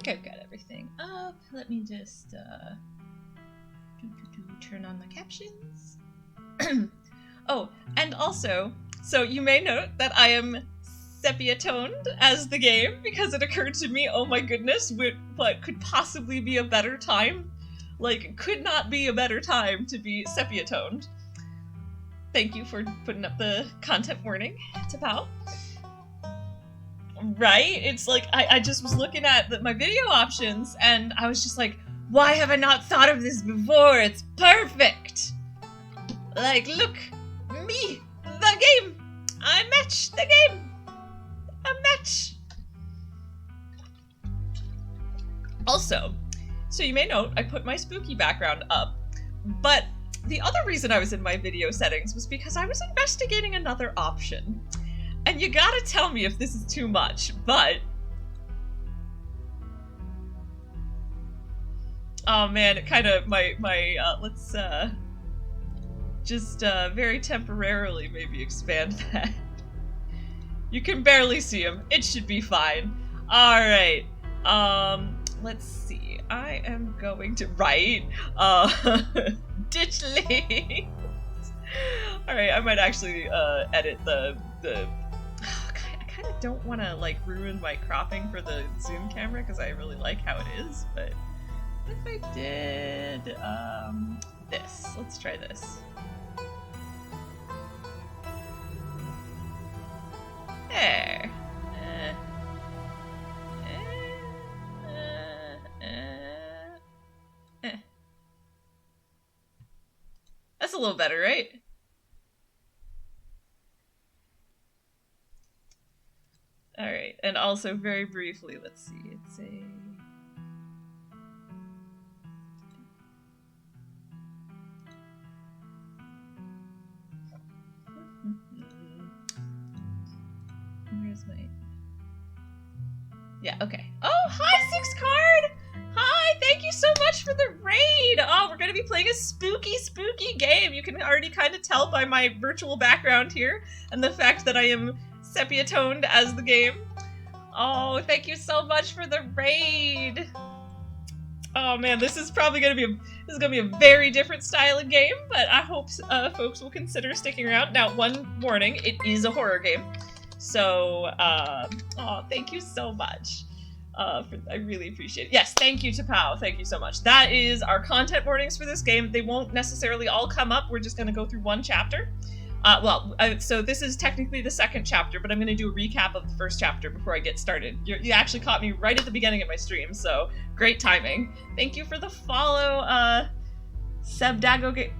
think I've got everything up. Let me just turn on my captions. Oh, and also, so you may note that I am sepia-toned as the game, because it occurred to me, oh my goodness, what could possibly be a better time? Like, could not be a better time to be sepia-toned. Thank you for putting up the content warning, Tapao. Right? It's like, I just was looking at my video options, and I was just like, why have I not thought of this before? It's perfect! Like, look, me, the game! I match the game! A match! Also, so you may note, I put my spooky background up, but the other reason I was in my video settings was because I was investigating another option. And you gotta tell me if this is too much, but... Oh man, it kinda, let's, just, very temporarily maybe expand that. You can barely see him. It should be fine. Alright, let's see. I am going to, ditch links! Alright, I might actually, edit the I kind of don't want to, like, ruin my cropping for the zoom camera, because I really like how it is, but if I did, this. Let's try this. There. That's a little better, right? Alright, and also very briefly, let's see, it's a... Where's my... Yeah, okay. Oh, hi, Six Card! Hi, thank you so much for the raid! Oh, we're gonna be playing a spooky, spooky game! You can already kind of tell by my virtual background here, and the fact that I am sepia-toned as the game. Oh, thank you so much for the raid! Oh man, this is probably gonna be a very different style of game, but I hope folks will consider sticking around. Now, one warning, it is a horror game, so oh, thank you so much. I really appreciate it. Yes, thank you to Pao. Thank you so much. That is our content warnings for this game. They won't necessarily all come up. We're just going to go through one chapter. So this is technically the second chapter, but I'm going to do a recap of the first chapter before I get started. You actually caught me right at the beginning of my stream, so great timing. Thank you for the follow, Sebdagod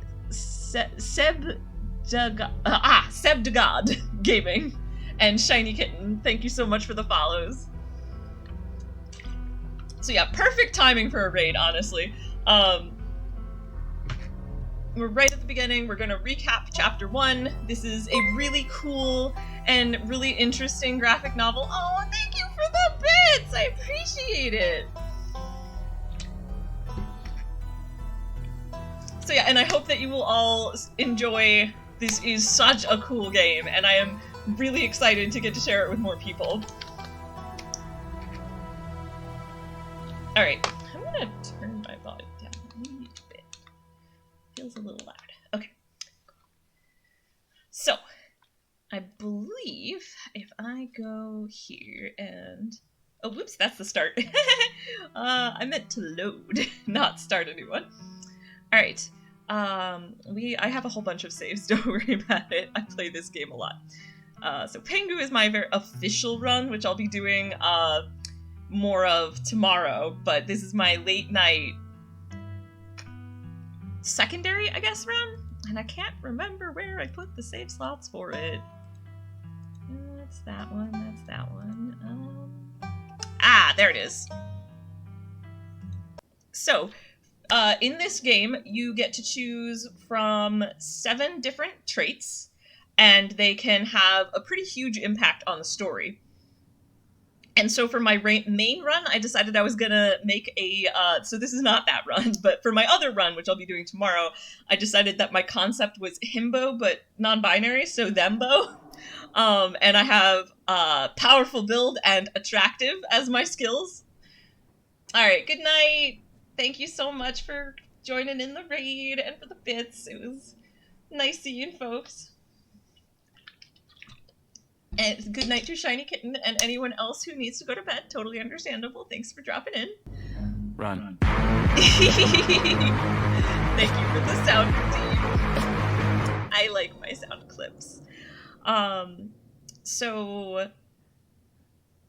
Gaming and Shiny Kitten. Thank you so much for the follows. So yeah, perfect timing for a raid, honestly. We're right at the beginning. We're going to recap Chapter 1. This is a really cool and really interesting graphic novel. Oh, thank you for the bits! I appreciate it! So yeah, and I hope that you will all enjoy. This is such a cool game, and I am really excited to get to share it with more people. Alright, I'm gonna turn my volume down a little bit. Feels a little loud. Okay. So, I believe if I go here and... Oh, whoops, that's the start. I meant to load, not start a new one. Alright. I have a whole bunch of saves, don't worry about it. I play this game a lot. So Pengu is my very official run, which I'll be doing, more of tomorrow, but this is my late night secondary, I guess, run, and I can't remember where I put the save slots for it. That's that one, that's that one. There it is. So, in this game, you get to choose from 7 different traits, and they can have a pretty huge impact on the story. And so for my main run, I decided I was gonna make a, so this is not that run, but for my other run, which I'll be doing tomorrow, I decided that my concept was himbo, but non-binary, so thembo. And I have powerful build and attractive as my skills. Alright, good night. Thank you so much for joining in the raid and for the bits. It was nice seeing folks. And good night to Shiny Kitten and anyone else who needs to go to bed. Totally understandable. Thanks for dropping in. Run. Thank you for the sound routine. I like my sound clips.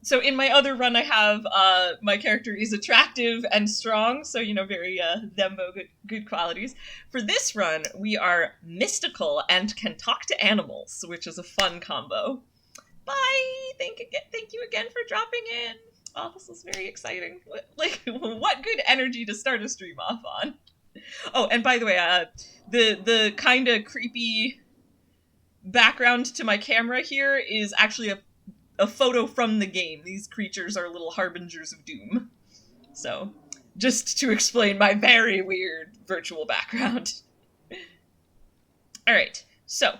So in my other run, I have my character is attractive and strong, so very thembo good qualities. For this run, we are mystical and can talk to animals, which is a fun combo. Bye. Thank you again for dropping in. Oh, this is very exciting. What good energy to start a stream off on. Oh, and by the way, the kind of creepy background to my camera here is actually a photo from the game. These creatures are little harbingers of doom. So, just to explain my very weird virtual background. Alright, so,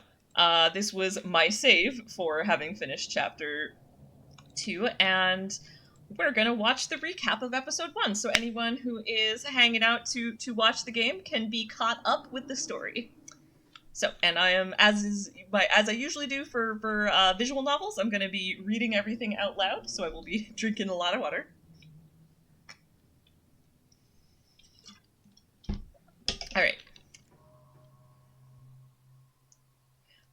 this was my save for having finished Chapter 2, and we're gonna watch the recap of Episode 1, so anyone who is hanging out to watch the game can be caught up with the story. So, and I am, as I usually do for visual novels, I'm going to be reading everything out loud, so I will be drinking a lot of water. Alright.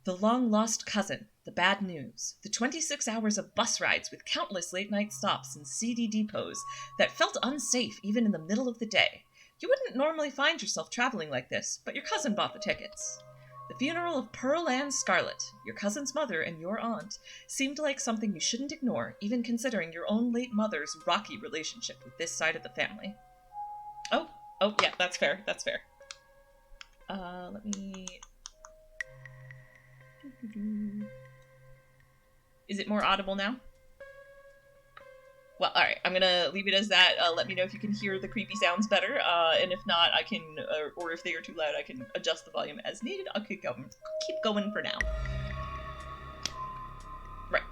The long-lost cousin, the bad news, the 26 hours of bus rides with countless late-night stops and seedy depots that felt unsafe even in the middle of the day. You wouldn't normally find yourself traveling like this, but your cousin bought the tickets. The funeral of Pearl and Scarlet, your cousin's mother and your aunt, seemed like something you shouldn't ignore, even considering your own late mother's rocky relationship with this side of the family. Oh, yeah, that's fair, that's fair. Let me... Is it more audible now? Well, alright, I'm gonna leave it as that. Let me know if you can hear the creepy sounds better, and if not, I can, or if they are too loud, I can adjust the volume as needed. I'll keep going for now. Right.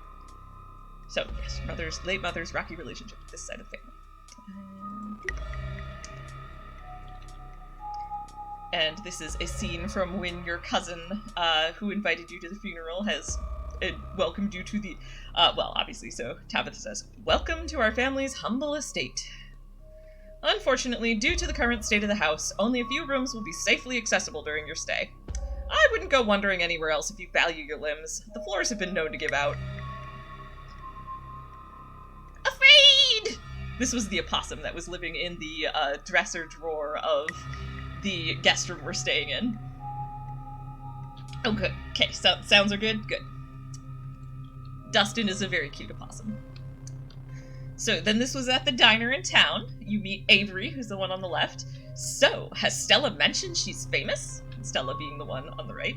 So, yes, late mother's rocky relationship with this side of the family. And this is a scene from when your cousin, who invited you to the funeral, has welcomed you to the, well, obviously, so Tabitha says, "Welcome to our family's humble estate. Unfortunately, due to the current state of the house, only a few rooms will be safely accessible during your stay. I wouldn't go wandering anywhere else if you value your limbs. The floors have been known to give out." Afraid! This was the opossum that was living in the dresser drawer of the guest room we're staying in. Oh, good. Okay, so sounds are good? Good. Dustin is a very cute opossum. So then this was at the diner in town. You meet Avery, who's the one on the left. So, has Stella mentioned she's famous? Stella being the one on the right.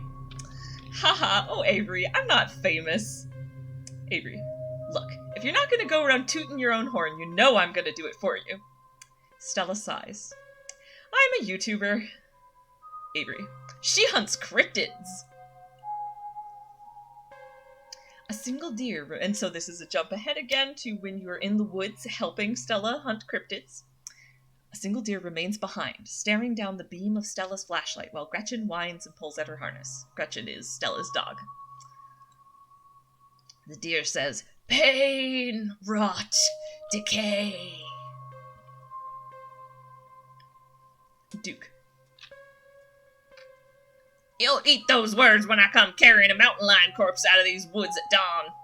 Haha, oh Avery, I'm not famous. Avery, look, if you're not gonna go around tooting your own horn, you know I'm gonna do it for you. Stella sighs. I'm a YouTuber. Avery, she hunts cryptids. A single deer, and so this is a jump ahead again to when you're in the woods helping Stella hunt cryptids. A single deer remains behind, staring down the beam of Stella's flashlight while Gretchen whines and pulls at her harness. Gretchen is Stella's dog. The deer says, "Pain, rot, decay." Duke. You'll eat those words when I come carrying a mountain lion corpse out of these woods at dawn.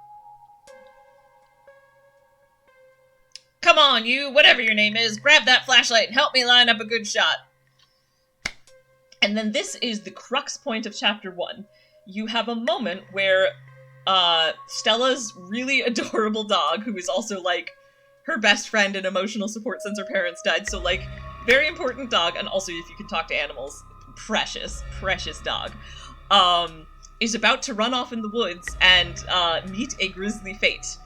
Come on, you, whatever your name is, grab that flashlight and help me line up a good shot. And then this is the crux point of Chapter 1. You have a moment where Stella's really adorable dog, who is also, like, her best friend and emotional support since her parents died, so, like, very important dog, and also if you can talk to animals, precious dog, is about to run off in the woods and meet a grisly fate.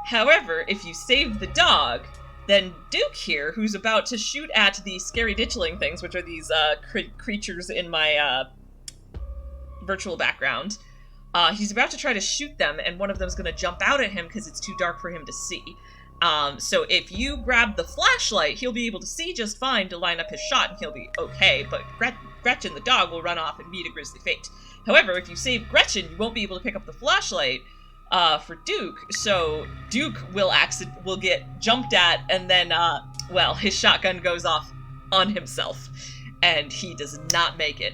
However, if you save the dog, then Duke here, who's about to shoot at the scary ditchling things, which are these creatures in my virtual background, he's about to try to shoot them, and one of them's going to jump out at him because it's too dark for him to see. So if you grab the flashlight, he'll be able to see just fine to line up his shot, and he'll be okay, but Gretchen the dog will run off and meet a grisly fate. However, if you save Gretchen, you won't be able to pick up the flashlight for Duke, so Duke will get jumped at, and then, well, his shotgun goes off on himself, and he does not make it.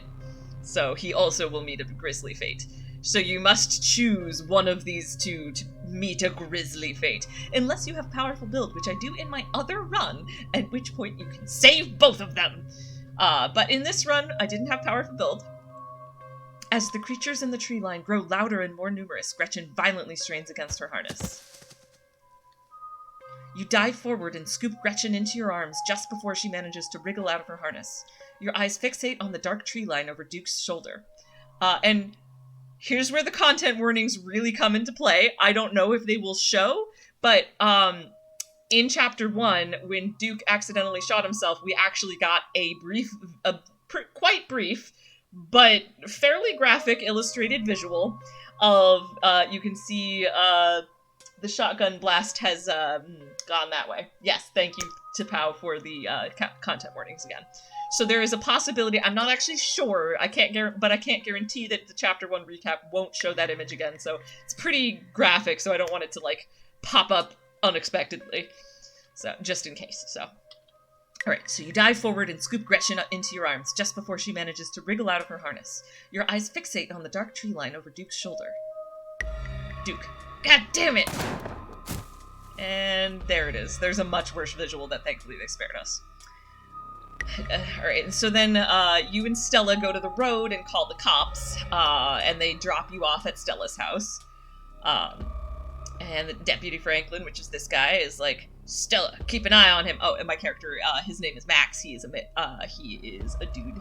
So he also will meet a grisly fate. So you must choose one of these two to meet a grisly fate. Unless you have powerful build, which I do in my other run, at which point you can save both of them. But in this run, I didn't have powerful build. As the creatures in the tree line grow louder and more numerous, Gretchen violently strains against her harness. You dive forward and scoop Gretchen into your arms just before she manages to wriggle out of her harness. Your eyes fixate on the dark tree line over Duke's shoulder. And here's where the content warnings really come into play. I don't know if they will show, but in Chapter 1, when Duke accidentally shot himself, we actually got a quite brief, but fairly graphic illustrated visual of, you can see the shotgun blast has gone that way. Yes, thank you to POW for the content warnings again. So there is a possibility, I'm not actually sure, but I can't guarantee that the Chapter 1 recap won't show that image again, so it's pretty graphic, so I don't want it to, like, pop up unexpectedly. So, just in case, so. Alright, so you dive forward and scoop Gretchen into your arms just before she manages to wriggle out of her harness. Your eyes fixate on the dark tree line over Duke's shoulder. Duke. God damn it! And there it is. There's a much worse visual that thankfully they spared us. Alright, and so then you and Stella go to the road and call the cops, and they drop you off at Stella's house. And Deputy Franklin, which is this guy, is like, Stella, keep an eye on him. Oh, and my character, his name is Max. He is a dude.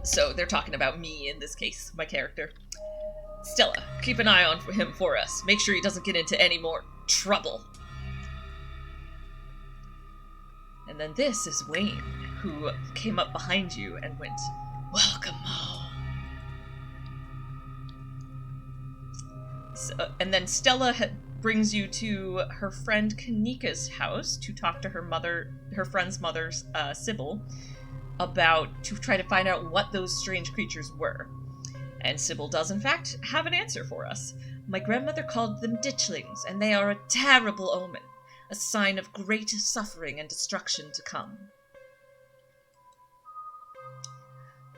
So they're talking about me in this case, my character. Stella, keep an eye on him for us. Make sure he doesn't get into any more trouble. And then this is Wayne, who came up behind you and went, welcome home. So, and then Stella brings you to her friend Kanika's house to talk to her friend's mother, Sybil, to try to find out what those strange creatures were. And Sybil does, in fact, have an answer for us. My grandmother called them ditchlings, and they are a terrible omen, a sign of great suffering and destruction to come.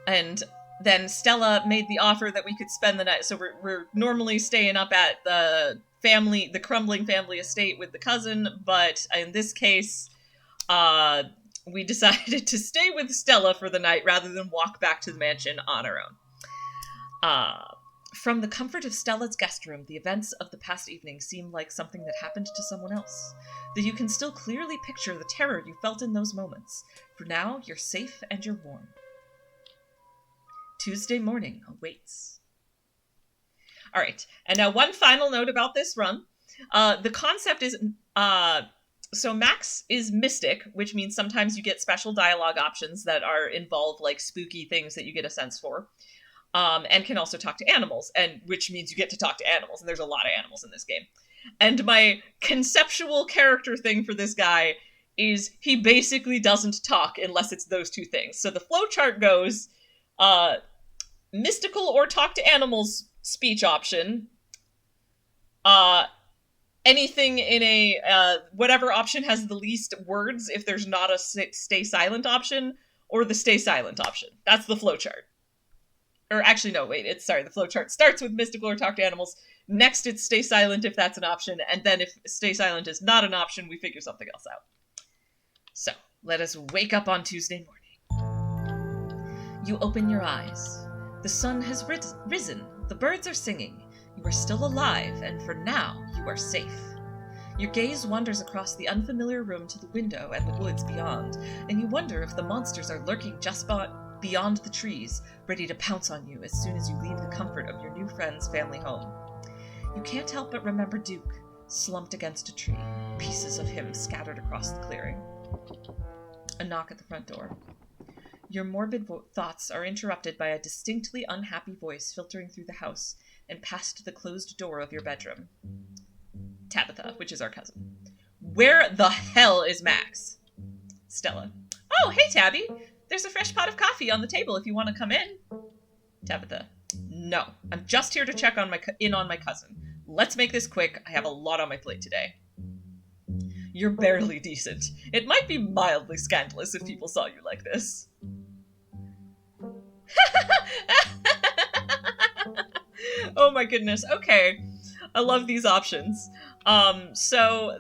And then Stella made the offer that we could spend the night. So we're normally staying up at the crumbling family estate with the cousin, but in this case, we decided to stay with Stella for the night rather than walk back to the mansion on our own. From the comfort of Stella's guest room, the events of the past evening seem like something that happened to someone else, though you can still clearly picture the terror you felt in those moments. For now, you're safe and you're warm. Tuesday morning awaits. Alright, and now one final note about this run. The concept is, so Max is mystic, which means sometimes you get special dialogue options that involve, like, spooky things that you get a sense for. And can also talk to animals, and which means you get to talk to animals, and there's a lot of animals in this game. And my conceptual character thing for this guy is he basically doesn't talk unless it's those two things. So the flowchart goes, mystical or talk to animals speech option, anything in a, whatever option has the least words if there's not a stay silent option, or the stay silent option. That's the flowchart. Or actually, no, wait, the flowchart starts with mystical or talk to animals. Next, it's stay silent if that's an option. And then if stay silent is not an option, we figure something else out. So, let us wake up on Tuesday morning. You open your eyes. The sun has risen. The birds are singing. You are still alive, and for now, you are safe. Your gaze wanders across the unfamiliar room to the window and the woods beyond, and you wonder if the monsters are lurking just beyond the trees, ready to pounce on you as soon as you leave the comfort of your new friend's family home. You can't help but remember Duke, slumped against a tree, pieces of him scattered across the clearing. A knock at the front door. Your morbid thoughts are interrupted by a distinctly unhappy voice filtering through the house and past the closed door of your bedroom. Tabitha, which is our cousin. Where the hell is Max? Stella. Oh, hey, Tabby. There's a fresh pot of coffee on the table if you want to come in. Tabitha. No, I'm just here to check on my cousin. Let's make this quick. I have a lot on my plate today. You're barely decent. It might be mildly scandalous if people saw you like this. Oh my goodness. Okay. I love these options. So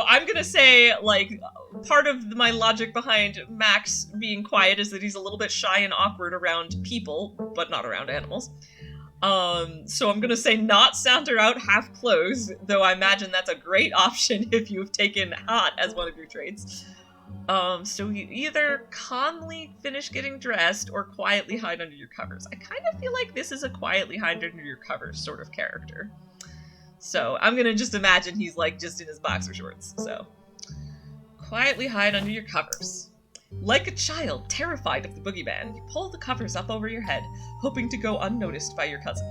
I'm gonna say, like, part of my logic behind Max being quiet is that he's a little bit shy and awkward around people, but not around animals. So I'm gonna say not saunter out half clothes, though I imagine that's a great option if you've taken hot as one of your traits. So you either calmly finish getting dressed or quietly hide under your covers. I kind of feel like this is a quietly hide under your covers sort of character. So I'm gonna just imagine he's like just in his boxer shorts. So quietly hide under your covers. Like a child terrified of the boogeyman, you pull the covers up over your head, hoping to go unnoticed by your cousin.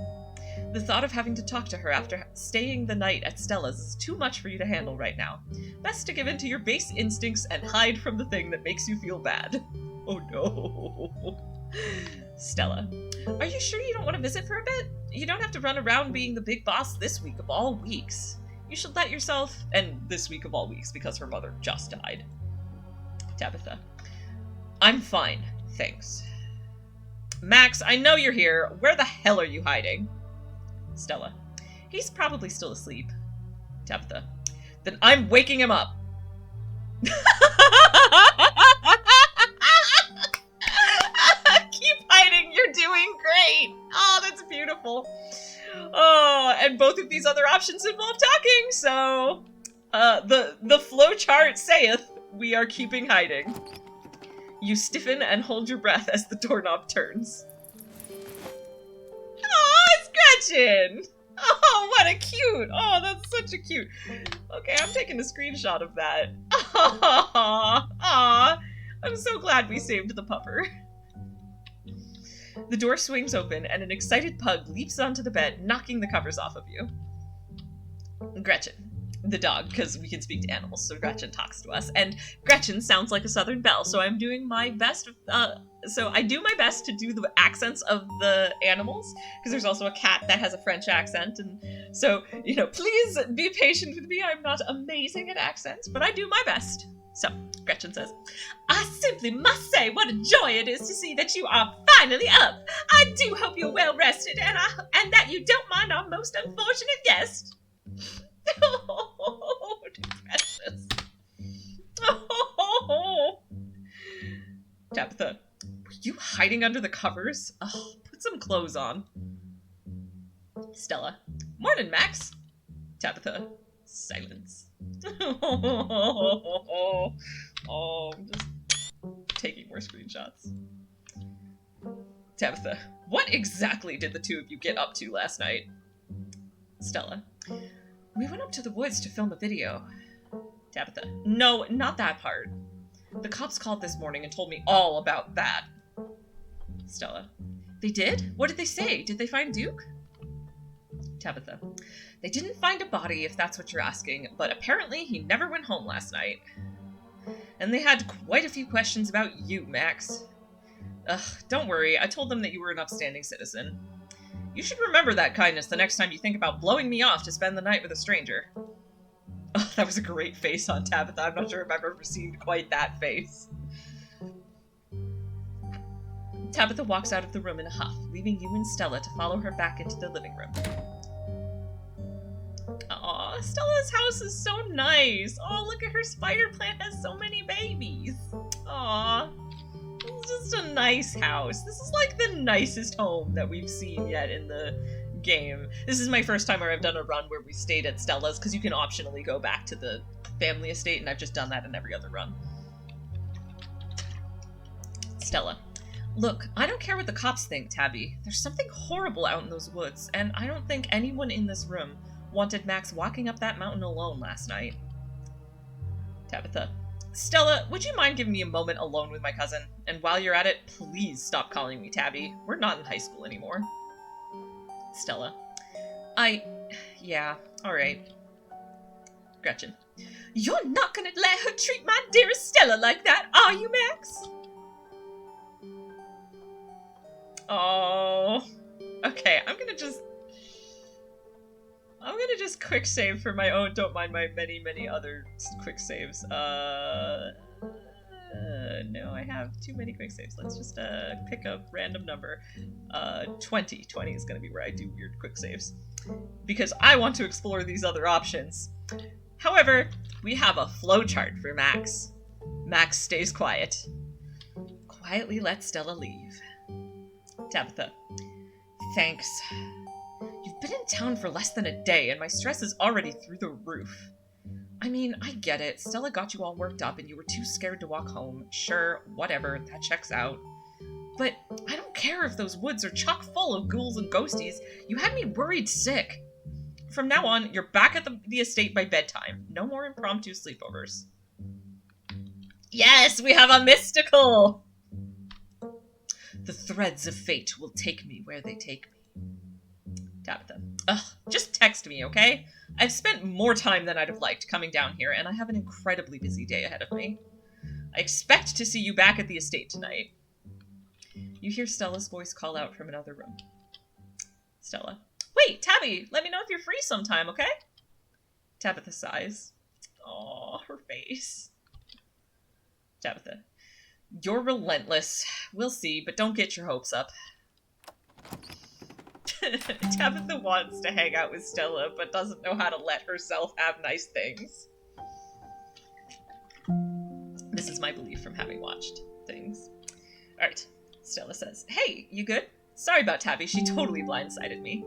The thought of having to talk to her after staying the night at Stella's is too much for you to handle right now. Best to give in to your base instincts and hide from the thing that makes you feel bad. Oh no. Stella. Are you sure you don't want to visit for a bit? You don't have to run around being the big boss this week of all weeks. You should let yourself, and this week of all weeks because her mother just died. Tabitha. I'm fine, thanks. Max, I know you're here. Where the hell are you hiding? Stella. He's probably still asleep. Tabitha. Then I'm waking him up. Keep hiding. You're doing great. Oh, that's beautiful. Oh, and both of these other options involve talking, so the flow chart saith we are keeping hiding. You stiffen and hold your breath as the doorknob turns. Oh, it's Gretchen! Oh, what a cute! Oh, that's such a cute. Okay, I'm taking a screenshot of that. Aw, I'm so glad we saved the pupper. The door swings open and an excited pug leaps onto the bed, knocking the covers off of you. Gretchen. The dog, because we can speak to animals, so Gretchen talks to us. And Gretchen sounds like a Southern belle, so I'm doing my best. So I do my best to do the accents of the animals, because there's also a cat that has a French accent. And so, you know, please be patient with me. I'm not amazing at accents, but I do my best. So, Gretchen says, I simply must say what a joy it is to see that you are finally up. I do hope you're well rested and that you don't mind our most unfortunate guest. Oh, precious. Oh. Tabitha, were you hiding under the covers? Oh, put some clothes on. Stella, morning, Max. Tabitha, silence. Oh, I'm just taking more screenshots. Tabitha, what exactly did the two of you get up to last night? Stella, we went up to the woods to film a video. Tabitha, no, not that part. The cops called this morning and told me all about that. Stella, they did? What did they say? Did they find Duke? Tabitha, they didn't find a body if that's what you're asking, but apparently he never went home last night. And they had quite a few questions about you, Max. Ugh, don't worry, I told them that you were an upstanding citizen. You should remember that kindness the next time you think about blowing me off to spend the night with a stranger. Oh, that was a great face on Tabitha. I'm not sure if I've ever seen quite that face. Tabitha walks out of the room in a huff, leaving you and Stella to follow her back into the living room. Aw, Stella's house is so nice. Oh, look at her spider plant has so many babies. Aw. It's just a nice house. This is like the nicest home that we've seen yet in the game. This is my first time where I've done a run where we stayed at Stella's, because you can optionally go back to the family estate, and I've just done that in every other run. Stella. Look, I don't care what the cops think, Tabby. There's something horrible out in those woods, and I don't think anyone in this room wanted Max walking up that mountain alone last night. Tabitha. Stella, would you mind giving me a moment alone with my cousin? And while you're at it, please stop calling me Tabby. We're not in high school anymore. Stella. Yeah, alright. Gretchen. You're not gonna let her treat my dearest Stella like that, are you, Max? Oh. Okay, I'm gonna just quick save for my own. Don't mind my many other quick saves. No, I have too many quick saves. Let's just pick a random number. 20. 20 is gonna be where I do weird quick saves. Because I want to explore these other options. However, we have a flowchart for Max. Max stays quiet. Quietly let Stella leave. Tabitha. Thanks. You've been in town for less than a day, and my stress is already through the roof. I mean, I get it. Stella got you all worked up and you were too scared to walk home. Sure, whatever, that checks out. But I don't care if those woods are chock full of ghouls and ghosties. You had me worried sick. From now on, you're back at the estate by bedtime. No more impromptu sleepovers. Yes, we have a mystical! The threads of fate will take me where they take me. Tabitha. Ugh, just text me, okay? I've spent more time than I'd have liked coming down here, and I have an incredibly busy day ahead of me. I expect to see you back at the estate tonight. You hear Stella's voice call out from another room. Stella. Wait, Tabby, let me know if you're free sometime, okay? Tabitha sighs. Aw, her face. Tabitha. You're relentless. We'll see, but don't get your hopes up. Tabitha wants to hang out with Stella, but doesn't know how to let herself have nice things. This is my belief from having watched things. Alright, Stella says, Hey, you good? Sorry about Tabby, she totally blindsided me.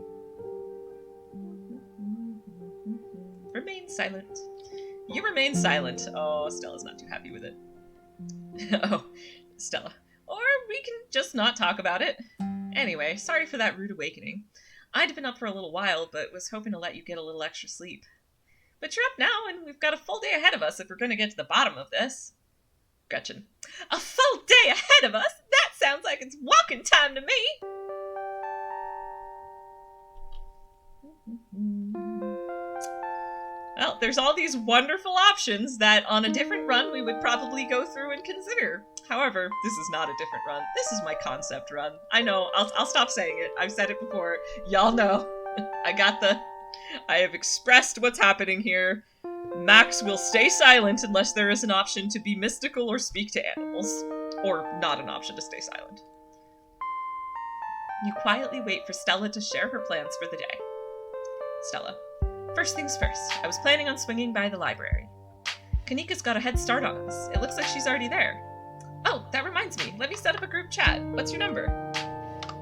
Remain silent. You remain silent. Oh, Stella's not too happy with it. Oh, Stella. Or we can just not talk about it. Anyway, sorry for that rude awakening. I'd been up for a little while, but was hoping to let you get a little extra sleep. But you're up now, and we've got a full day ahead of us if we're going to get to the bottom of this. Gretchen. A full day ahead of us? That sounds like it's walking time to me! Well, there's all these wonderful options that on a different run we would probably go through and consider. However, this is not a different run. This is my concept run. I know, I'll stop saying it. I've said it before. Y'all know. I have expressed what's happening here. Max will stay silent unless there is an option to be mystical or speak to animals. Or not an option to stay silent. You quietly wait for Stella to share her plans for the day. Stella. First things first, I was planning on swinging by the library. Kanika's got a head start on us. It looks like she's already there. Oh, that reminds me. Let me set up a group chat. What's your number?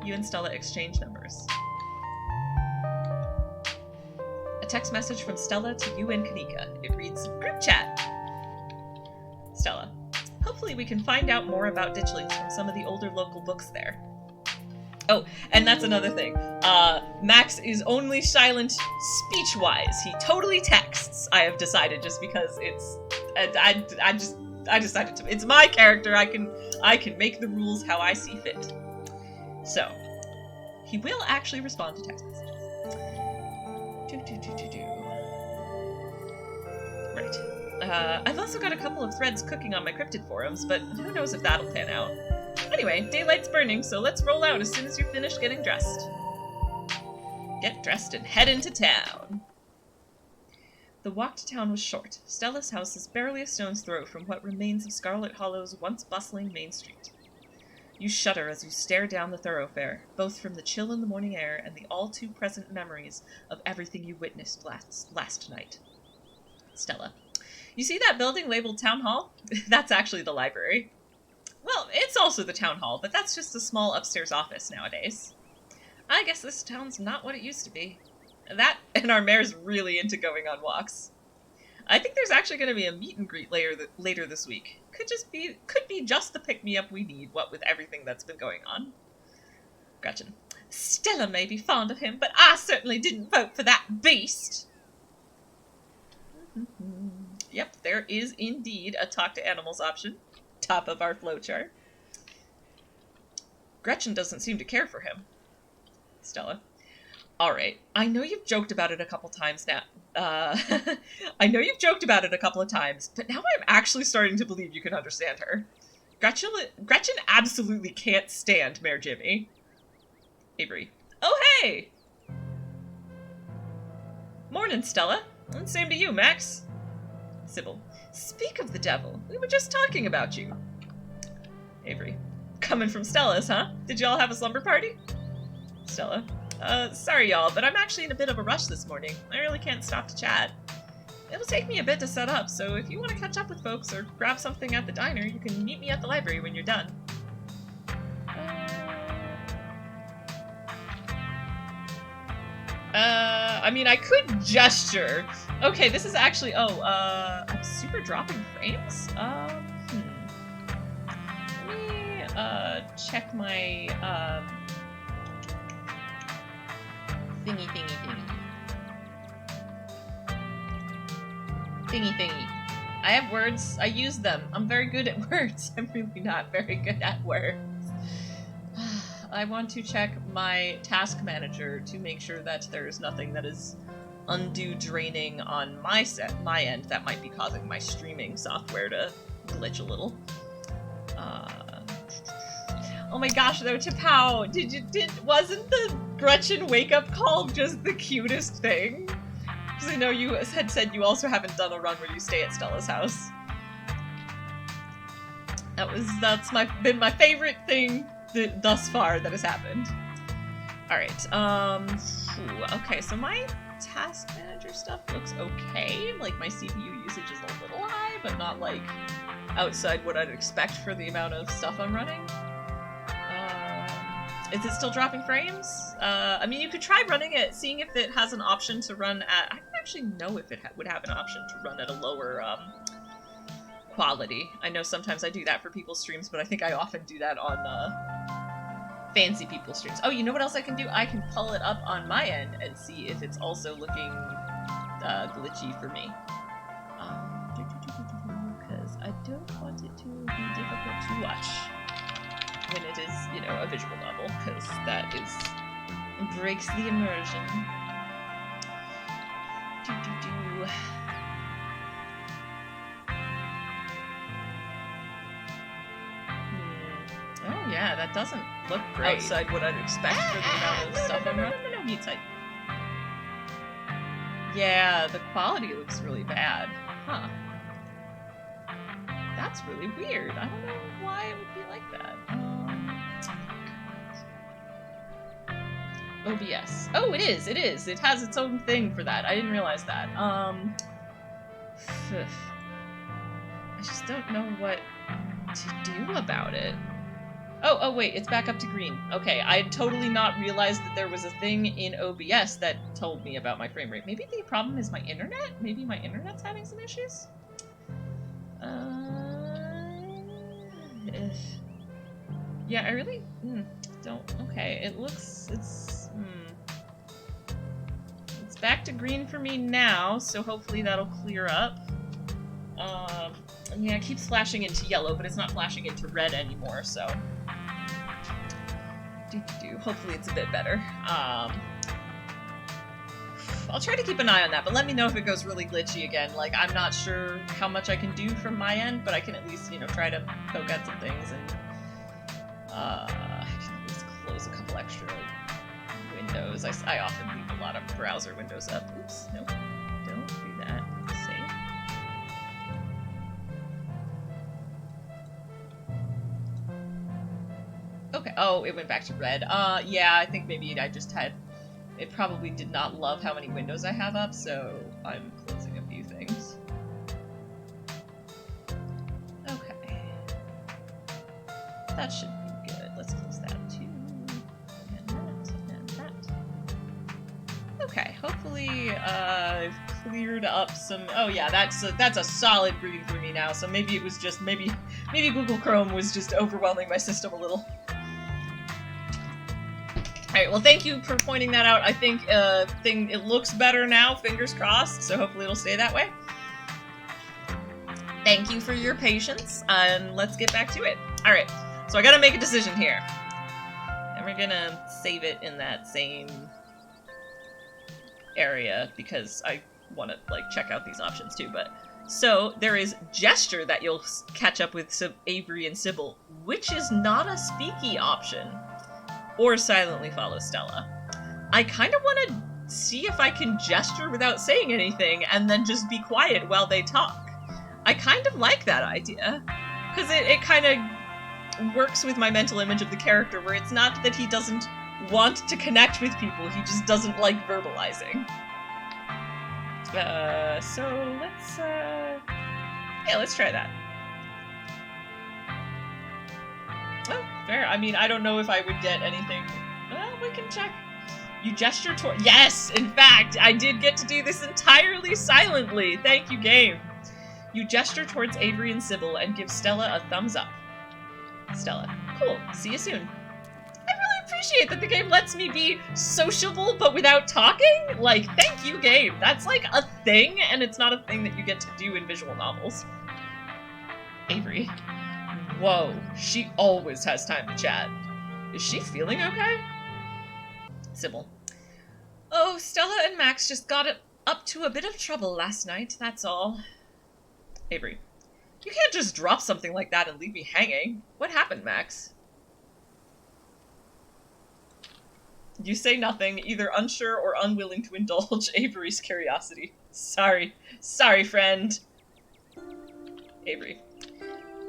You and Stella exchange numbers. A text message from Stella to you and Kanika. It reads, Group chat. Stella. Hopefully we can find out more about ditchlings from some of the older local books there. Oh, and that's another thing. Max is only silent speech-wise. He totally texts, I have decided, just because it's... I decided to... It's my character. I can make the rules how I see fit. So, he will actually respond to text messages. Right. I've also got a couple of threads cooking on my cryptid forums, but who knows if that'll pan out. Anyway, daylight's burning, so let's roll out as soon as you're finished getting dressed. Get dressed and head into town. The walk to town was short. Stella's house is barely a stone's throw from what remains of Scarlet Hollow's once bustling main street. You shudder as you stare down the thoroughfare, both from the chill in the morning air and the all-too-present memories of everything you witnessed last night. Stella. You see that building labeled Town Hall? That's actually the library. Well, it's also the town hall, but that's just a small upstairs office nowadays. I guess this town's not what it used to be. That, and our mayor's really into going on walks. I think there's actually going to be a meet and greet later this week. Could be just the pick-me-up we need, what with everything that's been going on. Gretchen. Stella may be fond of him, but I certainly didn't vote for that beast. Yep, there is indeed a talk to animals option. Top of our flowchart. Gretchen doesn't seem to care for him. Stella. Alright, I know you've joked about it a couple times now. I know you've joked about it a couple of times, but now I'm actually starting to believe you can understand her. Gretchen absolutely can't stand Mayor Jimmy. Avery. Oh, hey! Morning, Stella. And same to you, Max. Sybil. Speak of the devil. We were just talking about you. Avery. Coming from Stella's, huh? Did y'all have a slumber party? Stella. Sorry y'all, but I'm actually in a bit of a rush this morning. I really can't stop to chat. It'll take me a bit to set up, so if you want to catch up with folks or grab something at the diner, you can meet me at the library when you're done. I mean, I could gesture. Okay, this is actually, I'm super dropping frames? Let me, check my, thingy. I have words. I use them. I'm very good at words. I'm really not very good at words. I want to check my task manager to make sure that there's nothing that is undue draining on my end that might be causing my streaming software to glitch a little. Oh my gosh, though, Tapao, wasn't the Gretchen wake-up call just the cutest thing? Because I know you had said you also haven't done a run where you stay at Stella's house. That's been my favorite thing thus far that has happened. Alright, okay, so my task manager stuff looks okay. Like, my CPU usage is a little high, but not, like, outside what I'd expect for the amount of stuff I'm running. Is it still dropping frames? I mean, you could try running it, seeing if it has an option to run at... I don't actually know if it would have an option to run at a lower, quality. I know sometimes I do that for people's streams, but I think I often do that on, fancy people's streams. Oh, you know what else I can do? I can pull it up on my end and see if it's also looking, glitchy for me. Because I don't want it to be difficult to watch when it is, you know, a visual novel, because that breaks the immersion. Oh yeah, that doesn't look great. Outside what I'd expect for the amount of stuff I'm running. No, mute type. Yeah, the quality looks really bad. Huh. That's really weird. I don't know why it would be like that. OBS. Oh, it is. It has its own thing for that. I didn't realize that. I just don't know what to do about it. Oh, wait, it's back up to green. Okay, I had totally not realized that there was a thing in OBS that told me about my frame rate. Maybe the problem is my internet? Maybe my internet's having some issues? Yeah, I really don't. Okay, it's back to green for me now, so hopefully that'll clear up. Yeah, it keeps flashing into yellow, but it's not flashing into red anymore, so hopefully it's a bit better. I'll try to keep an eye on that, but let me know if it goes really glitchy again. Like, I'm not sure how much I can do from my end, but I can at least, you know, try to poke at some things, and I can at least close a couple extra windows. I often leave a lot of browser windows up. Oops, nope, don't do that. Save. Okay, oh, it went back to red. Yeah, I think maybe I just had... It probably did not love how many windows I have up, so I'm closing a few things. Okay. That should be good. Let's close that too. And that. Okay, hopefully I've cleared up some... Oh yeah, that's a solid green for me now, so maybe it was just... Maybe Google Chrome was just overwhelming my system a little. Alright, well thank you for pointing that out. I think it looks better now, fingers crossed, so hopefully it'll stay that way. Thank you for your patience, and let's get back to it. Alright, so I gotta make a decision here. And we're gonna save it in that same area because I want to like check out these options too. But so there is gesture that you'll catch up with Avery and Sybil, which is not a speaky option, or silently follow Stella. I kind of want to see if I can gesture without saying anything and then just be quiet while they talk. I kind of like that idea because it kind of works with my mental image of the character, where it's not that he doesn't want to connect with people, he just doesn't like verbalizing. So let's try that. Oh, fair. I mean, I don't know if I would get anything. Well, we can check. You gesture toward. Yes, in fact, I did get to do this entirely silently. Thank you, game. You gesture towards Avery and Sybil and give Stella a thumbs up. Stella, cool. See you soon. I really appreciate that the game lets me be sociable but without talking. Like, thank you, game. That's like a thing, and it's not a thing that you get to do in visual novels. Avery. Whoa, she always has time to chat. Is she feeling okay? Sybil. Oh, Stella and Max just got up to a bit of trouble last night, that's all. Avery. You can't just drop something like that and leave me hanging. What happened, Max? You say nothing, either unsure or unwilling to indulge Avery's curiosity. Sorry, friend. Avery.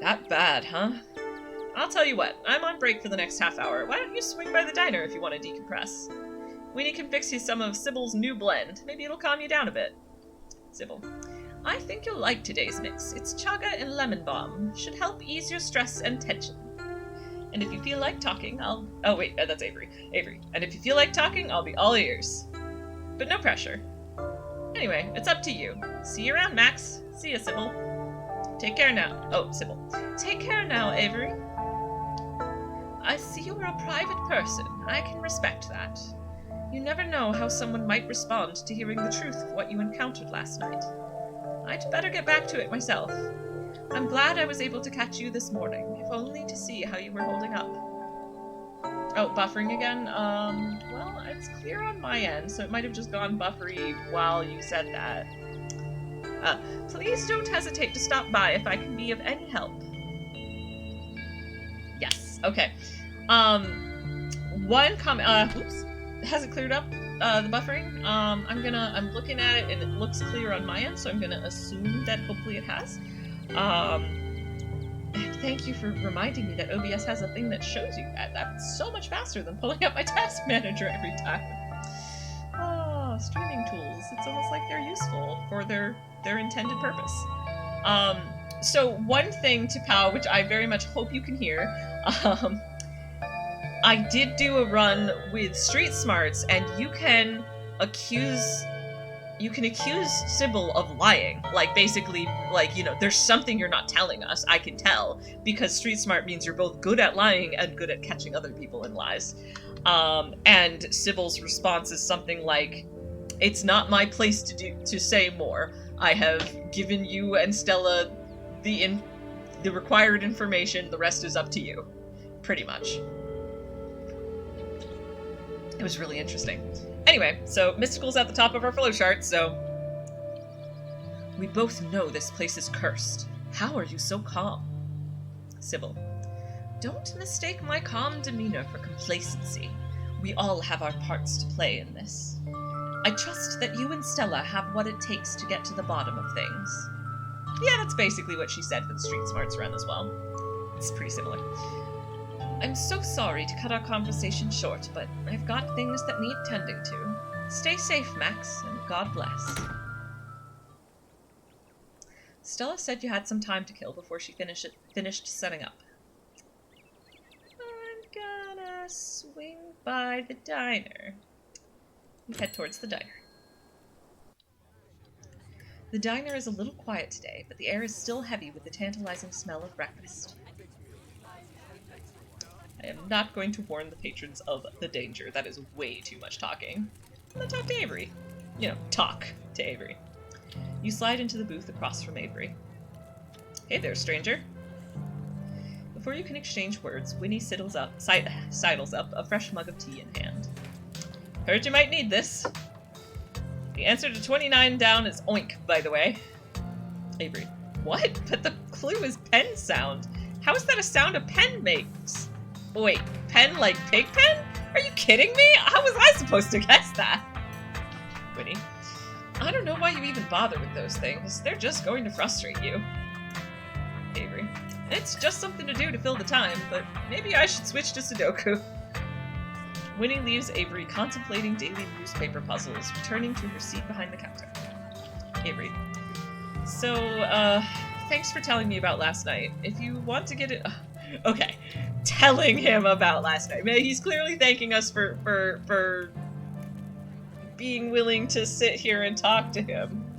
That bad, huh? I'll tell you what, I'm on break for the next half hour. Why don't you swing by the diner if you want to decompress? Winnie can fix you some of Sybil's new blend. Maybe it'll calm you down a bit. Sybil. I think you'll like today's mix. It's chaga and lemon balm. Should help ease your stress and tension. And if you feel like talking, I'll... Oh, wait, that's Avery. Avery. And if you feel like talking, I'll be all ears. But no pressure. Anyway, it's up to you. See you around, Max. See ya, Sybil. Take care now. Oh, Sybil. Take care now, Avery. I see you're a private person. I can respect that. You never know how someone might respond to hearing the truth of what you encountered last night. I'd better get back to it myself. I'm glad I was able to catch you this morning, if only to see how you were holding up. Oh, buffering again? Well, it's clear on my end, so it might have just gone buffery while you said that. Please don't hesitate to stop by if I can be of any help. Yes, okay. One comment, oops. Has it cleared up, the buffering? I'm looking at it and it looks clear on my end, so I'm gonna assume that hopefully it has. And thank you for reminding me that OBS has a thing that shows you that. That's so much faster than pulling up my task manager every time. Oh, streaming tools. It's almost like they're useful for their intended purpose. So one thing to POW, which I very much hope you can hear, I did do a run with Street Smarts, and you can accuse Sybil of lying. Like, basically, like, you know, there's something you're not telling us, I can tell, because Street Smart means you're both good at lying and good at catching other people in lies. And Sybil's response is something like, it's not my place to say more. I have given you and Stella the required information, the rest is up to you. Pretty much. It was really interesting. Anyway, so Mystical's at the top of our flowchart, so... We both know this place is cursed. How are you so calm? Sybil. Don't mistake my calm demeanor for complacency. We all have our parts to play in this. I trust that you and Stella have what it takes to get to the bottom of things. Yeah, that's basically what she said for the Street Smarts run as well. It's pretty similar. I'm so sorry to cut our conversation short, but I've got things that need tending to. Stay safe, Max, and God bless. Stella said you had some time to kill before she finished setting up. I'm gonna swing by the diner. We head towards the diner. The diner is a little quiet today, but the air is still heavy with the tantalizing smell of breakfast. I am not going to warn the patrons of the danger. That is way too much talking. I'm gonna talk to Avery. You know, talk to Avery. You slide into the booth across from Avery. Hey there, stranger. Before you can exchange words, Winnie sidles up, a fresh mug of tea in hand. Heard you might need this. The answer to 29 down is oink, by the way. Avery. What? But the clue is pen sound. How is that a sound a pen makes? Wait, pen like pig pen? Are you kidding me? How was I supposed to guess that? Winnie. I don't know why you even bother with those things. They're just going to frustrate you. Avery. It's just something to do to fill the time, but maybe I should switch to Sudoku. Winnie leaves Avery contemplating daily newspaper puzzles, returning to her seat behind the counter. Avery. So, thanks for telling me about last night. If you want to get it... okay. Telling him about last night. He's clearly thanking us for being willing to sit here and talk to him.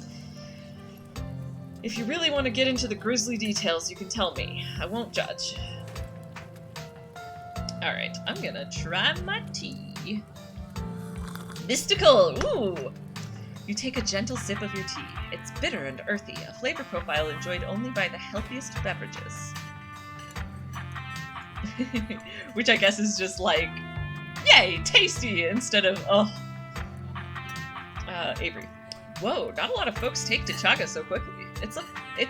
If you really want to get into the grisly details, you can tell me. I won't judge. Alright, I'm gonna try my tea. Mystical! Ooh! You take a gentle sip of your tea. It's bitter and earthy, a flavor profile enjoyed only by the healthiest beverages. Which I guess is just like, yay, tasty, instead of, oh. Avery. Whoa, not a lot of folks take to chaga so quickly. It's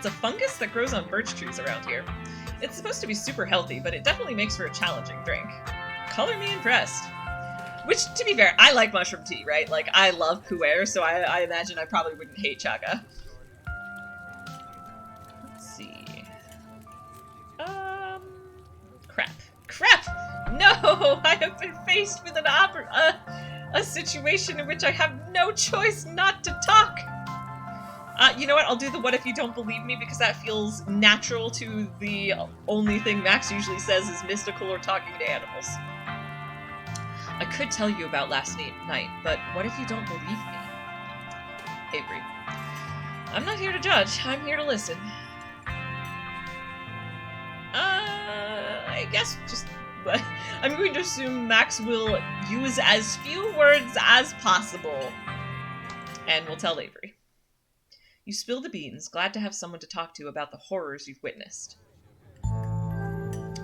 a fungus that grows on birch trees around here. It's supposed to be super healthy, but it definitely makes for a challenging drink. Color me impressed. Which, to be fair, I like mushroom tea, right? Like, I love pu'er, so I imagine I probably wouldn't hate chaga. Let's see. Crap. Crap! No! I have been faced with a situation in which I have no choice not to talk! You know what? I'll do the what if you don't believe me, because that feels natural to the only thing Max usually says is mystical or talking to animals. I could tell you about last night, but what if you don't believe me? Avery. I'm not here to judge. I'm here to listen. I guess just... I'm going to assume Max will use as few words as possible. And we'll tell Avery. You spill the beans, glad to have someone to talk to about the horrors you've witnessed.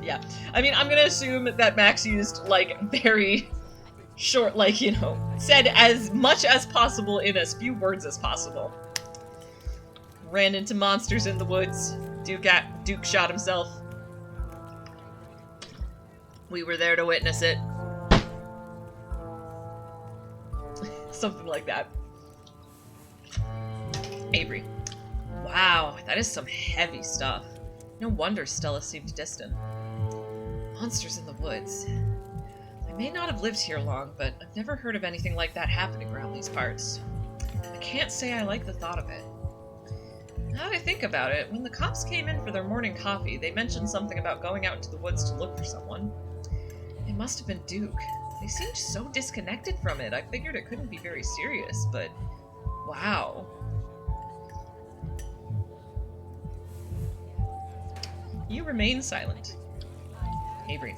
Yeah. I mean, I'm gonna assume that Max used, like, very short, like, you know, said as much as possible in as few words as possible. Ran into monsters in the woods. Duke shot himself. We were there to witness it. Something like that. Avery. Wow, that is some heavy stuff. No wonder Stella seemed distant. Monsters in the woods. I may not have lived here long, but I've never heard of anything like that happening around these parts. I can't say I like the thought of it. Now that I think about it, when the cops came in for their morning coffee, they mentioned something about going out into the woods to look for someone. It must have been Duke. They seemed so disconnected from it. I figured it couldn't be very serious, but wow. You remain silent. Avery.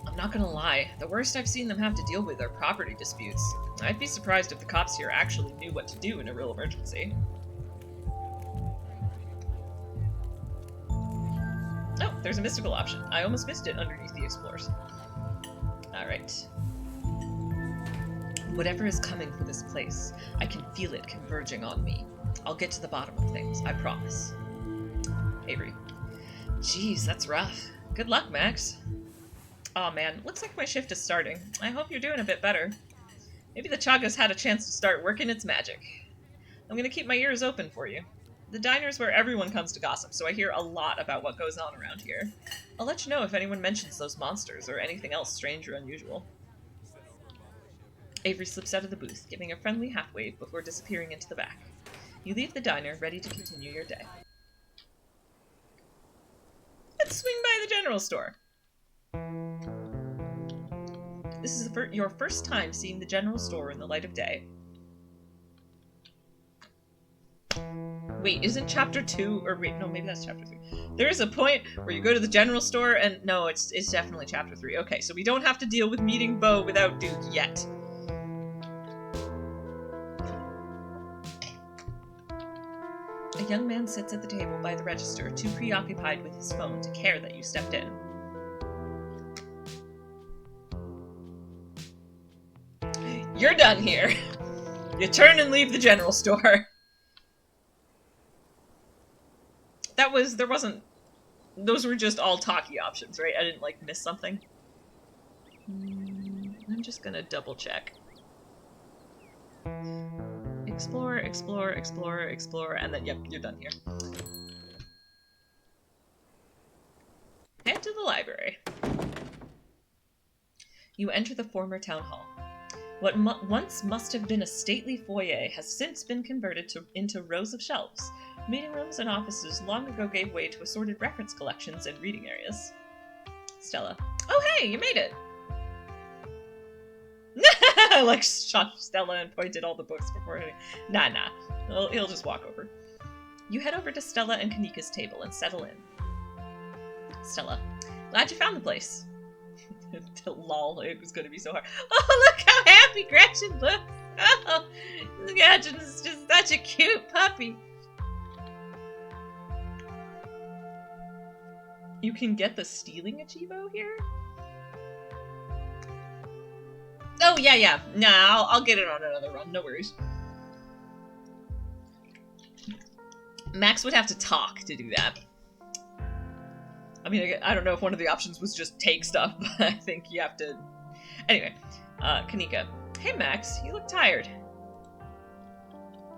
I'm not gonna lie, the worst I've seen them have to deal with are property disputes. I'd be surprised if the cops here actually knew what to do in a real emergency. Oh, there's a mystical option. I almost missed it underneath the explorers. Alright. Whatever is coming for this place, I can feel it converging on me. I'll get to the bottom of things, I promise. Avery. Jeez, that's rough. Good luck, Max. Aw, man, looks like my shift is starting. I hope you're doing a bit better. Maybe the chaga's had a chance to start working its magic. I'm gonna keep my ears open for you. The diner's where everyone comes to gossip, so I hear a lot about what goes on around here. I'll let you know if anyone mentions those monsters or anything else strange or unusual. Avery slips out of the booth, giving a friendly half-wave before disappearing into the back. You leave the diner, ready to continue your day. Let's swing by the general store. This is your first time seeing the general store in the light of day. Wait, isn't chapter 2, or wait, no, maybe that's chapter 3. There is a point where you go to the general store and, no, it's definitely chapter 3. Okay, so we don't have to deal with meeting Bo without Duke yet. A young man sits at the table by the register, too preoccupied with his phone to care that you stepped in. You're done here. You turn and leave the general store. There wasn't... Those were just all talkie options, right? I didn't, like, miss something. I'm just gonna double check. Explore, explore, explore, explore, and then, yep, you're done here. Head to the library. You enter the former town hall. What once must have been a stately foyer has since been converted into rows of shelves. Meeting rooms and offices long ago gave way to assorted reference collections and reading areas. Stella. Oh hey, you made it! I like shot Stella and pointed all the books before hitting. Nah. He'll just walk over. You head over to Stella and Kanika's table and settle in. Stella. Glad you found the place. Lol, it was going to be so hard. Oh, look how happy Gretchen looks! Oh, Gretchen's just such a cute puppy. You can get the stealing achievo here? Oh, yeah. Nah, I'll get it on another run, no worries. Max would have to talk to do that. I mean, I don't know if one of the options was just take stuff, but I think you have to... Anyway, Kanika. Hey, Max, you look tired.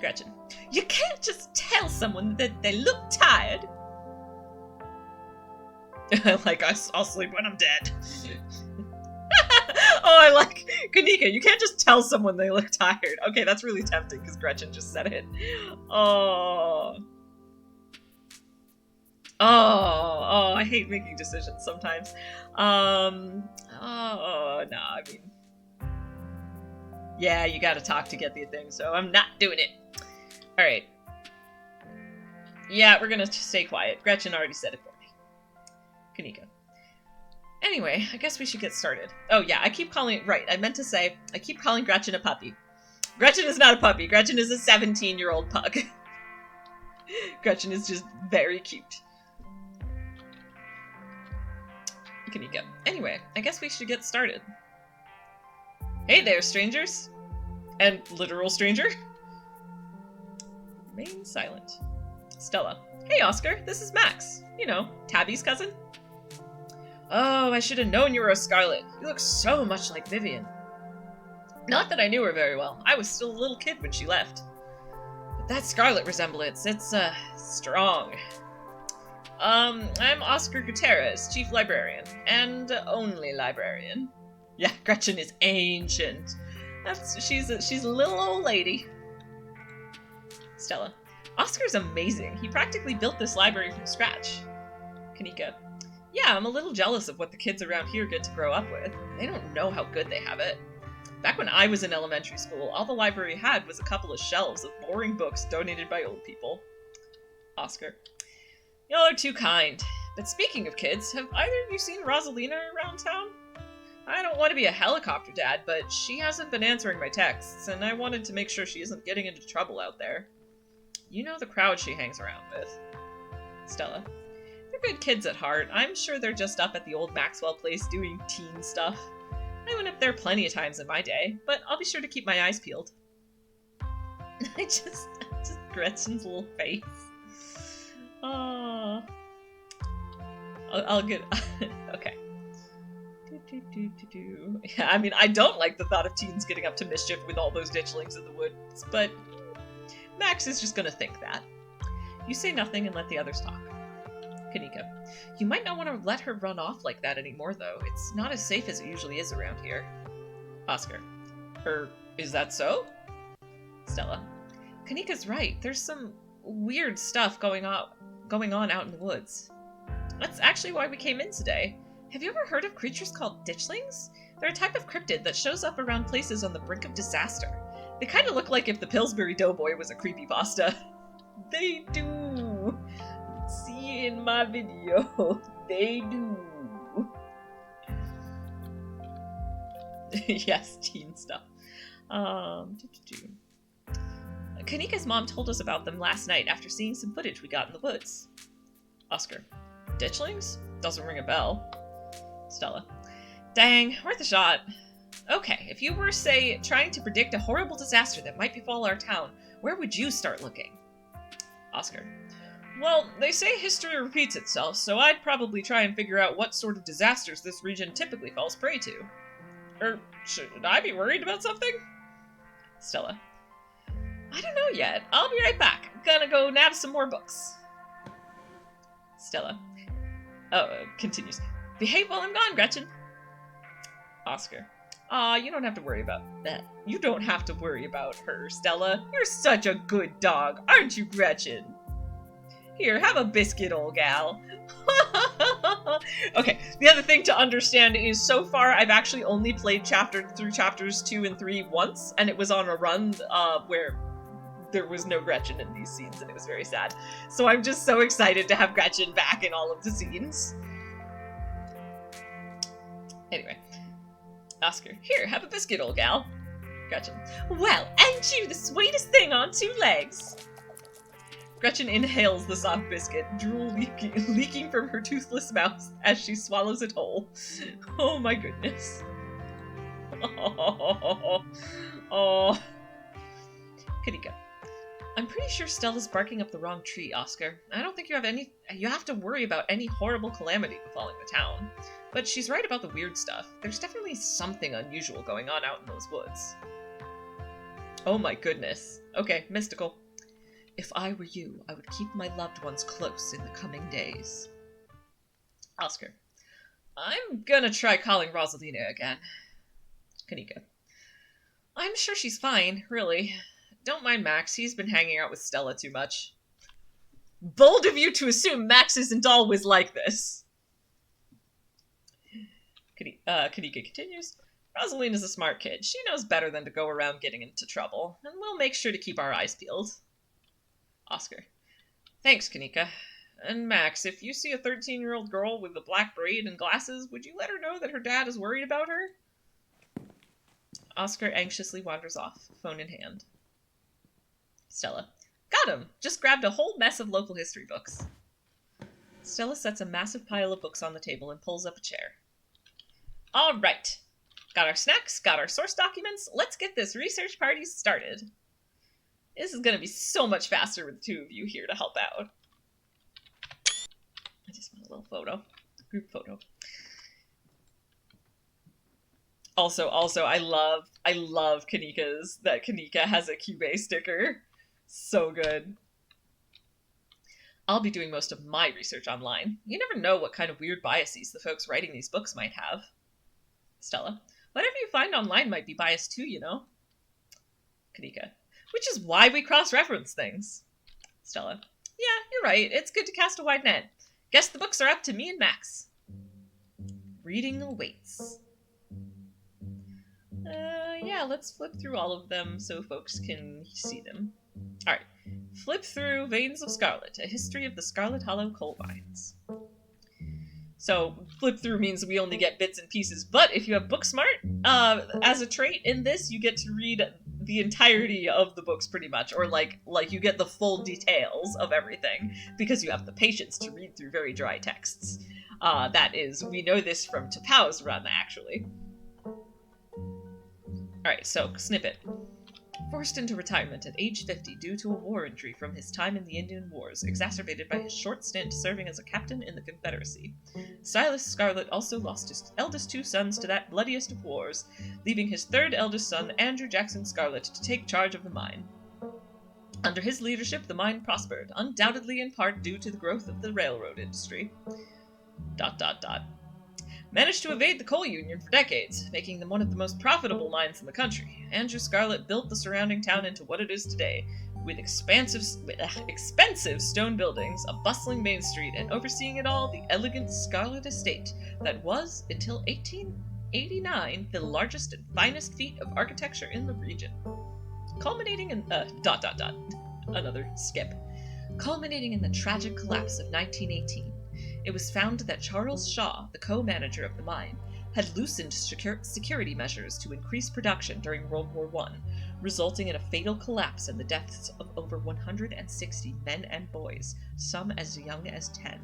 Gretchen. You can't just tell someone that they look tired. Like, I'll sleep when I'm dead. Oh, I like... Kanika, you can't just tell someone they look tired. Okay, that's really tempting, because Gretchen just said it. Oh, I hate making decisions sometimes. No, I mean... Yeah, you gotta talk to get the thing, so I'm not doing it. Alright. Yeah, we're gonna stay quiet. Gretchen already said it for me. Kanika. Anyway, I guess we should get started. Oh yeah, I keep calling... Right, I meant to say, I keep calling Gretchen a puppy. Gretchen is not a puppy. Gretchen is a 17-year-old pug. Gretchen is just very cute. Kanika. Anyway, I guess we should get started. Hey there, strangers. And literal stranger. Remain silent. Stella. Hey, Oscar, this is Max. You know, Tabby's cousin. Oh, I should have known you were a Scarlet. You look so much like Vivian. Not that I knew her very well. I was still a little kid when she left. But that Scarlet resemblance, it's, strong. I'm Oscar Gutierrez, Chief Librarian. And only librarian. Yeah, Gretchen is ancient. She's a little old lady. Stella. Oscar's amazing. He practically built this library from scratch. Kanika. Yeah, I'm a little jealous of what the kids around here get to grow up with. They don't know how good they have it. Back when I was in elementary school, all the library had was a couple of shelves of boring books donated by old people. Oscar. Y'all are too kind. But speaking of kids, have either of you seen Rosalina around town? I don't want to be a helicopter dad, but she hasn't been answering my texts, and I wanted to make sure she isn't getting into trouble out there. You know the crowd she hangs around with. Stella. They're good kids at heart. I'm sure they're just up at the old Maxwell place doing teen stuff. I went up there plenty of times in my day, but I'll be sure to keep my eyes peeled. I just Gretchen's little face. Oh. I'll get... Okay. Yeah, I mean, I don't like the thought of teens getting up to mischief with all those ditchlings in the woods, but Max is just gonna think that. You say nothing and let the others talk. Kanika. You might not want to let her run off like that anymore, though. It's not as safe as it usually is around here. Oscar. Is that so? Stella. Kanika's right. There's some weird stuff going on out in the woods. That's actually why we came in today. Have you ever heard of creatures called ditchlings? They're a type of cryptid that shows up around places on the brink of disaster. They kind of look like if the Pillsbury Doughboy was a creepypasta. They do. See in my video. They do. Yes, teen stuff. Kanika's mom told us about them last night after seeing some footage we got in the woods. Oscar. Ditchlings? Doesn't ring a bell. Stella. Dang, worth a shot. Okay, if you were, say, trying to predict a horrible disaster that might befall our town, where would you start looking? Oscar. Well, they say history repeats itself, so I'd probably try and figure out what sort of disasters this region typically falls prey to. Should I be worried about something? Stella. I don't know yet. I'll be right back. I'm gonna go nab some more books. Stella. Continues. Behave while I'm gone, Gretchen. Oscar. Aw, you don't have to worry about that. You don't have to worry about her, Stella. You're such a good dog, aren't you, Gretchen? Here, have a biscuit, old gal. Okay, the other thing to understand is so far I've actually only played through chapters 2 and 3 once, and it was on a run where there was no Gretchen in these scenes, and it was very sad. So I'm just so excited to have Gretchen back in all of the scenes. Anyway. Oscar, here, have a biscuit, old gal. Gretchen, well, ain't you the sweetest thing on two legs? Gretchen inhales the soft biscuit, drool leaking from her toothless mouth as she swallows it whole. Oh my goodness. Oh. Kanika, I'm pretty sure Stella's barking up the wrong tree, Oscar. I don't think you have to worry about any horrible calamity befalling the town. But she's right about the weird stuff. There's definitely something unusual going on out in those woods. Oh my goodness. Okay, mystical. If I were you, I would keep my loved ones close in the coming days. Oscar. I'm gonna try calling Rosalina again. Kanika. I'm sure she's fine, really. Don't mind Max, he's been hanging out with Stella too much. Bold of you to assume Max isn't always like this. Kanika continues. Rosalina's a smart kid. She knows better than to go around getting into trouble, and we'll make sure to keep our eyes peeled. Oscar. Thanks, Kanika. And Max, if you see a 13-year-old girl with a black braid and glasses, would you let her know that her dad is worried about her? Oscar anxiously wanders off, phone in hand. Stella. Got him! Just grabbed a whole mess of local history books. Stella sets a massive pile of books on the table and pulls up a chair. All right. Got our snacks, got our source documents. Let's get this research party started. This is going to be so much faster with the two of you here to help out. I just want a little photo. Group photo. Also, I love Kanika's, that Kanika has a Cube sticker. So good. I'll be doing most of my research online. You never know what kind of weird biases the folks writing these books might have. Stella. Whatever you find online might be biased too, you know. Kanika. Which is why we cross-reference things. Stella. Yeah, you're right. It's good to cast a wide net. Guess the books are up to me and Max. Reading awaits. Yeah, let's flip through all of them so folks can see them. Alright. Flip through Veins of Scarlet, a history of the Scarlet Hollow coal mines. So, flip through means we only get bits and pieces, but if you have book smart, as a trait in this, you get to read the entirety of the books pretty much, or like you get the full details of everything, because you have the patience to read through very dry texts. That is, we know this from Tapau's run, actually. Alright, so, snippet. Forced into retirement at age 50 due to a war injury from his time in the Indian Wars, exacerbated by his short stint serving as a captain in the Confederacy, Silas Scarlet also lost his eldest two sons to that bloodiest of wars, leaving his third eldest son, Andrew Jackson Scarlet, to take charge of the mine. Under his leadership, the mine prospered, undoubtedly in part due to the growth of the railroad industry. ... Managed to evade the coal union for decades, making them one of the most profitable mines in the country. Andrew Scarlet built the surrounding town into what it is today, with expensive stone buildings, a bustling main street, and overseeing it all, the elegant Scarlet estate that was, until 1889, the largest and finest feat of architecture in the region. Culminating in... Another skip. Culminating in the tragic collapse of 1918. It was found that Charles Shaw, the co-manager of the mine, had loosened security measures to increase production during World War I, resulting in a fatal collapse and the deaths of over 160 men and boys, some as young as 10.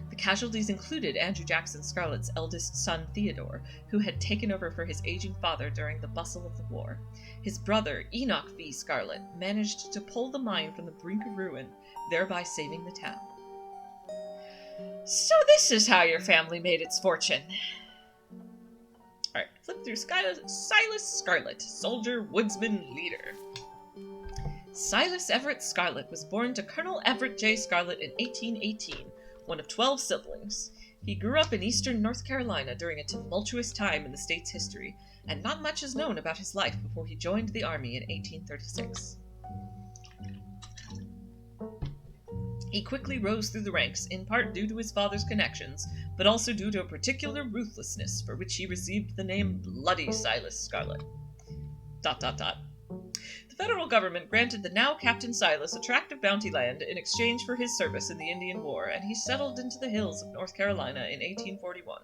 The Casualties included Andrew Jackson Scarlet's eldest son Theodore, who had taken over for his aging father during the bustle of the war. His brother, Enoch V. Scarlet, managed to pull the mine from the brink of ruin, thereby saving the town. So this is how your family made its fortune. Alright, flip through Silas Scarlet, soldier, woodsman, leader. Silas Everett Scarlet was born to Colonel Everett J. Scarlet in 1818, one of 12 siblings. He grew up in eastern North Carolina during a tumultuous time in the state's history, and not much is known about his life before he joined the army in 1836. He quickly rose through the ranks, in part due to his father's connections, but also due to a particular ruthlessness for which he received the name Bloody Silas Scarlet. ... The federal government granted the now Captain Silas a tract of bounty land in exchange for his service in the Indian War, and he settled into the hills of North Carolina in 1841.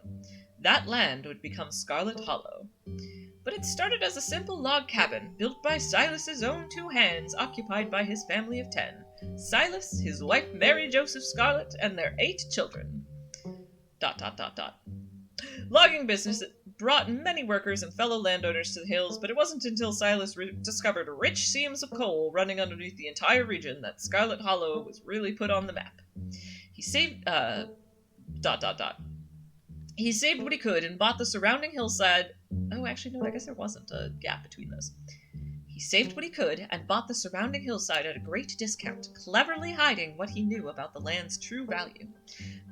That land would become Scarlet Hollow. But it started as a simple log cabin, built by Silas's own 2 hands, occupied by his family of 10. Silas, his wife Mary Joseph Scarlet, and their 8 children. ... Logging business brought many workers and fellow landowners to the hills, but it wasn't until Silas discovered rich seams of coal running underneath the entire region that Scarlet Hollow was really put on the map. He saved, He saved what he could and bought the surrounding hillside. Oh, actually, no, I guess there wasn't a gap between those. He saved what he could and bought the surrounding hillside at a great discount, cleverly hiding what he knew about the land's true value.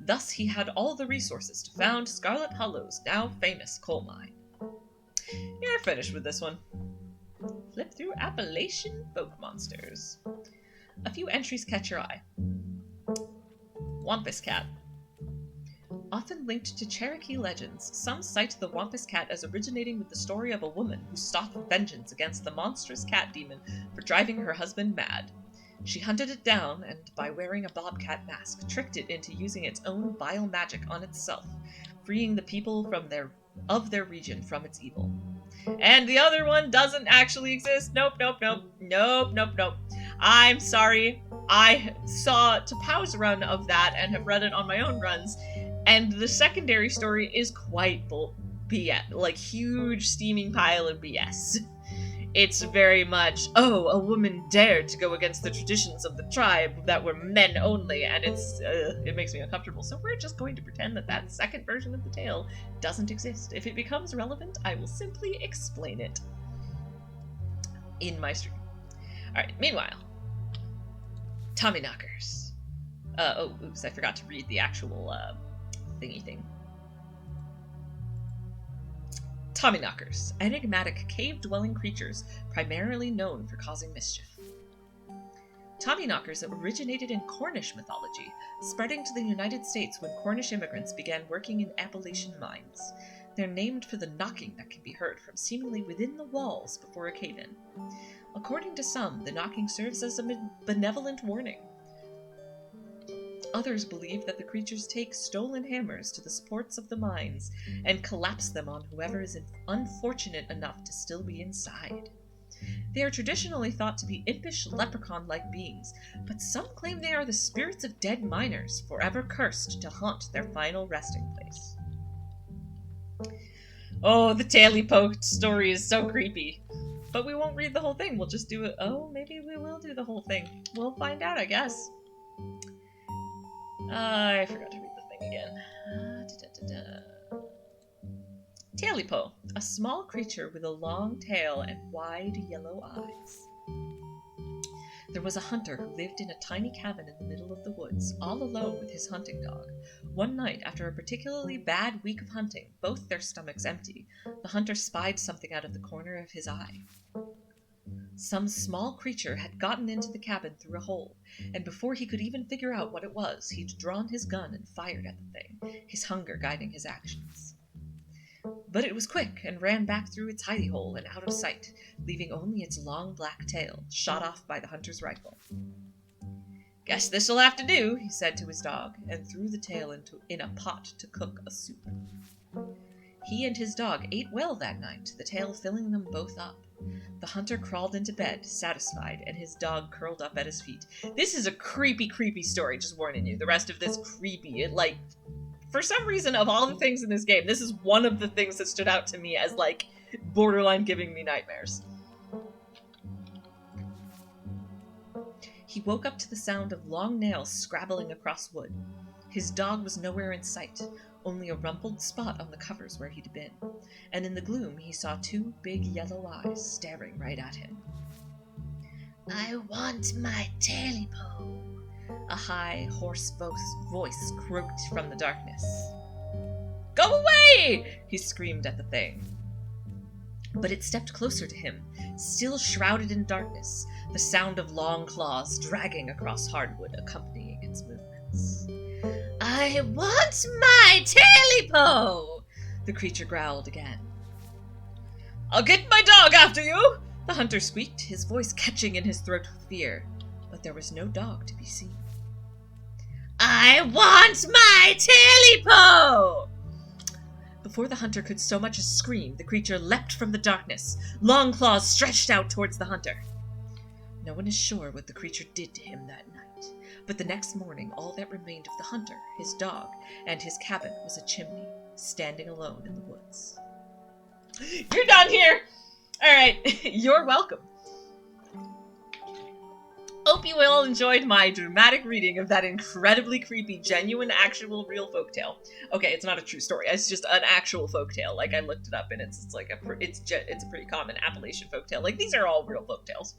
Thus he had all the resources to found Scarlet Hollow's now famous coal mine. You're finished with this one. Flip through Appalachian folk monsters. A few entries catch your eye. Wampus Cat. Often linked to Cherokee legends, some cite the Wampus Cat as originating with the story of a woman who sought vengeance against the monstrous cat demon for driving her husband mad. She hunted it down and, by wearing a bobcat mask, tricked it into using its own vile magic on itself, freeing the people of their region from its evil. And the other one doesn't actually exist. Nope. I'm sorry. I saw Tapau's run of that and have read it on my own runs, and the secondary story is quite BS, like huge steaming pile of BS. It's very much, a woman dared to go against the traditions of the tribe that were men only, and it makes me uncomfortable. So we're just going to pretend that second version of the tale doesn't exist. If it becomes relevant, I will simply explain it in my stream. Alright, meanwhile, Tommyknockers. I forgot to read the actual, thingy thing. Tommyknockers, enigmatic cave-dwelling creatures primarily known for causing mischief. Tommyknockers originated in Cornish mythology, spreading to the United States when Cornish immigrants began working in Appalachian mines. They're named for the knocking that can be heard from seemingly within the walls before a cave-in. According to some, the knocking serves as a benevolent warning. Others believe that the creatures take stolen hammers to the supports of the mines and collapse them on whoever is unfortunate enough to still be inside. They are traditionally thought to be impish leprechaun-like beings, but some claim they are the spirits of dead miners, forever cursed to haunt their final resting place. Oh, the Taily-Poked story is so creepy. But we won't read the whole thing, we'll just do it. Oh, maybe we will do the whole thing. We'll find out, I guess. I forgot to read the thing again. Taily-Po, a small creature with a long tail and wide yellow eyes. There was a hunter who lived in a tiny cabin in the middle of the woods, all alone with his hunting dog. One night, after a particularly bad week of hunting, both their stomachs empty, the hunter spied something out of the corner of his eye. Some small creature had gotten into the cabin through a hole, and before he could even figure out what it was, he'd drawn his gun and fired at the thing, his hunger guiding his actions. But it was quick and ran back through its hidey hole and out of sight, leaving only its long black tail, shot off by the hunter's rifle. "Guess this'll have to do," he said to his dog, and threw the tail in a pot to cook a soup. He and his dog ate well that night, the tale filling them both up. The hunter crawled into bed, satisfied, and his dog curled up at his feet. This is a creepy, creepy story, just warning you. The rest of this creepy. For some reason, of all the things in this game, this is one of the things that stood out to me as, borderline giving me nightmares. He woke up to the sound of long nails scrabbling across wood. His dog was nowhere in sight, only a rumpled spot on the covers where he'd been, and in the gloom he saw two big yellow eyes staring right at him. "I want my Tailipo," a high, hoarse voice croaked from the darkness. "Go away!" he screamed at the thing. But it stepped closer to him, still shrouded in darkness, the sound of long claws dragging across hardwood accompanying its movements. "I want my Tailipo!" the creature growled again. "I'll get my dog after you!" the hunter squeaked, his voice catching in his throat with fear. But there was no dog to be seen. "I want my Tailipo!" Before the hunter could so much as scream, the creature leapt from the darkness, long claws stretched out towards the hunter. No one is sure what the creature did to him that night, but the next morning all that remained of the hunter, his dog, and his cabin was a chimney, standing alone in the woods. You're done here! Alright, you're welcome. Hope you all enjoyed my dramatic reading of that incredibly creepy, genuine, actual, real folktale. Okay, it's not a true story. It's just an actual folktale. I looked it up, and it's a pretty common Appalachian folktale. These are all real folktales.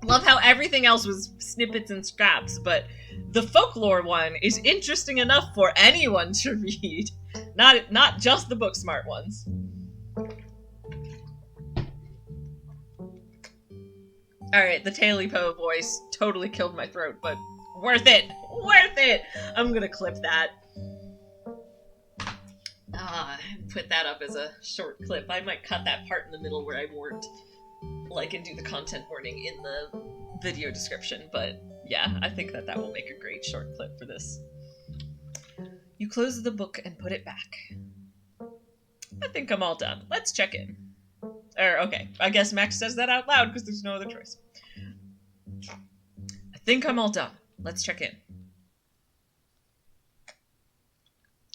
Love how everything else was snippets and scraps, but the folklore one is interesting enough for anyone to read, not just the book smart ones. Alright, the Tailipo voice totally killed my throat, but worth it! Worth it! I'm gonna clip that. Put that up as a short clip. I might cut that part in the middle where I warned, and do the content warning in the video description, but yeah, I think that will make a great short clip for this. You close the book and put it back. I think I'm all done. Let's check in. Okay, I guess Max says that out loud because there's no other choice. I think I'm all done. Let's check in.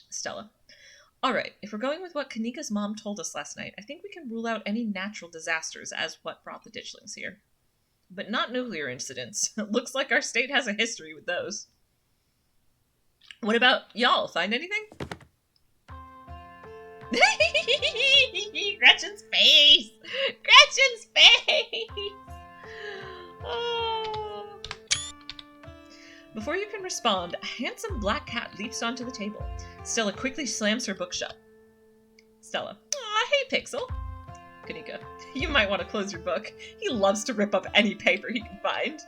Stella. Alright, if we're going with what Kanika's mom told us last night, I think we can rule out any natural disasters as what brought the ditchlings here. But not nuclear incidents. Looks like our state has a history with those. What about y'all? Find anything? Gretchen's face! Gretchen's face! Oh. Before you can respond, a handsome black cat leaps onto the table. Stella quickly slams her book shut. Stella. Aw, hey, Pixel. Kanika. You might want to close your book. He loves to rip up any paper he can find.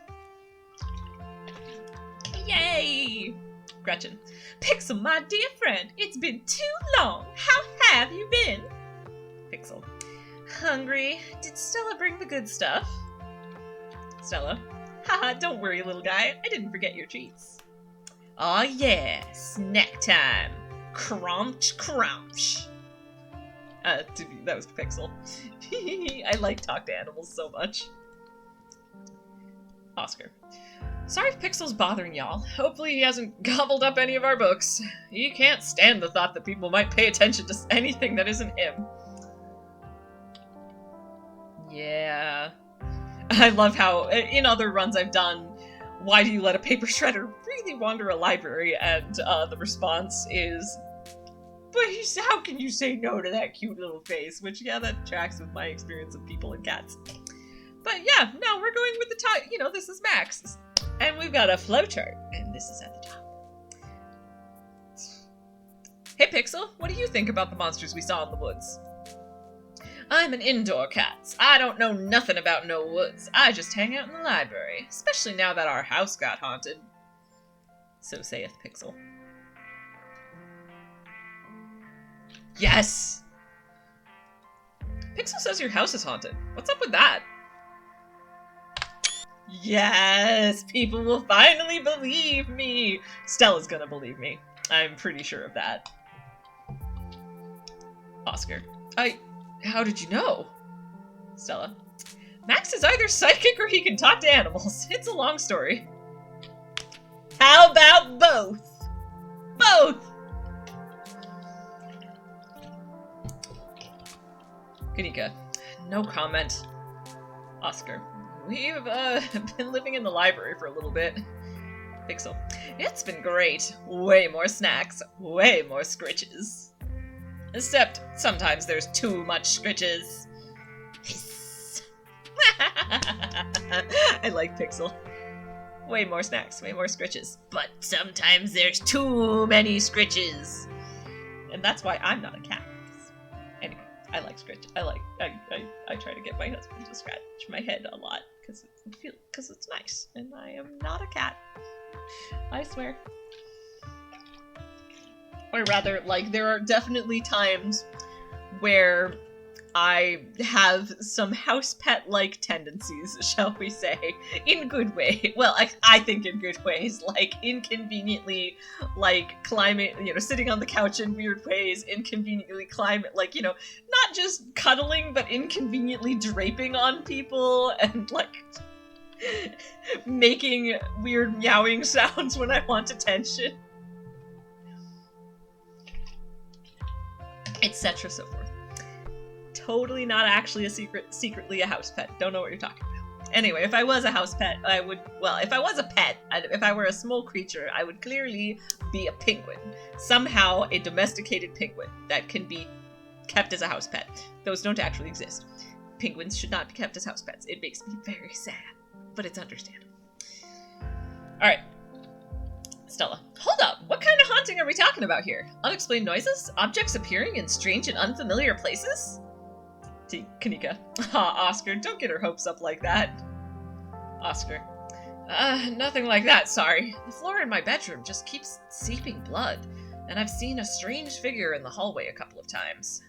Yay! Gretchen. Pixel, my dear friend, it's been too long. How have you been? Pixel. Hungry. Did Stella bring the good stuff? Stella. Haha, don't worry, little guy. I didn't forget your treats. Aw, yeah. Snack time. Crunch, crunch. That was Pixel. I like talk to animals so much. Oscar. Sorry if Pixel's bothering y'all. Hopefully he hasn't gobbled up any of our books. He can't stand the thought that people might pay attention to anything that isn't him. Yeah. I love how, in other runs I've done, why do you let a paper shredder really wander a library? And the response is, but how can you say no to that cute little face? Which, yeah, that tracks with my experience of people and cats. But yeah, no, we're going with the top, this is Max. And we've got a flowchart, and this is at the top. Hey Pixel, what do you think about the monsters we saw in the woods? I'm an indoor cat. I don't know nothing about no woods. I just hang out in the library, especially now that our house got haunted. So saith Pixel. Yes! Pixel says your house is haunted. What's up with that? Yes! People will finally believe me! Stella's gonna believe me. I'm pretty sure of that. Oscar. How did you know? Stella. Max is either psychic or he can talk to animals. It's a long story. How about both? Both! Kanika. No comment. Oscar. We've been living in the library for a little bit. Pixel. It's been great. Way more snacks. Way more scritches. Except sometimes there's too much scritches. Hiss. I like Pixel. Way more snacks, way more scritches. But sometimes there's too many scritches. And that's why I'm not a cat. Anyway, I like scritch. I try to get my husband to scratch my head a lot because it's nice. And I am not a cat. I swear. Or rather, like, there are definitely times where I have some house pet-like tendencies, shall we say, in good way. Well, I think in good ways, like inconveniently, like climbing, sitting on the couch in weird ways, inconveniently climbing, like, not just cuddling, but inconveniently draping on people and like making weird meowing sounds when I want attention, etc. so forth. Totally not actually secretly a house pet. Don't know what you're talking about. Anyway, if I was a house pet, if I was a pet, if I were a small creature, I would clearly be a penguin. Somehow a domesticated penguin that can be kept as a house pet. Those don't actually exist. Penguins should not be kept as house pets. It makes me very sad, but it's understandable. Alright. Stella. Hold up! What kind of haunting are we talking about here? Unexplained noises? Objects appearing in strange and unfamiliar places? Kanika. Oscar, don't get her hopes up like that. Oscar. Nothing like that, sorry. The floor in my bedroom just keeps seeping blood, and I've seen a strange figure in the hallway a couple of times.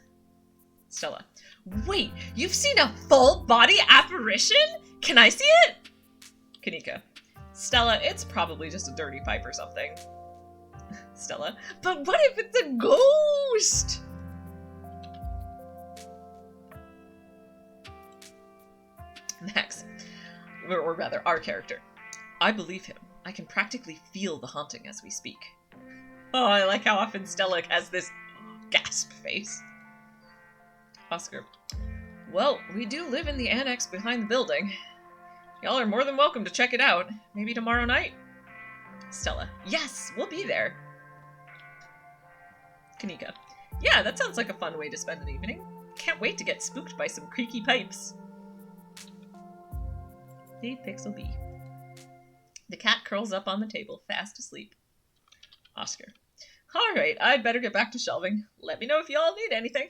Stella. Wait, you've seen a full-body apparition? Can I see it? Kanika. Stella, it's probably just a dirty pipe or something. Stella. But what if it's a ghost? Max. Or rather, our character. I believe him. I can practically feel the haunting as we speak. Oh, I like how often Stella has this gasp face. Oscar. Well, we do live in the annex behind the building. Y'all are more than welcome to check it out. Maybe tomorrow night? Stella. Yes, we'll be there. Kanika. Yeah, that sounds like a fun way to spend an evening. Can't wait to get spooked by some creaky pipes. The Pixel B. The cat curls up on the table, fast asleep. Oscar. Alright, I'd better get back to shelving. Let me know if y'all need anything.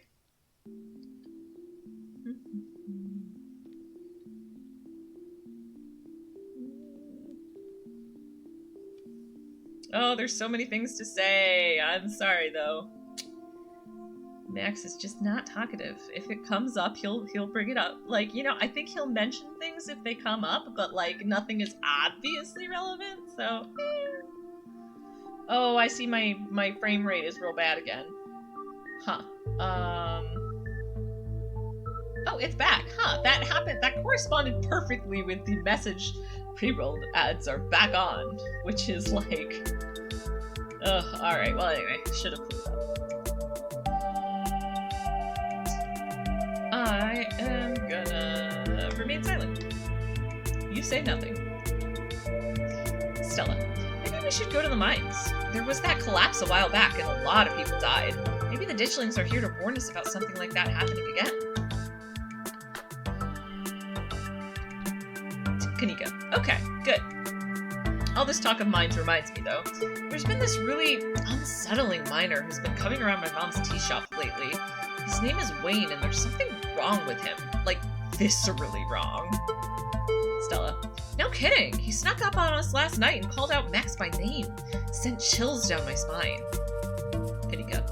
Oh, there's so many things to say. I'm sorry, though. Max is just not talkative. If it comes up, he'll bring it up. Like, I think he'll mention things if they come up, but, like, nothing is obviously relevant, so... Oh, I see my frame rate is real bad again. Huh. Oh, it's back. Huh, that happened. That corresponded perfectly with the message pre-rolled ads are back on, which is like... Ugh, alright, well anyway, should have cleared up. I am gonna remain silent. You say nothing. Stella. Maybe we should go to the mines. There was that collapse a while back and a lot of people died. Maybe the ditchlings are here to warn us about something like that happening again. Kanika. Okay, good. All this talk of mines reminds me, though. There's been this really unsettling miner who's been coming around my mom's tea shop lately. His name is Wayne, and there's something wrong with him. Like, viscerally wrong. Stella. No kidding! He snuck up on us last night and called out Max by name. Sent chills down my spine. Kanika.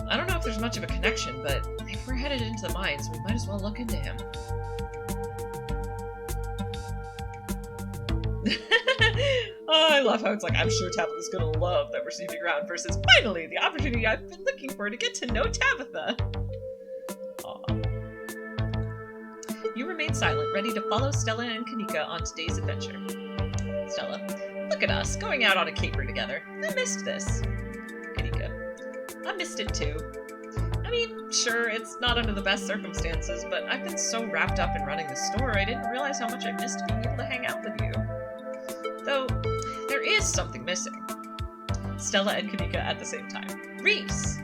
I don't know if there's much of a connection, but if we're headed into the mines, we might as well look into him. Oh, I love how it's like, I'm sure Tabitha's gonna love that we're sneaking around versus finally the opportunity I've been looking for to get to know Tabitha. Aw. You remain silent, ready to follow Stella and Kanika on today's adventure. Stella. Look at us, going out on a caper together. I missed this. Kanika. I missed it too. I mean, sure, it's not under the best circumstances, but I've been so wrapped up in running the store, I didn't realize how much I missed being able to hang out with you. Though, there is something missing. Stella and Kanika at the same time. Reese!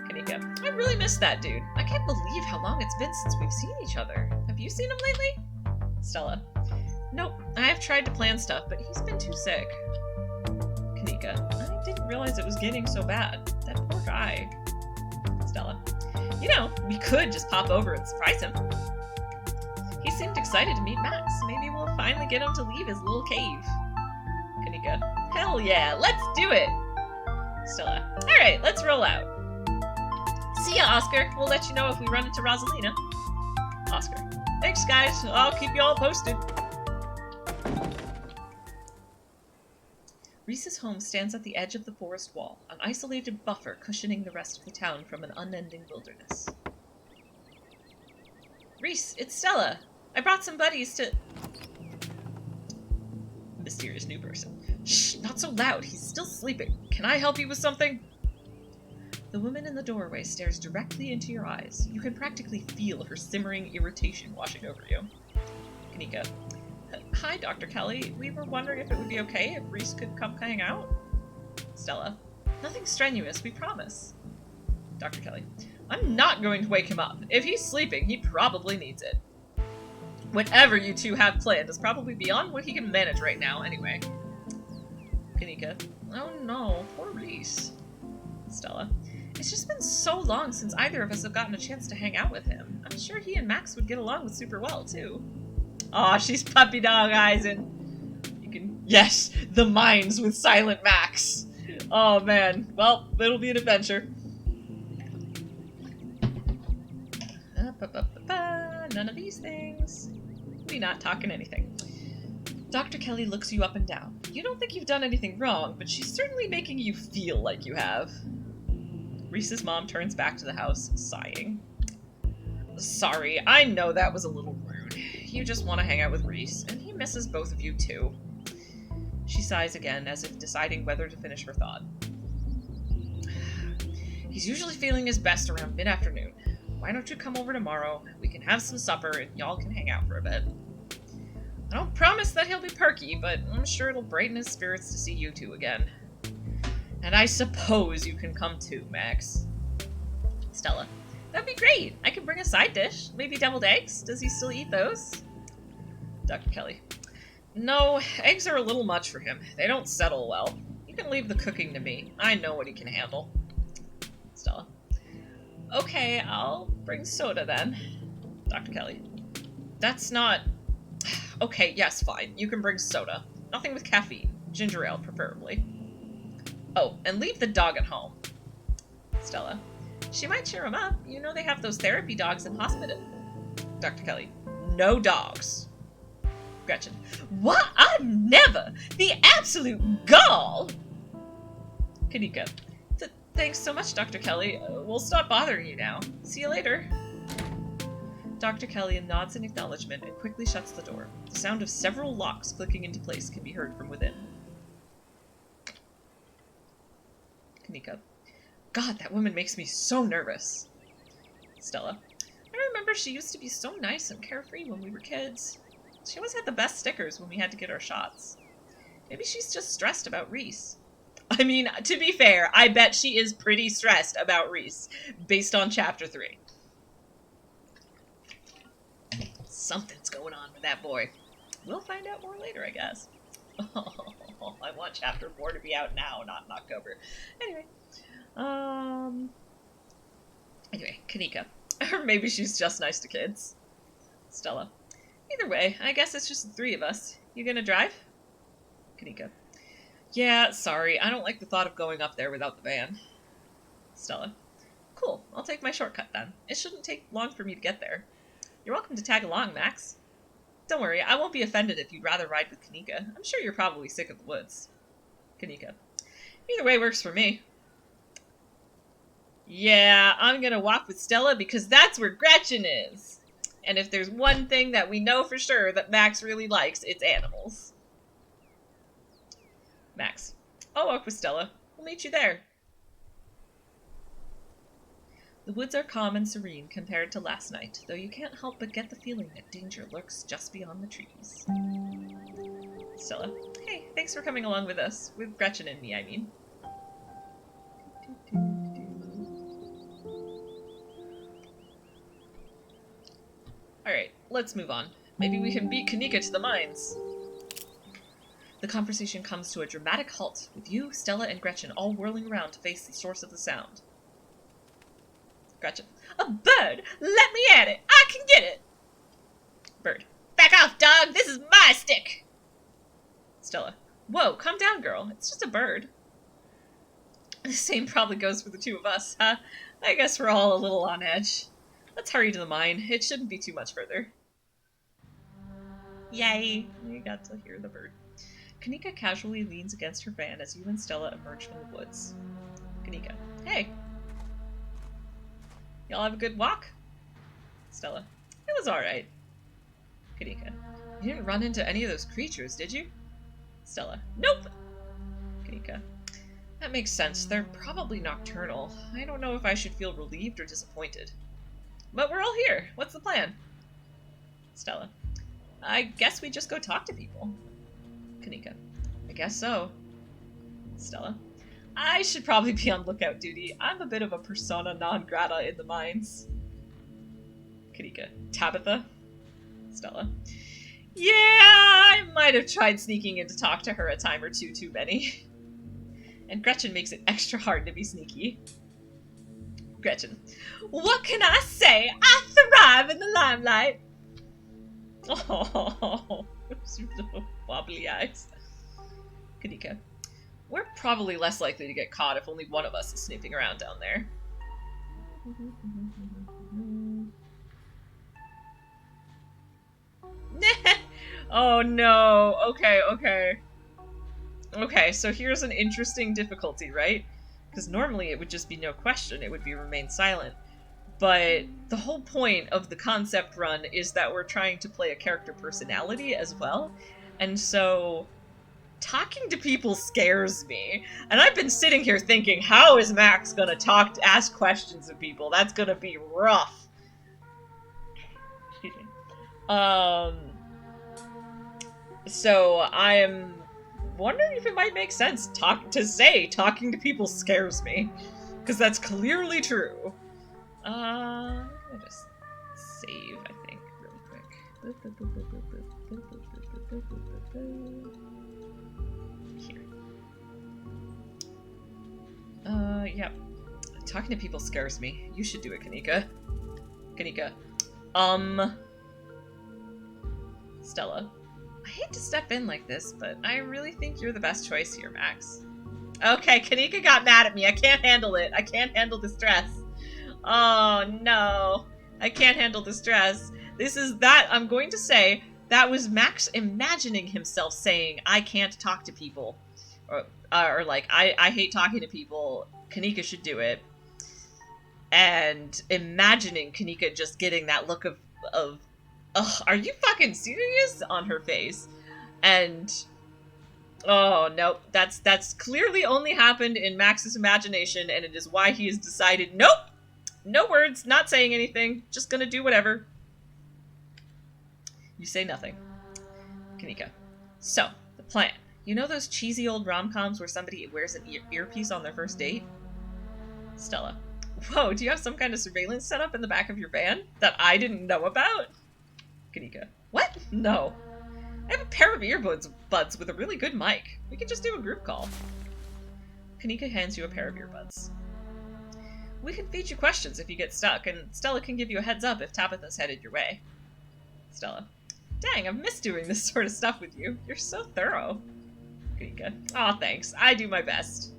Kanika. I really missed that dude. I can't believe how long it's been since we've seen each other. Have you seen him lately? Stella. Nope, I have tried to plan stuff, but he's been too sick. Kanika. I didn't realize it was getting so bad. That poor guy. Stella. You know, we could just pop over and surprise him. He seemed excited to meet Max. Maybe we'll finally get him to leave his little cave. Kanika. Hell yeah, let's do it! Stella. Alright, let's roll out. See ya, Oscar. We'll let you know if we run into Rosalina. Oscar. Thanks, guys. I'll keep you all posted. Reese's home stands at the edge of the forest wall, an isolated buffer cushioning the rest of the town from an unending wilderness. Reese, it's Stella. I brought some buddies to... Mysterious new person. Shh, not so loud. He's still sleeping. Can I help you with something? The woman in the doorway stares directly into your eyes. You can practically feel her simmering irritation washing over you. Kanika. Hi, Dr. Kelly. We were wondering if it would be okay if Reese could come hang out? Stella. Nothing strenuous, we promise. Dr. Kelly. I'm not going to wake him up. If he's sleeping, he probably needs it. Whatever you two have planned is probably beyond what he can manage right now, anyway. Kanika. Oh no, poor Reese. Stella. It's just been so long since either of us have gotten a chance to hang out with him. I'm sure he and Max would get along with super well, too. Aw, she's puppy dog eyes and you can... Yes, the mines with Silent Max. Oh man, well, it'll be an adventure. None of these things. We not talking anything. Dr. Kelly looks you up and down. You don't think you've done anything wrong, but she's certainly making you feel like you have. Reese's mom turns back to the house, sighing. Sorry, I know that was a little rude. You just want to hang out with Reese, and he misses both of you too. She sighs again, as if deciding whether to finish her thought. He's usually feeling his best around mid-afternoon. Why don't you come over tomorrow? We can have some supper, and y'all can hang out for a bit. I don't promise that he'll be perky, but I'm sure it'll brighten his spirits to see you two again. And I suppose you can come too, Max. Stella. That'd be great. I could bring a side dish. Maybe deviled eggs? Does he still eat those? Dr. Kelly. No, eggs are a little much for him. They don't settle well. You can leave the cooking to me. I know what he can handle. Stella. Okay, I'll bring soda then. Dr. Kelly. That's not... Okay, yes, fine. You can bring soda. Nothing with caffeine. Ginger ale, preferably. Oh, and leave the dog at home. Stella. She might cheer him up. You know they have those therapy dogs in hospital. Dr. Kelly. No dogs. Gretchen. What? I've never! The absolute gall! Kanika. Thanks so much, Dr. Kelly. We'll stop bothering you now. See you later. Dr. Kelly nods in acknowledgement and quickly shuts the door. The sound of several locks clicking into place can be heard from within. Kanika. God, that woman makes me so nervous. Stella. I remember she used to be so nice and carefree when we were kids. She always had the best stickers when we had to get our shots. Maybe she's just stressed about Reese. I mean, to be fair, I bet she is pretty stressed about Reese, based on Chapter 3. Something's going on with that boy. We'll find out more later, I guess. Oh, I want Chapter 4 to be out now, not in October. Anyway, Kanika. Or maybe she's just nice to kids. Stella. Either way, I guess it's just the three of us. You gonna drive? Kanika. Yeah, sorry. I don't like the thought of going up there without the van. Stella. Cool. I'll take my shortcut then. It shouldn't take long for me to get there. You're welcome to tag along, Max. Don't worry, I won't be offended if you'd rather ride with Kanika. I'm sure you're probably sick of the woods. Kanika. Either way works for me. Yeah, I'm gonna walk with Stella because that's where Gretchen is. And if there's one thing that we know for sure that Max really likes, it's animals. Max. I'll walk with Stella. We'll meet you there. The woods are calm and serene compared to last night, though you can't help but get the feeling that danger lurks just beyond the trees. Stella. Hey, thanks for coming along with us. With Gretchen and me, I mean. Alright, let's move on. Maybe we can beat Kanika to the mines. The conversation comes to a dramatic halt, with you, Stella, and Gretchen all whirling around to face the source of the sound. Gretchen. A bird! Let me at it! I can get it! Bird. Back off, dog! This is my stick! Stella. Whoa, calm down, girl. It's just a bird. The same probably goes for the two of us, huh? I guess we're all a little on edge. Let's hurry to the mine. It shouldn't be too much further. Yay! You got to hear the bird. Kanika casually leans against her fan as you and Stella emerge from the woods. Kanika. Hey! Y'all have a good walk? Stella. It was alright. Kanika. You didn't run into any of those creatures, did you? Stella. Nope! Kanika. That makes sense. They're probably nocturnal. I don't know if I should feel relieved or disappointed. But we're all here. What's the plan? Stella. I guess we just go talk to people. Kanika. I guess so. Stella. I should probably be on lookout duty. I'm a bit of a persona non grata in the mines. Kanika. Tabitha? Stella. Yeah, I might have tried sneaking in to talk to her a time or two too many. And Gretchen makes it extra hard to be sneaky. Gretchen. What can I say? I thrive in the limelight. Oh, wobbly eyes. Kanika. We're probably less likely to get caught if only one of us is snooping around down there. Oh no. Okay. Okay, so here's an interesting difficulty, right? Because normally it would just be no question, it would be remain silent. But the whole point of the concept run is that we're trying to play a character personality as well. And so talking to people scares me. And I've been sitting here thinking, how is Max gonna ask questions of people? That's gonna be rough. Excuse me. So I am wondering if it might make sense talking to people scares me. Because that's clearly true. I'll just save, I think, really quick. Here. Yep. Talking to people scares me. You should do it, Kanika. Kanika. Stella. I hate to step in like this, but I really think you're the best choice here, Max. Okay, Kanika got mad at me. I can't handle it. I can't handle the stress. Oh, no. I can't handle the stress. I'm going to say, that was Max imagining himself saying, I can't talk to people. Or like, I hate talking to people. Kanika should do it. And imagining Kanika just getting that look of ugh, are you fucking serious? On her face. And oh, nope. That's clearly only happened in Max's imagination, and it is why he has decided, nope! No words, not saying anything, just gonna do whatever. You say nothing. Kanika. So, the plan. You know those cheesy old rom-coms where somebody wears an earpiece on their first date? Stella. Whoa, do you have some kind of surveillance setup in the back of your van that I didn't know about? Kanika. What? No. I have a pair of earbuds with a really good mic. We could just do a group call. Kanika hands you a pair of earbuds. We can feed you questions if you get stuck, and Stella can give you a heads up if Tabitha's headed your way. Stella. Dang, I've missed doing this sort of stuff with you. You're so thorough. Kanika. Aw, thanks. I do my best.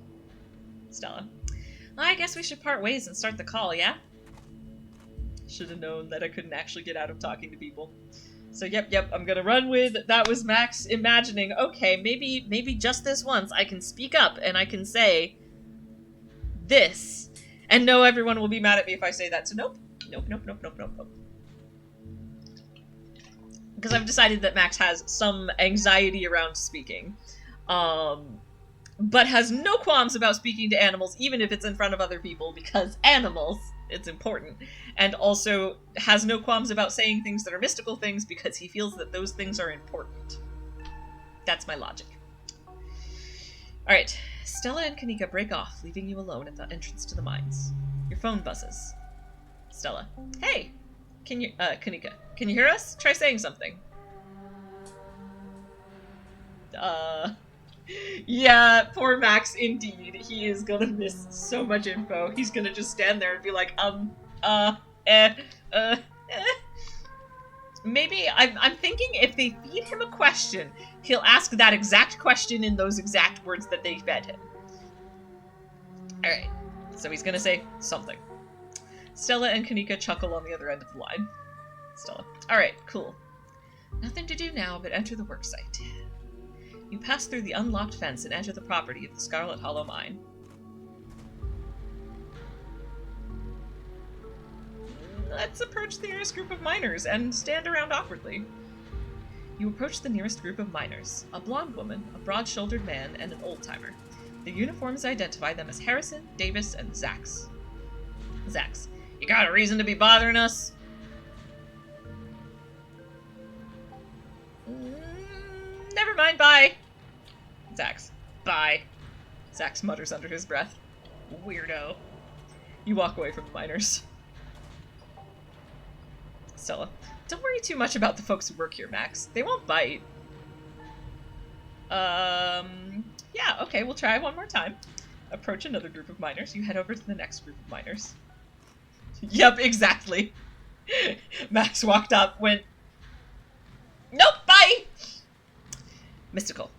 Stella. I guess we should part ways and start the call, yeah? Should have known that I couldn't actually get out of talking to people. So yep, I'm gonna run with that was Max imagining, okay, maybe just this once I can speak up and I can say this. And no, everyone will be mad at me if I say that, so nope. Nope. Because I've decided that Max has some anxiety around speaking. But has no qualms about speaking to animals, even if it's in front of other people, because animals, it's important. And also has no qualms about saying things that are mystical things, because he feels that those things are important. That's my logic. Alright, Stella and Kanika break off, leaving you alone at the entrance to the mines. Your phone buzzes. Stella. Hey! Kanika, can you hear us? Try saying something. Yeah, poor Max, indeed. He is gonna miss so much info. He's gonna just stand there and be like, Maybe, I'm thinking if they feed him a question, he'll ask that exact question in those exact words that they fed him. Alright, so he's gonna say something. Stella and Kanika chuckle on the other end of the line. Stella. Alright, cool. Nothing to do now but enter the worksite. You pass through the unlocked fence and enter the property of the Scarlet Hollow Mine. Let's approach the nearest group of miners and stand around awkwardly. You approach the nearest group of miners, a blonde woman, a broad-shouldered man, and an old-timer. Their uniforms identify them as Harrison, Davis, and Zax. Zax. You got a reason to be bothering us? Never mind, bye. Zax. Bye. Zax mutters under his breath. Weirdo. You walk away from the miners. Stella. Don't worry too much about the folks who work here, Max. They won't bite. Yeah, okay, we'll try one more time. Approach another group of miners. You head over to the next group of miners. Yep, exactly. Max walked up, went, nope, bye! Mystical.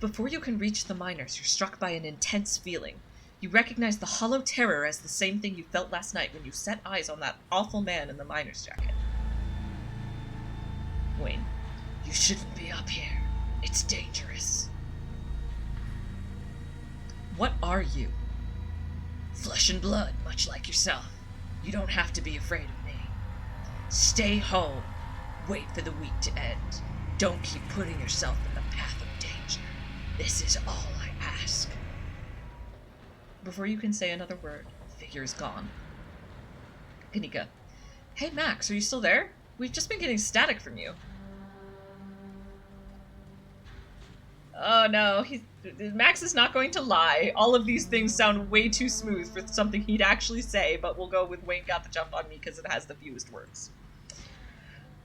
Before you can reach the miners, you're struck by an intense feeling. You recognize the hollow terror as the same thing you felt last night when you set eyes on that awful man in the miner's jacket. Wayne. You shouldn't be up here. It's dangerous. What are you? Flesh and blood, much like yourself. You don't have to be afraid of me. Stay home. Wait for the week to end. Don't keep putting yourself in the path of danger. This is all I ask. Before you can say another word, the figure is gone. Kanika. Hey Max, are you still there? We've just been getting static from you. Oh no, Max is not going to lie. All of these things sound way too smooth for something he'd actually say, but we'll go with Wayne got the jump on me because it has the fewest words.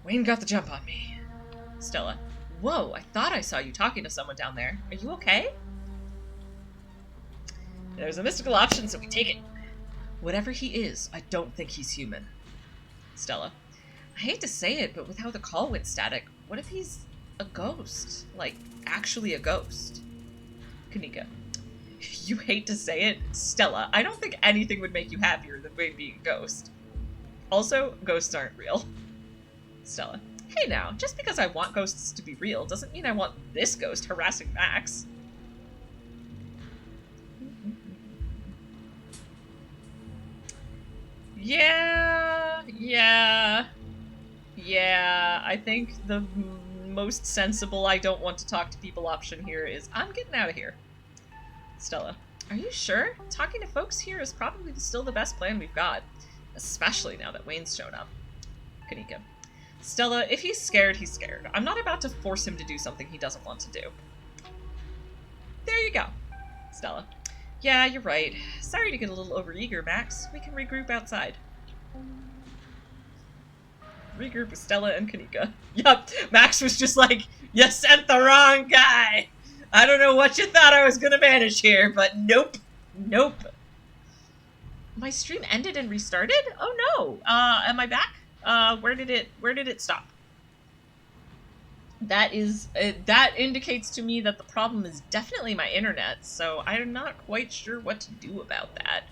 Wayne got the jump on me. Stella. Whoa, I thought I saw you talking to someone down there. Are you okay? There's a mystical option, so we take it. Whatever he is, I don't think he's human. Stella. I hate to say it, but with how the call went static, what if he's a ghost? Like, actually a ghost? Kanika. You hate to say it? Stella, I don't think anything would make you happier than Wayne being a ghost. Also, ghosts aren't real. Stella. Hey now, just because I want ghosts to be real doesn't mean I want this ghost harassing Max. Yeah, I think the most sensible I don't want to talk to people option here is I'm getting out of here. Stella. Are you sure? Talking to folks here is probably still the best plan we've got. Especially now that Wayne's shown up. Kanika. Stella, if he's scared, he's scared. I'm not about to force him to do something he doesn't want to do. There you go. Stella. Yeah, you're right. Sorry to get a little overeager, Max. We can regroup outside. Regroup with Stella and Kanika. Yup, Max was just like, you sent the wrong guy. I don't know what you thought I was gonna manage here, but nope. Nope. My stream ended and restarted? Oh no. Am I back? Where did it stop? That indicates to me that the problem is definitely my internet, so I'm not quite sure what to do about that.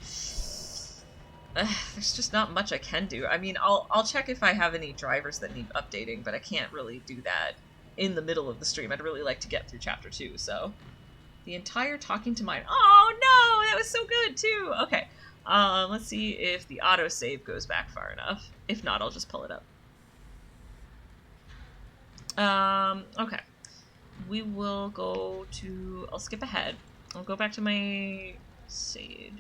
There's just not much I can do. I mean, I'll check if I have any drivers that need updating, but I can't really do that in the middle of the stream. I'd really like to get through chapter 2, so. The entire talking to mine. Oh no, that was so good too. Okay. Let's see if the autosave goes back far enough. If not, I'll just pull it up. Okay. We will go to... I'll skip ahead. I'll go back to my save.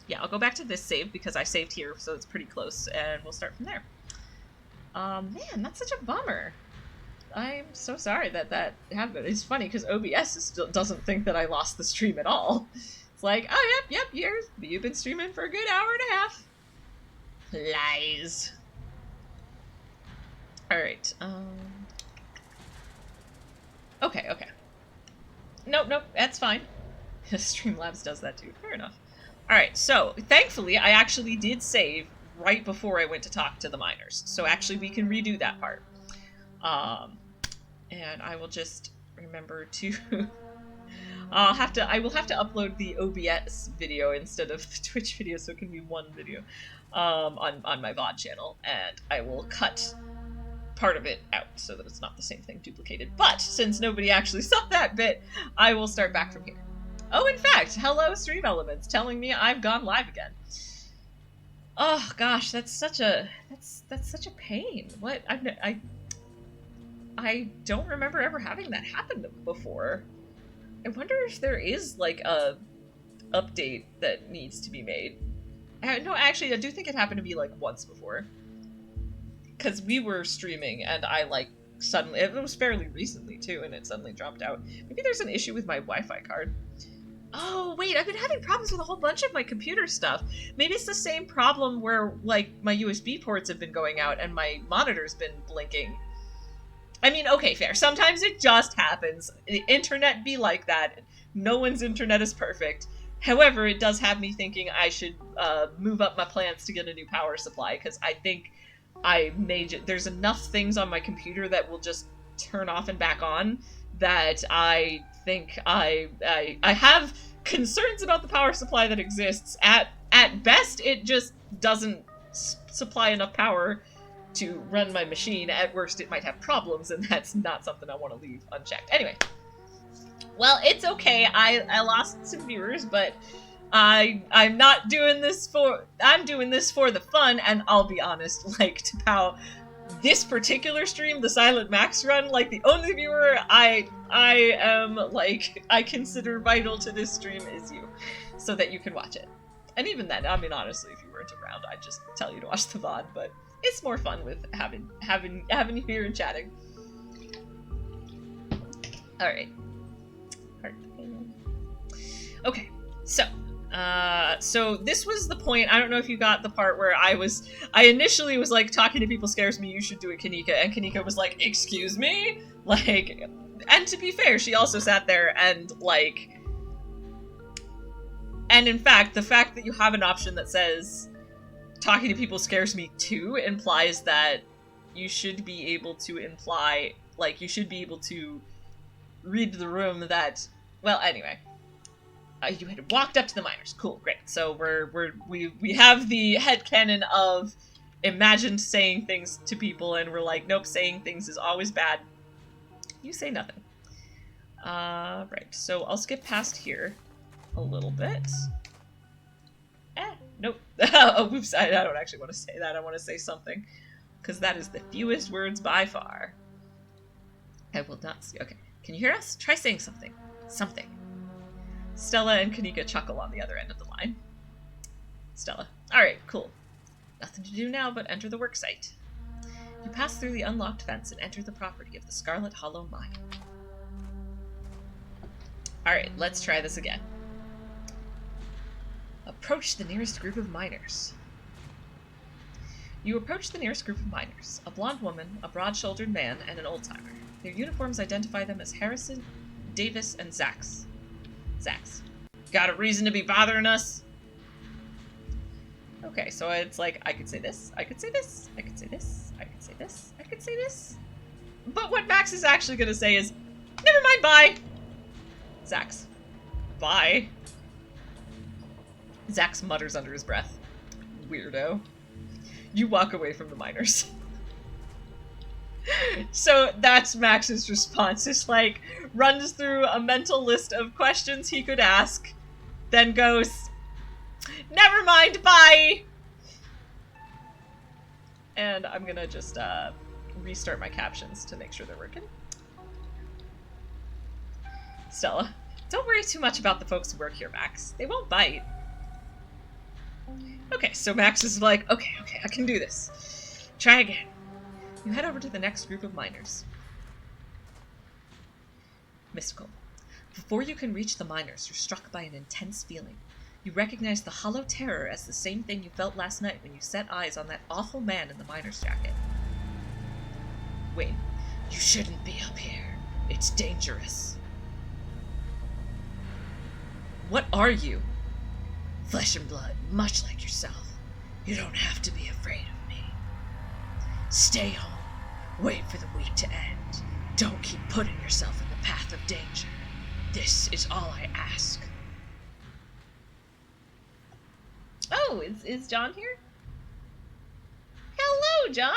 Yeah, I'll go back to this save because I saved here, so it's pretty close, and we'll start from there. Man, that's such a bummer. I'm so sorry that that happened. It's funny because OBS still doesn't think that I lost the stream at all. It's like, oh, yep, you've been streaming for a good hour and a half. Lies. Alright, Okay. Nope, that's fine. Streamlabs does that too. Fair enough. Alright, so, thankfully, I actually did save right before I went to talk to the miners. So actually, we can redo that part. And I will just remember to... I will have to upload the OBS video instead of the Twitch video, so it can be one video on my VOD channel, and I will cut part of it out so that it's not the same thing duplicated. But since nobody actually saw that bit, I will start back from here. Oh, in fact, hello Stream Elements, telling me I've gone live again. Oh gosh, that's such a pain. What I don't remember ever having that happen before. I wonder if there is like a update that needs to be made. No, actually, I do think it happened to me like once before. Because we were streaming and I like suddenly, it was fairly recently too, and it suddenly dropped out. Maybe there's an issue with my Wi-Fi card. Oh, wait, I've been having problems with a whole bunch of my computer stuff. Maybe it's the same problem where, like, my USB ports have been going out and my monitor's been blinking. I mean, okay, fair. Sometimes it just happens. The internet be like that. No one's internet is perfect. However, it does have me thinking I should move up my plans to get a new power supply, because I think there's enough things on my computer that will just turn off and back on that I think I have concerns about the power supply that exists. At best, it just doesn't supply enough power to run my machine. At worst, it might have problems, and that's not something I want to leave unchecked. Anyway, well, it's okay. I lost some viewers, but I'm not doing this I'm doing this for the fun, and I'll be honest, like, to how this particular stream, the Silent Max run, like, the only viewer I am, like, I consider vital to this stream is you, so that you can watch it. And even then, I mean, honestly, if you weren't around, I'd just tell you to watch the VOD, but it's more fun with having you here and chatting. Alright. Okay, so this was the point. I don't know if you got the part where I initially was like, talking to people scares me, you should do it, Kanika, and Kanika was like, excuse me? Like, and to be fair, she also sat there and like, and in fact, the fact that you have an option that says, talking to people scares me too, implies that you should be able to imply, like, you should be able to read the room that, well, anyway. You had walked up to the miners. Cool, great. So we have the headcanon of imagined saying things to people, and we're like, nope, saying things is always bad. You say nothing. Right, so I'll skip past here a little bit. Nope. Oh, oops, I don't actually want to say that. I want to say something, because that is the fewest words by far. I will not see. Okay, can you hear us? Try saying something. Something. Stella and Kanika chuckle on the other end of the line. Stella. Alright, cool. Nothing to do now but enter the worksite. You pass through the unlocked fence and enter the property of the Scarlet Hollow Mine. Alright, let's try this again. Approach the nearest group of miners. You approach the nearest group of miners. A blonde woman, a broad-shouldered man, and an old-timer. Their uniforms identify them as Harrison, Davis, and Zax. Got a reason to be bothering us? Okay, so it's like, I could say this, I could say this, I could say this, I could say this, I could say this. But what Max is actually gonna say is, never mind, bye! Zax. Bye. Zax mutters under his breath. Weirdo. You walk away from the miners. So that's Max's response. Just like runs through a mental list of questions he could ask, then goes, Never mind, bye! And I'm gonna just restart my captions to make sure they're working. Stella, don't worry too much about the folks who work here, Max. They won't bite. Okay, so Max is like, okay, I can do this. Try again. You head over to the next group of miners. Mystical. Before you can reach the miners, you're struck by an intense feeling. You recognize the hollow terror as the same thing you felt last night when you set eyes on that awful man in the miner's jacket. Wait, you shouldn't be up here. It's dangerous. What are you? Flesh and blood, much like yourself. You don't have to be afraid of me. Stay home. Wait for the week to end. Don't keep putting yourself in the path of danger. This is all I ask. Oh, is John here? Hello, John!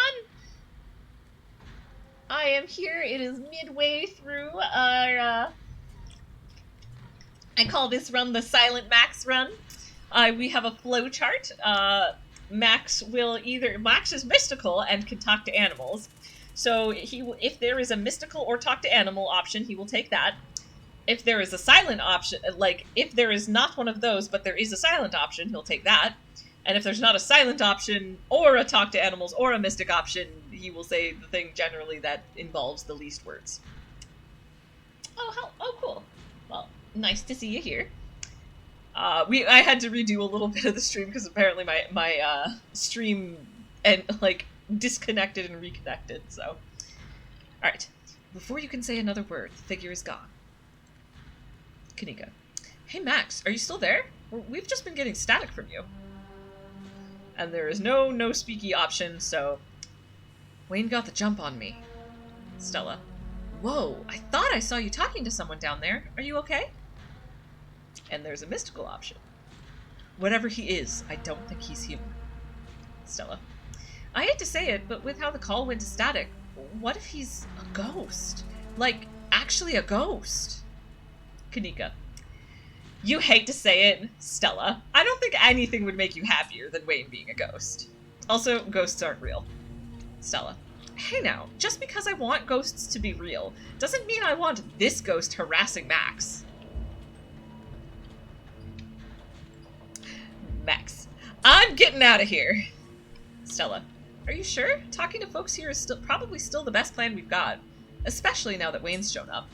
I am here. It is midway through our, I call this run the Silent Max run. We have a flow chart. Max is mystical and can talk to animals. So if there is a mystical or talk to animal option, he will take that. If there is a silent option, like, if there is not one of those, but there is a silent option, he'll take that. And if there's not a silent option, or a talk to animals, or a mystic option, he will say the thing generally that involves the least words. Oh, cool. Well, nice to see you here. I had to redo a little bit of the stream, because apparently my stream, disconnected and reconnected, so. Alright. Before you can say another word, the figure is gone. Kanika. Hey Max, are you still there? We've just been getting static from you. And there is no speaky option, so... Wayne got the jump on me. Stella. Whoa, I thought I saw you talking to someone down there. Are you okay? And there's a mystical option. Whatever he is, I don't think he's human. Stella. I hate to say it, but with how the call went to static, what if he's a ghost? Like, actually a ghost? Kanika. You hate to say it, Stella. I don't think anything would make you happier than Wayne being a ghost. Also, ghosts aren't real. Stella. Hey now, just because I want ghosts to be real, doesn't mean I want this ghost harassing Max. Max. I'm getting out of here. Stella. Are you sure? Talking to folks here is probably still the best plan we've got. Especially now that Wayne's shown up.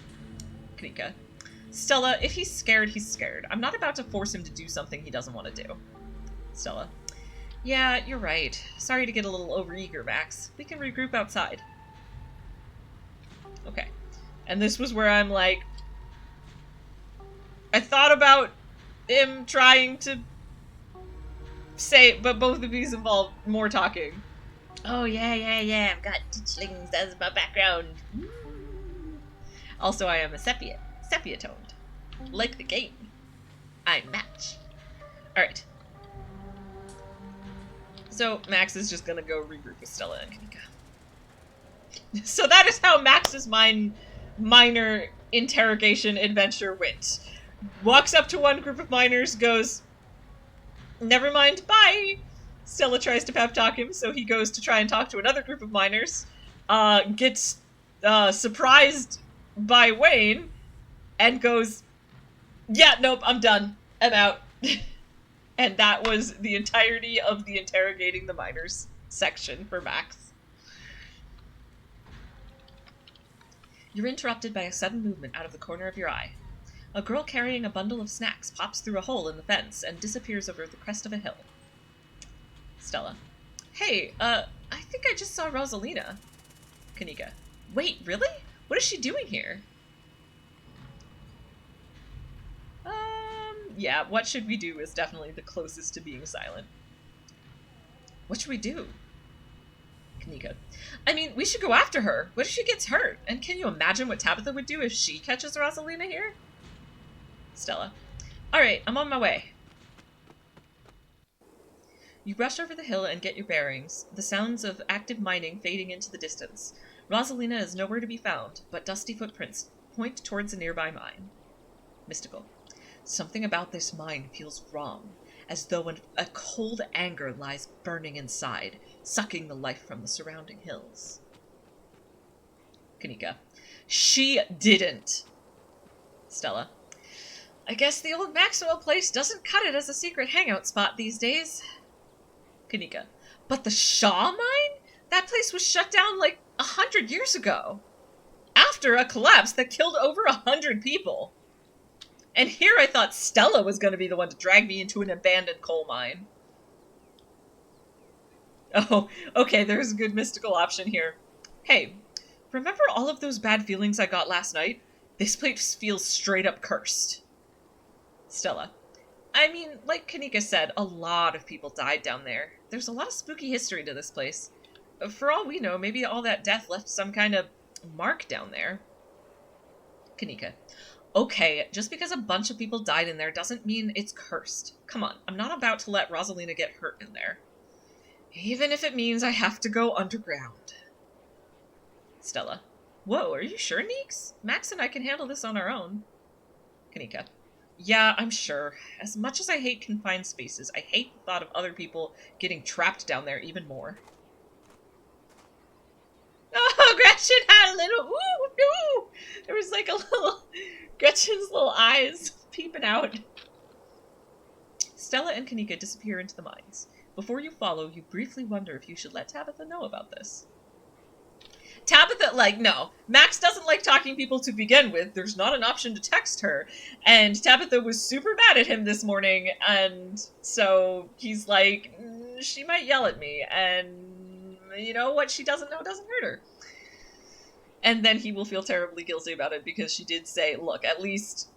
Kanika. Stella, if he's scared, he's scared. I'm not about to force him to do something he doesn't want to do. Stella. Yeah, you're right. Sorry to get a little overeager, Max. We can regroup outside. Okay. And this was where I'm like... I thought about him trying to say, but both of these involve more talking. Oh, yeah. I've got ditchlings as my background. Also, I am a sepia-toned. Like the game. I match. Alright. So, Max is just gonna go regroup with Stella and Kanika. So that is how Max's minor interrogation adventure went. Walks up to one group of miners, goes, never mind, bye! Stella tries to pep talk him, so he goes to try and talk to another group of miners, gets surprised by Wayne, and goes, yeah, nope, I'm done. I'm out. And that was the entirety of the interrogating the miners section for Max. You're interrupted by a sudden movement out of the corner of your eye. A girl carrying a bundle of snacks pops through a hole in the fence and disappears over the crest of a hill. Stella. Hey, I think I just saw Rosalina. Kanika. Wait, really? What is she doing here? Yeah, what should we do is definitely the closest to being silent. What should we do? Kanika. I mean, we should go after her. What if she gets hurt? And can you imagine what Tabitha would do if she catches Rosalina here? Stella. Alright, I'm on my way. You rush over the hill and get your bearings, the sounds of active mining fading into the distance. Rosalina is nowhere to be found, but dusty footprints point towards a nearby mine. Mystical. Something about this mine feels wrong. as though a cold anger lies burning inside, sucking the life from the surrounding hills. Kanika. She didn't. Stella. I guess the old Maxwell place doesn't cut it as a secret hangout spot these days. Kanika. But the Shaw mine? That place was shut down like 100 years ago. After a collapse that killed over 100 people. And here I thought Stella was going to be the one to drag me into an abandoned coal mine. Oh, okay, there's a good mystical option here. Hey, remember all of those bad feelings I got last night? This place feels straight up cursed. Stella. I mean, like Kanika said, a lot of people died down there. There's a lot of spooky history to this place. For all we know, maybe all that death left some kind of mark down there. Kanika. Okay, just because a bunch of people died in there doesn't mean it's cursed. Come on, I'm not about to let Rosalina get hurt in there. Even if it means I have to go underground. Stella. Whoa, are you sure, Neeks? Max and I can handle this on our own. Kanika. Yeah, I'm sure. As much as I hate confined spaces, I hate the thought of other people getting trapped down there even more. Oh, Gretchen had a little, ooh. There was like a little, Gretchen's little eyes peeping out. Stella and Kanika disappear into the mines. Before you follow, you briefly wonder if you should let Tabitha know about this. Tabitha, no. Max doesn't like talking to people to begin with. There's not an option to text her. And Tabitha was super mad at him this morning, and so he's like, she might yell at me, and you know what she doesn't know doesn't hurt her. And then he will feel terribly guilty about it because she did say, look, at least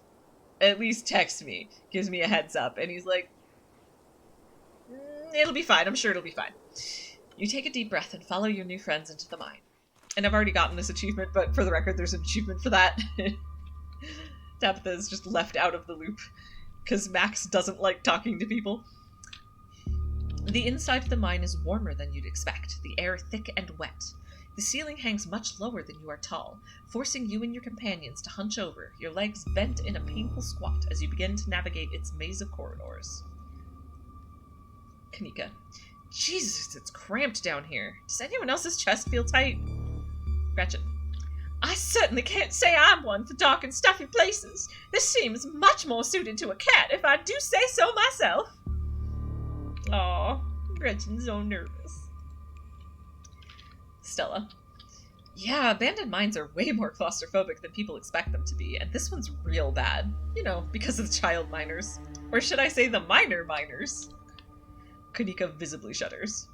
text me. Gives me a heads up. And he's like, it'll be fine. I'm sure it'll be fine. You take a deep breath and follow your new friends into the mine. And I've already gotten this achievement, but for the record, there's an achievement for that. Tabitha is just left out of the loop because Max doesn't like talking to people. The inside of the mine is warmer than you'd expect, the air thick and wet. The ceiling hangs much lower than you are tall, forcing you and your companions to hunch over, your legs bent in a painful squat as you begin to navigate its maze of corridors. Kanika. Jesus, it's cramped down here. Does anyone else's chest feel tight? Gretchen. I certainly can't say I'm one for dark and stuffy places. This seems much more suited to a cat, if I do say so myself. Aw, Gretchen's so nervous. Stella. Yeah, abandoned mines are way more claustrophobic than people expect them to be, and this one's real bad. You know, because of the child miners. Or should I say the minor miners? Kanika visibly shudders.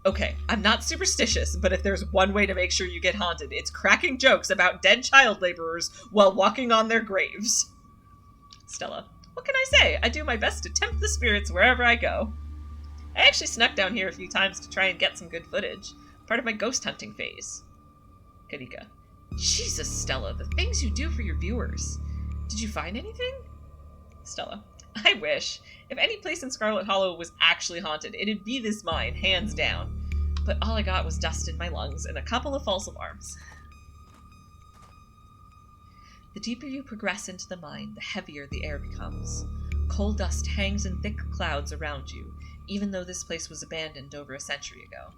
Okay, I'm not superstitious, but if there's one way to make sure you get haunted, it's cracking jokes about dead child laborers while walking on their graves. Stella. What can I say? I do my best to tempt the spirits wherever I go. I actually snuck down here a few times to try and get some good footage. Part of my ghost hunting phase. Kanika. Jesus, Stella, the things you do for your viewers. Did you find anything? Stella. I wish. If any place in Scarlet Hollow was actually haunted, it'd be this mine, hands down. But all I got was dust in my lungs and a couple of false alarms. The deeper you progress into the mine, the heavier the air becomes. Coal dust hangs in thick clouds around you, even though this place was abandoned over a century ago.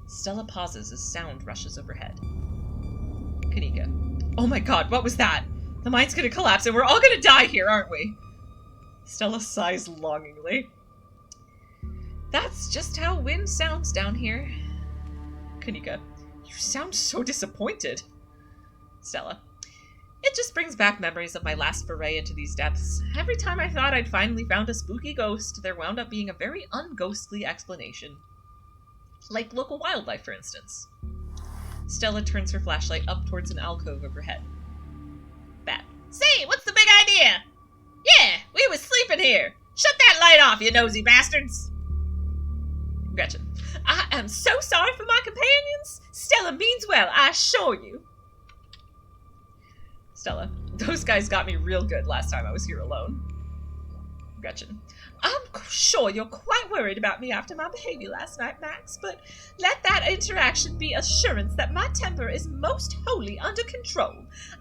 Stella pauses as sound rushes overhead. Kanika. Oh my god, what was that? The mine's gonna collapse and we're all gonna die here, aren't we? Stella sighs longingly. That's just how wind sounds down here. Kanika. You sound so disappointed. Stella. It just brings back memories of my last foray into these depths. Every time I thought I'd finally found a spooky ghost, there wound up being a very unghostly explanation. Like local wildlife, for instance. Stella turns her flashlight up towards an alcove overhead. Bat. Say, what's the big idea? Yeah, we was sleeping here. Shut that light off, you nosy bastards. Gretchen. I am so sorry for my companions. Stella means well, I assure you. Stella. Those guys got me real good last time I was here alone. Gretchen. I'm sure you're quite worried about me after my behavior last night, Max, but let that interaction be assurance that my temper is most wholly under control.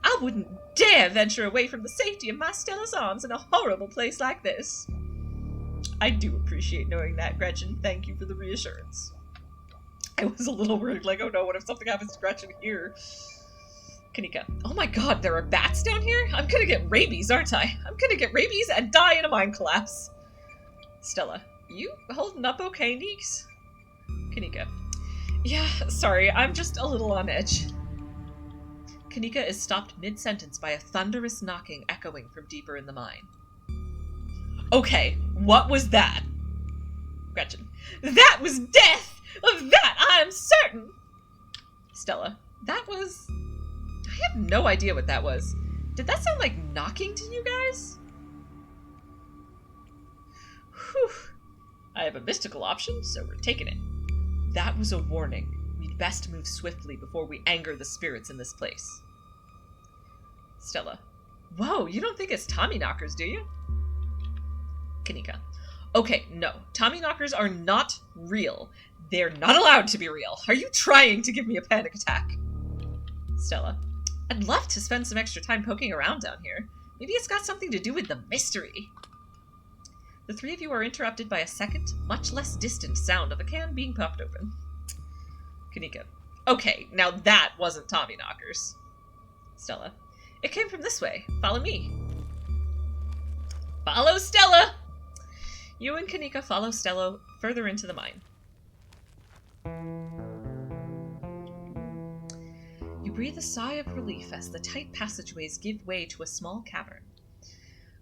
I wouldn't dare venture away from the safety of my Stella's arms in a horrible place like this. I do appreciate knowing that, Gretchen. Thank you for the reassurance. I was a little worried, like, oh no, what if something happens to Gretchen here? Kanika. Oh my god, there are bats down here? I'm gonna get rabies, aren't I? I'm gonna get rabies and die in a mine collapse. Stella. You holding up okay, Neeks? Kanika. Yeah, sorry, I'm just a little on edge. Kanika is stopped mid-sentence by a thunderous knocking echoing from deeper in the mine. Okay, what was that? Gretchen. That was death! Of that I am certain! Stella. That was... I have no idea what that was. Did that sound like knocking to you guys? Whew. I have a mystical option, so we're taking it. That was a warning. We'd best move swiftly before we anger the spirits in this place. Stella. Whoa, you don't think it's Tommyknockers, do you? Kanika. Okay, no. Tommyknockers are not real. They're not allowed to be real. Are you trying to give me a panic attack? Stella. I'd love to spend some extra time poking around down here. Maybe it's got something to do with the mystery. The three of you are interrupted by a second, much less distant sound of a can being popped open. Kanika. Okay, now that wasn't Tommyknockers. Stella. It came from this way. Follow me. Follow Stella! You and Kanika follow Stella further into the mine. You breathe a sigh of relief as the tight passageways give way to a small cavern.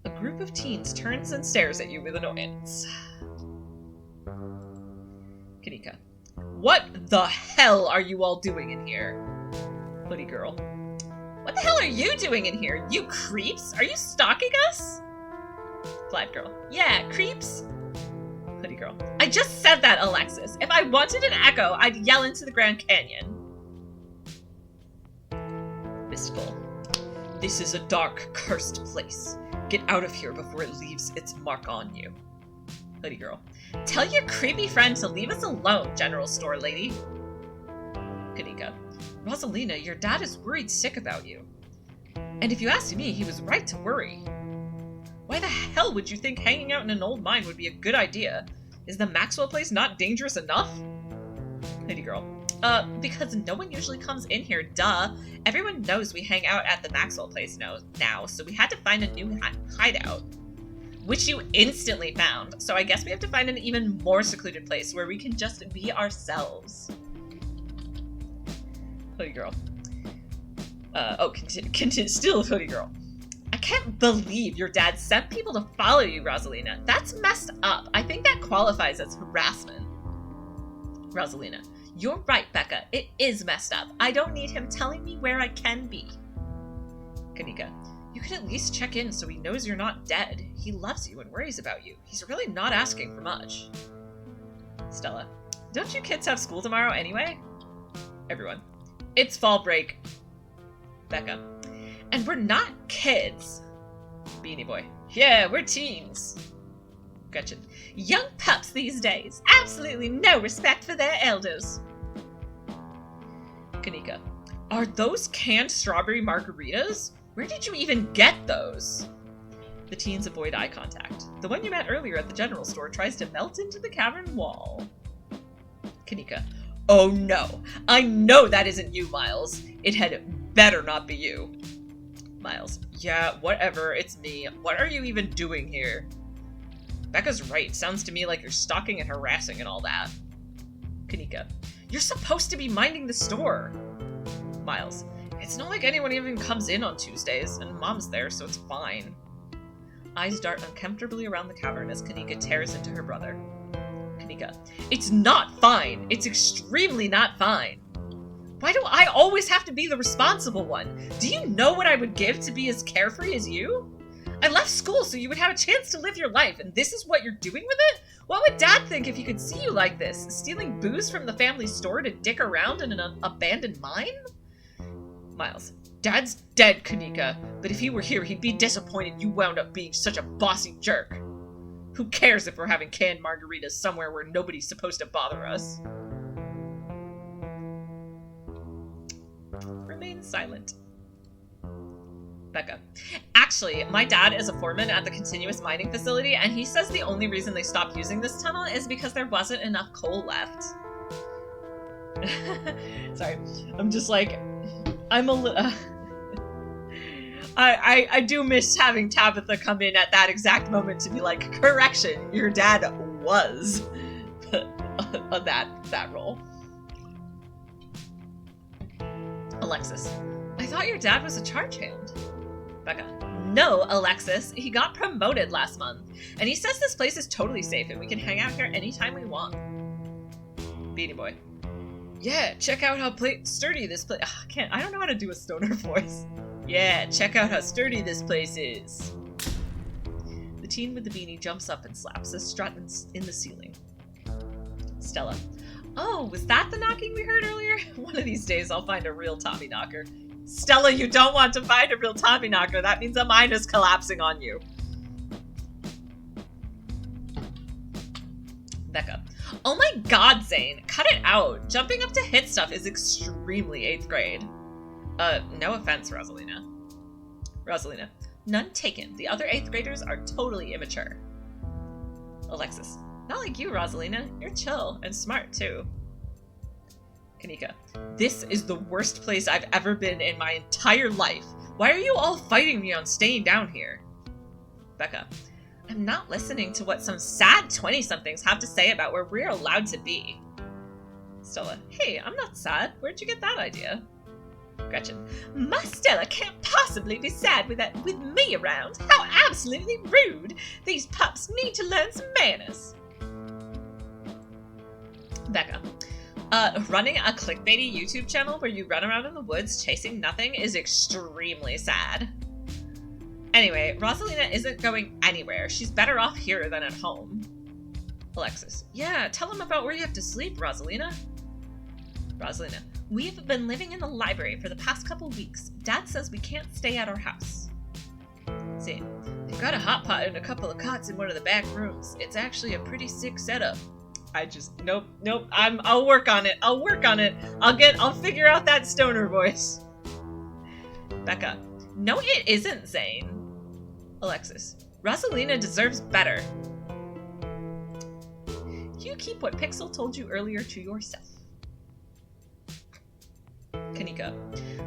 A group of teens turns and stares at you with annoyance. Kanika. What the hell are you all doing in here? Hoodie girl. What the hell are you doing in here? You creeps? Are you stalking us? Flat girl. Yeah, creeps. Hoodie girl. I just said that, Alexis. If I wanted an echo, I'd yell into the Grand Canyon. Mistful. This is a dark, cursed place. Get out of here before it leaves its mark on you. Hoodie girl. Tell your creepy friend to leave us alone, general store lady. Kanika. Rosalina, your dad is worried sick about you. And if you ask me, he was right to worry. Why the hell would you think hanging out in an old mine would be a good idea? Is the Maxwell place not dangerous enough? Hoodie girl. Because no one usually comes in here, duh. Everyone knows we hang out at the Maxwell place now, so we had to find a new hideout. Which you instantly found, so I guess we have to find an even more secluded place where we can just be ourselves. Hoodie girl. Still Hoodie girl. I can't believe your dad sent people to follow you, Rosalina. That's messed up. I think that qualifies as harassment. Rosalina. You're right, Becca. It is messed up. I don't need him telling me where I can be. Kanika. You can at least check in so he knows you're not dead. He loves you and worries about you. He's really not asking for much. Stella. Don't you kids have school tomorrow anyway? Everyone. It's fall break. Becca. And we're not kids. Beanie Boy. Yeah, we're teens. Gretchen. Young pups these days. Absolutely no respect for their elders. Kanika. Are those canned strawberry margaritas? Where did you even get those? The teens avoid eye contact. The one you met earlier at the general store tries to melt into the cavern wall. Kanika. Oh no. I know that isn't you, Miles. It had better not be you. Miles. Yeah, whatever. It's me. What are you even doing here? Becca's right. Sounds to me like you're stalking and harassing and all that. Kanika. You're supposed to be minding the store. Miles. It's not like anyone even comes in on Tuesdays, and Mom's there, so it's fine. Eyes dart uncomfortably around the cavern as Kanika tears into her brother. Kanika. It's not fine. It's extremely not fine. Why do I always have to be the responsible one? Do you know what I would give to be as carefree as you? I left school so you would have a chance to live your life, and this is what you're doing with it? What would Dad think if he could see you like this? Stealing booze from the family store to dick around in an abandoned mine? Miles. Dad's dead, Kanika, but if he were here, he'd be disappointed you wound up being such a bossy jerk. Who cares if we're having canned margaritas somewhere where nobody's supposed to bother us? Remain silent. Becca. Actually, my dad is a foreman at the continuous mining facility, and he says the only reason they stopped using this tunnel is because there wasn't enough coal left. Sorry, I'm just like, I'm a little... I do miss having Tabitha come in at that exact moment to be like, correction, your dad was that role. Alexis. I thought your dad was a charge hand. Becca. No, Alexis. He got promoted last month. And he says this place is totally safe and we can hang out here anytime we want. Beanie Boy. Yeah, check out how sturdy this place... I don't know how to do a stoner voice. Yeah, check out how sturdy this place is. The teen with the beanie jumps up and slaps a strut in the ceiling. Stella. Oh, was that the knocking we heard earlier? One of these days I'll find a real Tommyknocker. Stella, you don't want to find a real Tommyknocker. That means a mine is collapsing on you. Becca. Oh my god, Zane. Cut it out. Jumping up to hit stuff is extremely 8th grade. No offense, Rosalina. Rosalina. None taken. The other 8th graders are totally immature. Alexis. Not like you, Rosalina. You're chill and smart, too. Kanika. This is the worst place I've ever been in my entire life. Why are you all fighting me on staying down here? Becca. I'm not listening to what some sad 20-somethings have to say about where we're allowed to be. Stella. Hey, I'm not sad. Where'd you get that idea? Gretchen. My Stella can't possibly be sad with me around. How absolutely rude. These pups need to learn some manners. Becca. Running a clickbaity YouTube channel where you run around in the woods chasing nothing is extremely sad. Anyway, Rosalina isn't going anywhere. She's better off here than at home. Alexis. Yeah, tell them about where you have to sleep, Rosalina. Rosalina. We've been living in the library for the past couple weeks. Dad says we can't stay at our house. Zane. They've got a hot pot and a couple of cots in one of the back rooms. It's actually a pretty sick setup. Nope. I'll work on it. I'll figure out that stoner voice. Becca. No, it isn't, Zane. Alexis. Rosalina deserves better. You keep what Pixel told you earlier to yourself. Kanika.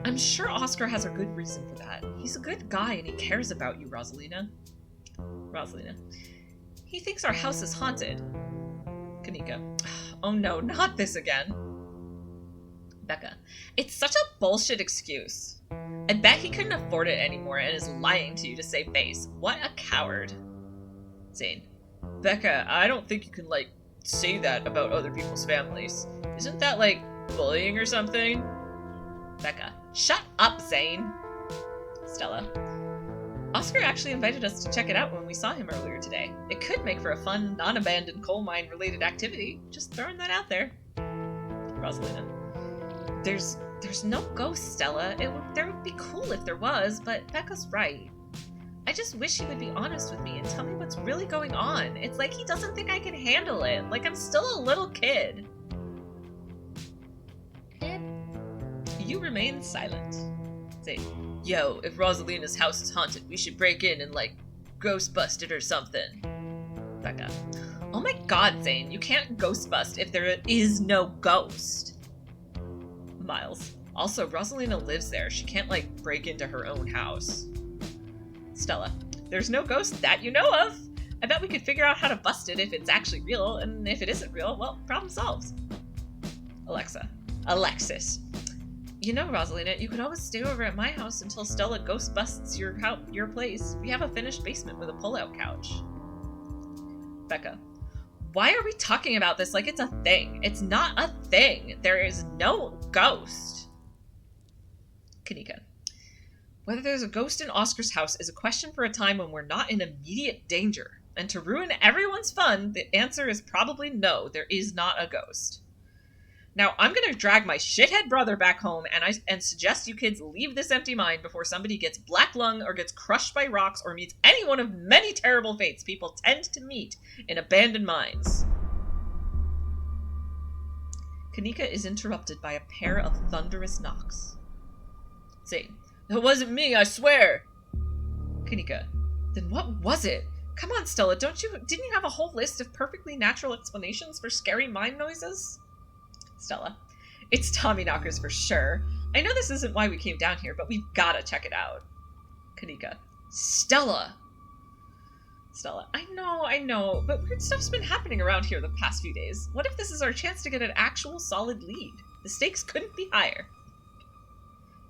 I'm sure Oscar has a good reason for that. He's a good guy and he cares about you, Rosalina. Rosalina. He thinks our house is haunted. Kanika. Oh no, not this again. Becca. It's such a bullshit excuse. I bet he couldn't afford it anymore and is lying to you to save face. What a coward. Zane. Becca, I don't think you can, say that about other people's families. Isn't that, bullying or something? Becca. Shut up, Zane. Stella. Oscar actually invited us to check it out when we saw him earlier today. It could make for a fun, non-abandoned coal mine related activity. Just throwing that out there. Rosalina. There's no ghost, Stella. There would be cool if there was, but Becca's right. I just wish he would be honest with me and tell me what's really going on. It's like he doesn't think I can handle it. Like I'm still a little kid. You remain silent. Say, yo, if Rosalina's house is haunted, we should break in and, ghost bust it or something. Becca. Oh my god, Zane, you can't ghost bust if there is no ghost. Miles. Also, Rosalina lives there. She can't, break into her own house. Stella. There's no ghost that you know of. I bet we could figure out how to bust it if it's actually real, and if it isn't real, well, problem solved. Alexis. You know, Rosalina, you could always stay over at my house until Stella ghost busts your place. We have a finished basement with a pull-out couch. Becca. Why are we talking about this like it's a thing? It's not a thing. There is no ghost. Kanika. Whether there's a ghost in Oscar's house is a question for a time when we're not in immediate danger. And to ruin everyone's fun, the answer is probably no, there is not a ghost. Now, I'm going to drag my shithead brother back home and suggest you kids leave this empty mine before somebody gets black lung or gets crushed by rocks or meets any one of many terrible fates people tend to meet in abandoned mines. Kanika is interrupted by a pair of thunderous knocks. Zane. That wasn't me, I swear. Kanika. Then what was it? Come on, Stella, didn't you have a whole list of perfectly natural explanations for scary mine noises? Stella. It's Tommyknockers for sure. I know this isn't why we came down here, but we've gotta check it out. Kanika. Stella! Stella. I know, but weird stuff's been happening around here the past few days. What if this is our chance to get an actual solid lead? The stakes couldn't be higher.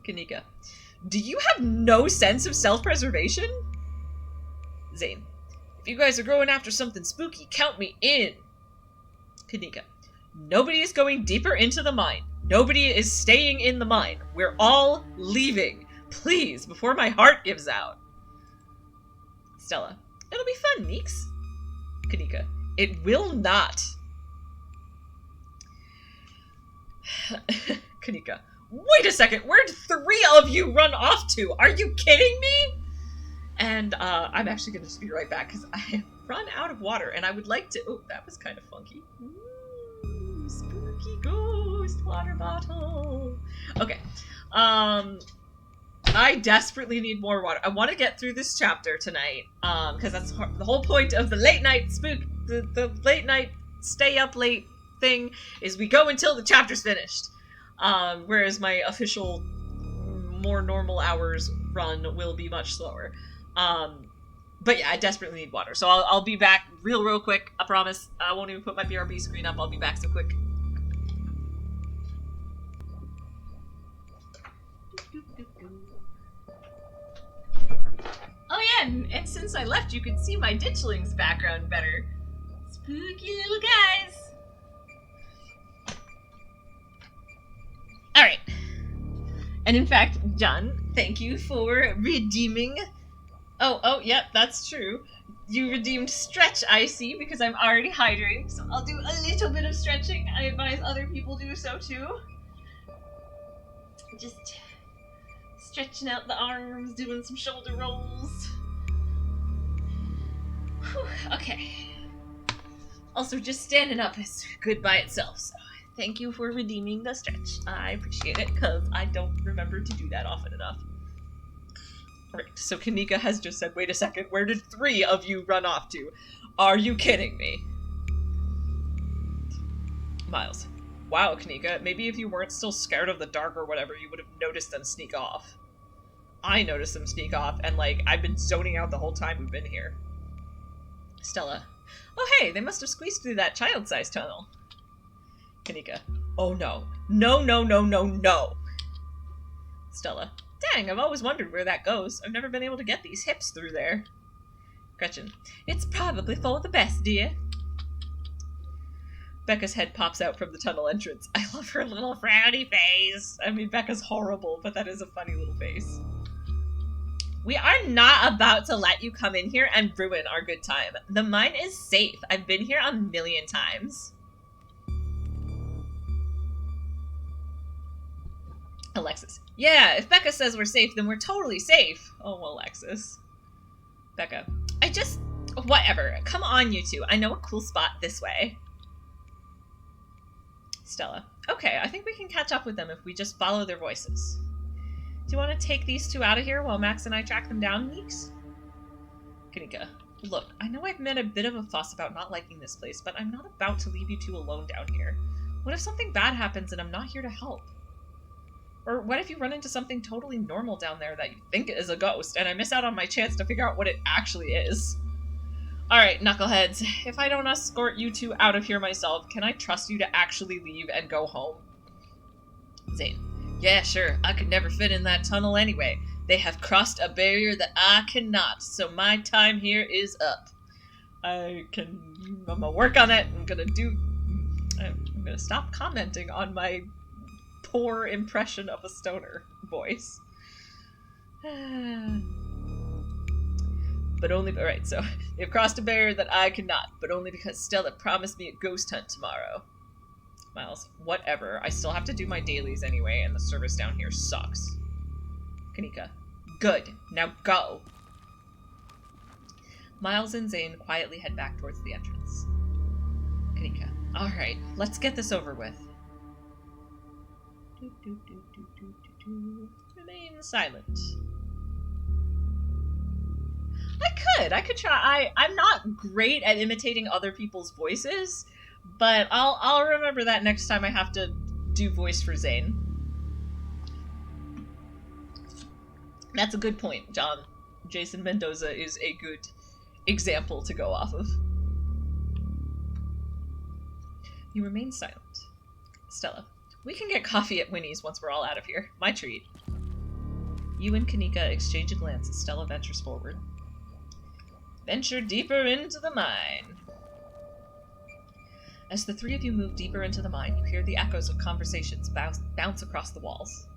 Kanika. Do you have no sense of self-preservation? Zane. If you guys are going after something spooky, count me in. Kanika. Nobody is going deeper into the mine. Nobody is staying in the mine. We're all leaving. Please, before my heart gives out. Stella. It'll be fun, Meeks. Kanika. It will not. Kanika. Wait a second, where'd 3 of you run off to? Are you kidding me? And I'm actually going to just be right back because I have run out of water and I would like to... Oh, that was kind of funky. Ooh, spooky ghost water bottle. Okay. I desperately need more water. I want to get through this chapter tonight because that's the whole point of the late night the late night stay up late thing is we go until the chapter's finished. Whereas my official more normal hours run will be much slower. But yeah, I desperately need water. So I'll be back real quick. I promise. I won't even put my BRB screen up. I'll be back so quick. Oh yeah, and since I left, you can see my ditchling's background better. Spooky little guys. Alright. And in fact, John, thank you for redeeming... Oh, yep, that's true. You redeemed stretch, I see, because I'm already hydrating, so I'll do a little bit of stretching. I advise other people do so too. Just stretching out the arms, doing some shoulder rolls. Whew, okay. Also, just standing up is good by itself, so thank you for redeeming the stretch. I appreciate it, because I don't remember to do that often enough. Right, so Kanika has just said, wait a second, where did 3 of you run off to? Are you kidding me? Miles. Wow, Kanika, maybe if you weren't still scared of the dark or whatever, you would have noticed them sneak off. I noticed them sneak off, and like, I've been zoning out the whole time we've been here. Stella. Oh hey, they must have squeezed through that child-sized tunnel. Kanika. Oh no. No. Stella. Dang, I've always wondered where that goes. I've never been able to get these hips through there. Gretchen. It's probably for the best, dear. Becca's head pops out from the tunnel entrance. I love her little frowny face. I mean, Becca's horrible, but that is a funny little face. We are not about to let you come in here and ruin our good time. The mine is safe. I've been here a million times. Alexis. Yeah, if Becca says we're safe, then we're totally safe. Oh, Alexis. Becca. Whatever. Come on, you two. I know a cool spot this way. Stella. Okay, I think we can catch up with them if we just follow their voices. Do you want to take these 2 out of here while Max and I track them down, Meeks? Kanika. Look, I know I've made a bit of a fuss about not liking this place, but I'm not about to leave you 2 alone down here. What if something bad happens and I'm not here to help? Or what if you run into something totally normal down there that you think is a ghost, and I miss out on my chance to figure out what it actually is? Alright, knuckleheads, if I don't escort you 2 out of here myself, can I trust you to actually leave and go home? Zane. Yeah, sure, I could never fit in that tunnel anyway. They have crossed a barrier that I cannot, so my time here is up. I'm gonna work on it, I'm gonna stop commenting on my poor impression of a stoner voice. But only, alright, so, they've crossed a barrier that I cannot, but only because Stella promised me a ghost hunt tomorrow. Miles, whatever, I still have to do my dailies anyway, and the service down here sucks. Kanika, good, now go! Miles and Zane quietly head back towards the entrance. Kanika, alright, let's get this over with. Remain silent. I could try. I'm not great at imitating other people's voices, but I'll remember that next time I have to do voice for Zane. That's a good point, John. Jason Mendoza is a good example to go off of. You remain silent. Stella, we can get coffee at Winnie's once we're all out of here. My treat. You and Kanika exchange a glance as Stella ventures forward. Venture deeper into the mine. As the three of you move deeper into the mine, you hear the echoes of conversations bounce across the walls.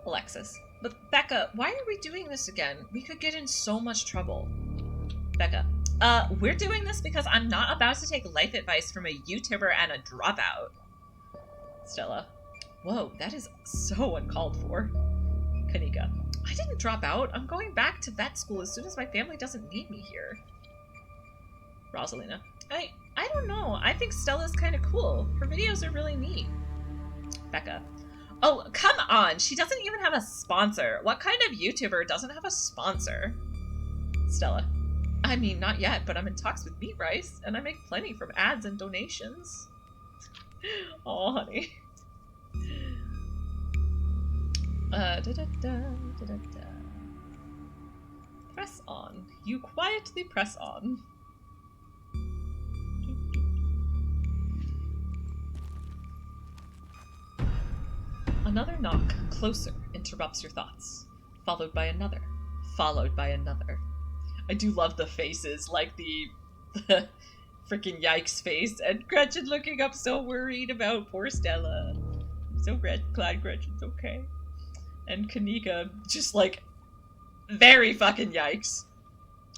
Alexis. But Becca, why are we doing this again? We could get in so much trouble. Becca. We're doing this because I'm not about to take life advice from a YouTuber and a dropout. Stella. Whoa, that is so uncalled for. Kanika. I didn't drop out. I'm going back to vet school as soon as my family doesn't need me here. Rosalina. I don't know. I think Stella's kind of cool. Her videos are really neat. Becca. Oh, come on. She doesn't even have a sponsor. What kind of YouTuber doesn't have a sponsor? Stella. I mean, not yet, but I'm in talks with Meat Rice, and I make plenty from ads and donations. Oh, honey. Press on. You quietly press on. Another knock, closer, interrupts your thoughts, followed by another, followed by another. I do love the faces, like the freaking yikes face, and Gretchen looking up so worried about poor Stella. I'm so glad Gretchen's okay. And Kanika just like, very fucking yikes.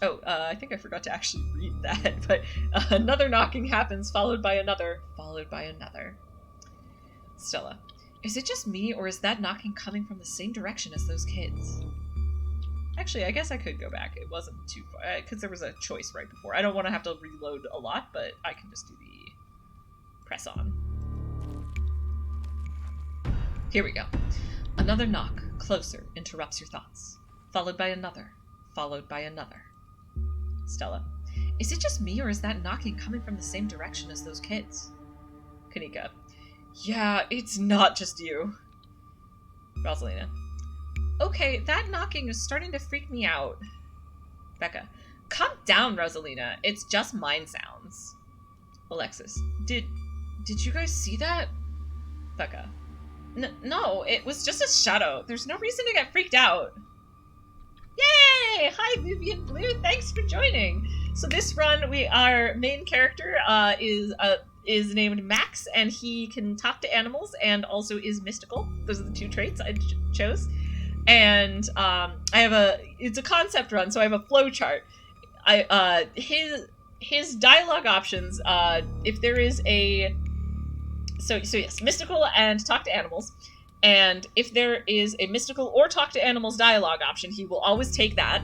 Oh, I think I forgot to actually read that, but another knocking happens, followed by another, followed by another. Stella. Is it just me, or is that knocking coming from the same direction as those kids? Actually, I guess I could go back. It wasn't too far, because there was a choice right before. I don't want to have to reload a lot, but I can just do the press on. Here we go. Another knock, closer, interrupts your thoughts, followed by another, followed by another. Stella. Is it just me, or is that knocking coming from the same direction as those kids? Kanika. Yeah, it's not just you. Rosalina. Okay, that knocking is starting to freak me out. Becca. Calm down, Rosalina. It's just mind sounds. Alexis. Did you guys see that? Becca. No, it was just a shadow. There's no reason to get freaked out. Yay! Hi, Vivian Blue. Thanks for joining. So this run, our main character is named Max, and he can talk to animals and also is mystical. Those are the two traits I chose. And it's a concept run, so I have a flow chart. His dialogue options, if there is a so yes, mystical and talk to animals. And if there is a mystical or talk to animals dialogue option, he will always take that.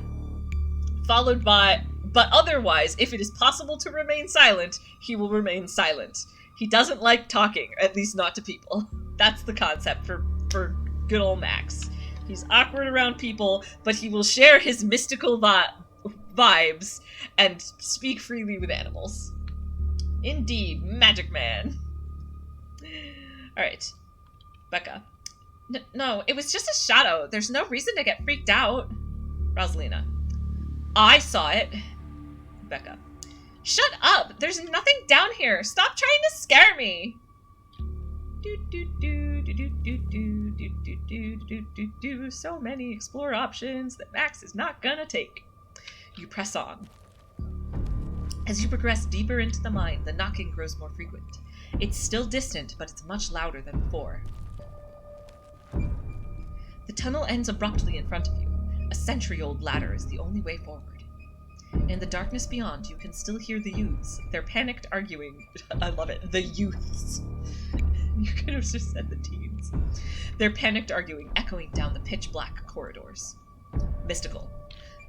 Followed by, but otherwise, if it is possible to remain silent, he will remain silent. He doesn't like talking, at least not to people. That's the concept for good old Max. He's awkward around people, but he will share his mystical vibes and speak freely with animals. Indeed, Magic Man. Alright. Becca. No, it was just a shadow. There's no reason to get freaked out. Rosalina. I saw it. Becca. Shut up! There's nothing down here! Stop trying to scare me! So many explore options that Max is not gonna take. You press on. As you progress deeper into the mine, the knocking grows more frequent. It's still distant, but it's much louder than before. The tunnel ends abruptly in front of you. A century-old ladder is the only way forward. In the darkness beyond, you can still hear the youths. They're panicked arguing. I love it. The youths. You could have just said the teens. They're panicked arguing, echoing down the pitch-black corridors. Mystical.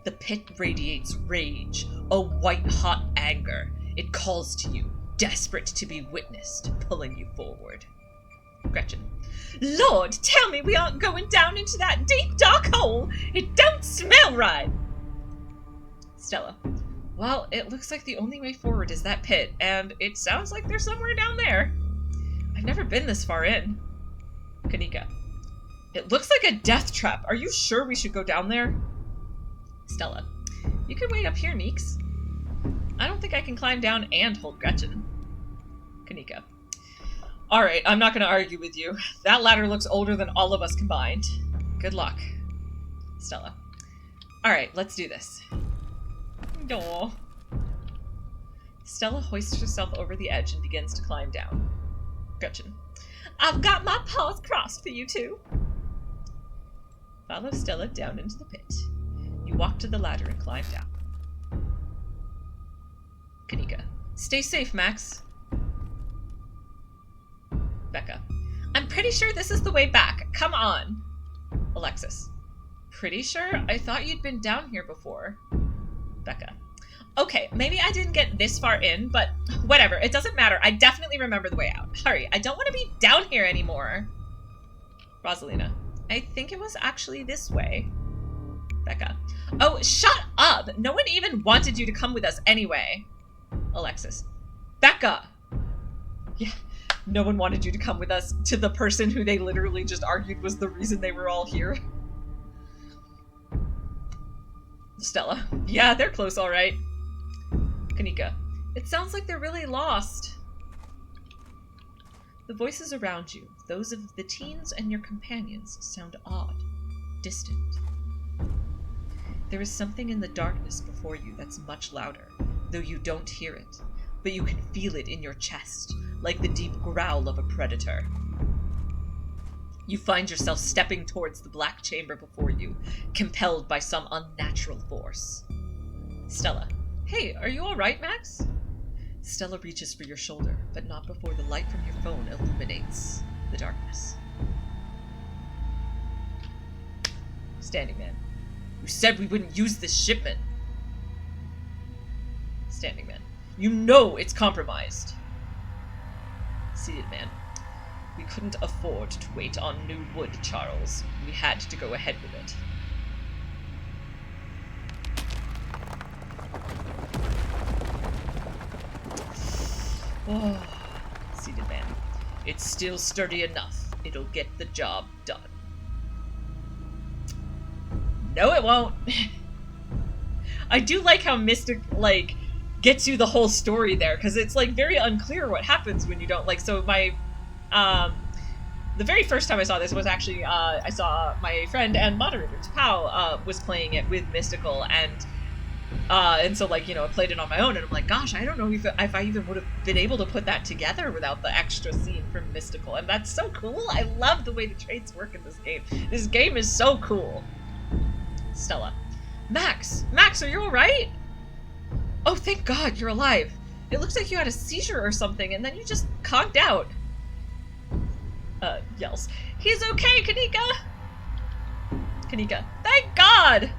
The pit radiates rage, a white-hot anger. It calls to you, desperate to be witnessed, pulling you forward. Gretchen. Lord, tell me we aren't going down into that deep, dark hole! It don't smell right! Stella. Well, it looks like the only way forward is that pit, and it sounds like there's somewhere down there. I've never been this far in. Kanika. It looks like a death trap. Are you sure we should go down there? Stella. You can wait up here, Neeks. I don't think I can climb down and hold Gretchen. Kanika. Alright, I'm not going to argue with you. That ladder looks older than all of us combined. Good luck. Stella. Alright, let's do this. Aww. Stella hoists herself over the edge and begins to climb down. Gretchen. I've got my paws crossed for you two. Follow Stella down into the pit. You walk to the ladder and climb down. Kanika. Stay safe, Max. Becca. I'm pretty sure this is the way back. Come on. Alexis. Pretty sure? I thought you'd been down here before. Becca. Okay, maybe I didn't get this far in, but whatever. It doesn't matter. I definitely remember the way out. Hurry. I don't want to be down here anymore. Rosalina. I think it was actually this way. Becca. Oh, shut up! No one even wanted you to come with us anyway. Alexis. Becca! Yeah, no one wanted you to come with us to the person who they literally just argued was the reason they were all here. Stella. Yeah, they're close, all right. Kanika. It sounds like they're really lost. The voices around you, those of the teens and your companions, sound odd, distant. There is something in the darkness before you that's much louder, though you don't hear it, but you can feel it in your chest, like the deep growl of a predator. You find yourself stepping towards the black chamber before you, compelled by some unnatural force. Stella. Hey, are you alright, Max? Stella reaches for your shoulder, but not before the light from your phone illuminates the darkness. Standing Man. You said we wouldn't use this shipment. Standing Man. You know it's compromised. Seated Man. We couldn't afford to wait on new wood, Charles. We had to go ahead with it. Oh, Seated Man. It's still sturdy enough. It'll get the job done. No, it won't. I do like how Mystic, like, gets you the whole story there, because it's, like, very unclear what happens when you don't, like, so my, the very first time I saw this was actually, I saw my friend and moderator, Tapao, was playing it with Mystical, and so, like, you know, I played it on my own, and I'm like, gosh, I don't know if I even would have been able to put that together without the extra scene from Mystical, and that's so cool. I love the way the traits work in this game. This game is so cool. Stella. Max! Max, are you alright? Oh, thank God, you're alive. It looks like you had a seizure or something, and then you just conked out. Yells. He's okay, Kanika! Kanika. Thank God!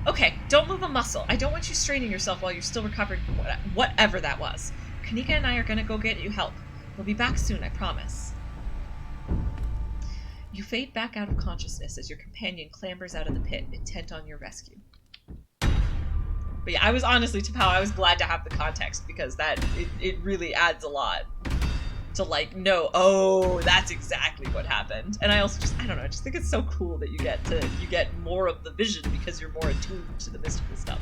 Okay, don't move a muscle. I don't want you straining yourself while you're still recovering from whatever that was. Kanika and I are gonna go get you help. We'll be back soon, I promise. You fade back out of consciousness as your companion clambers out of the pit, intent on your rescue. But yeah, I was honestly, Tapao, I was glad to have the context, because that, it really adds a lot to, like, know, oh, that's exactly what happened. And I also just, I don't know, I just think it's so cool that you get more of the vision because you're more attuned to the mystical stuff.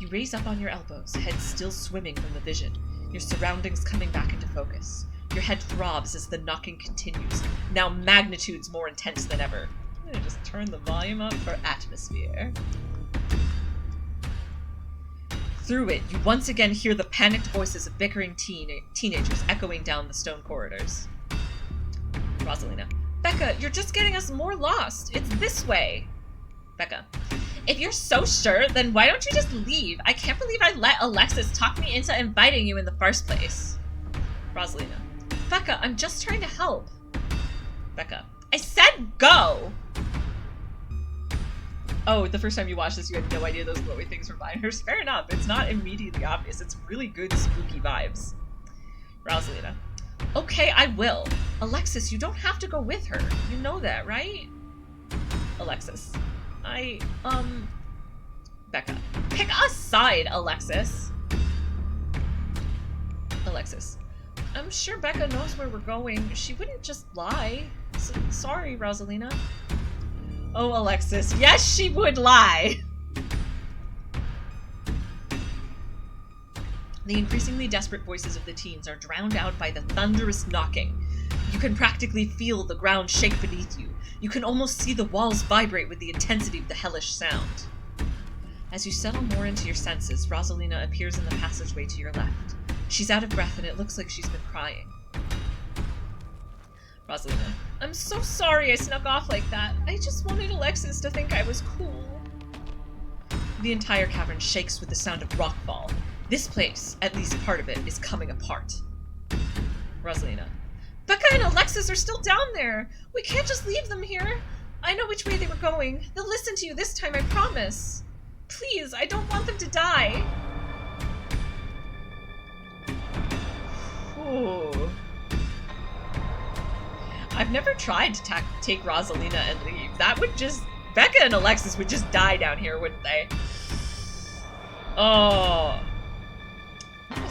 You raise up on your elbows, head still swimming from the vision, your surroundings coming back into focus. Your head throbs as the knocking continues, now magnitudes more intense than ever. I'm gonna just turn the volume up for atmosphere. Through it, you once again hear the panicked voices of bickering teenagers echoing down the stone corridors. Rosalina. Becca, you're just getting us more lost. It's this way. Becca. If you're so sure, then why don't you just leave? I can't believe I let Alexis talk me into inviting you in the first place. Rosalina. Becca, I'm just trying to help. Becca. I said go! Oh, the first time you watched this, you had no idea those glowy things were binders. Fair enough. It's not immediately obvious. It's really good spooky vibes. Rosalina. Okay, I will. Alexis, you don't have to go with her. You know that, right? Alexis. Becca. Pick a side, Alexis. Alexis. I'm sure Becca knows where we're going. She wouldn't just lie. Sorry, Rosalina. Oh, Alexis. Yes, she would lie. The increasingly desperate voices of the teens are drowned out by the thunderous knocking. You can practically feel the ground shake beneath you. You can almost see the walls vibrate with the intensity of the hellish sound. As you settle more into your senses, Rosalina appears in the passageway to your left. She's out of breath and it looks like she's been crying. Rosalina. I'm so sorry I snuck off like that. I just wanted Alexis to think I was cool. The entire cavern shakes with the sound of rockfall. This place, at least part of it, is coming apart. Rosalina. Becca and Alexis are still down there. We can't just leave them here. I know which way they were going. They'll listen to you this time, I promise. Please, I don't want them to die. Ooh. I've never tried to take Rosalina and leave. That would just... Becca and Alexis would just die down here, wouldn't they? Oh...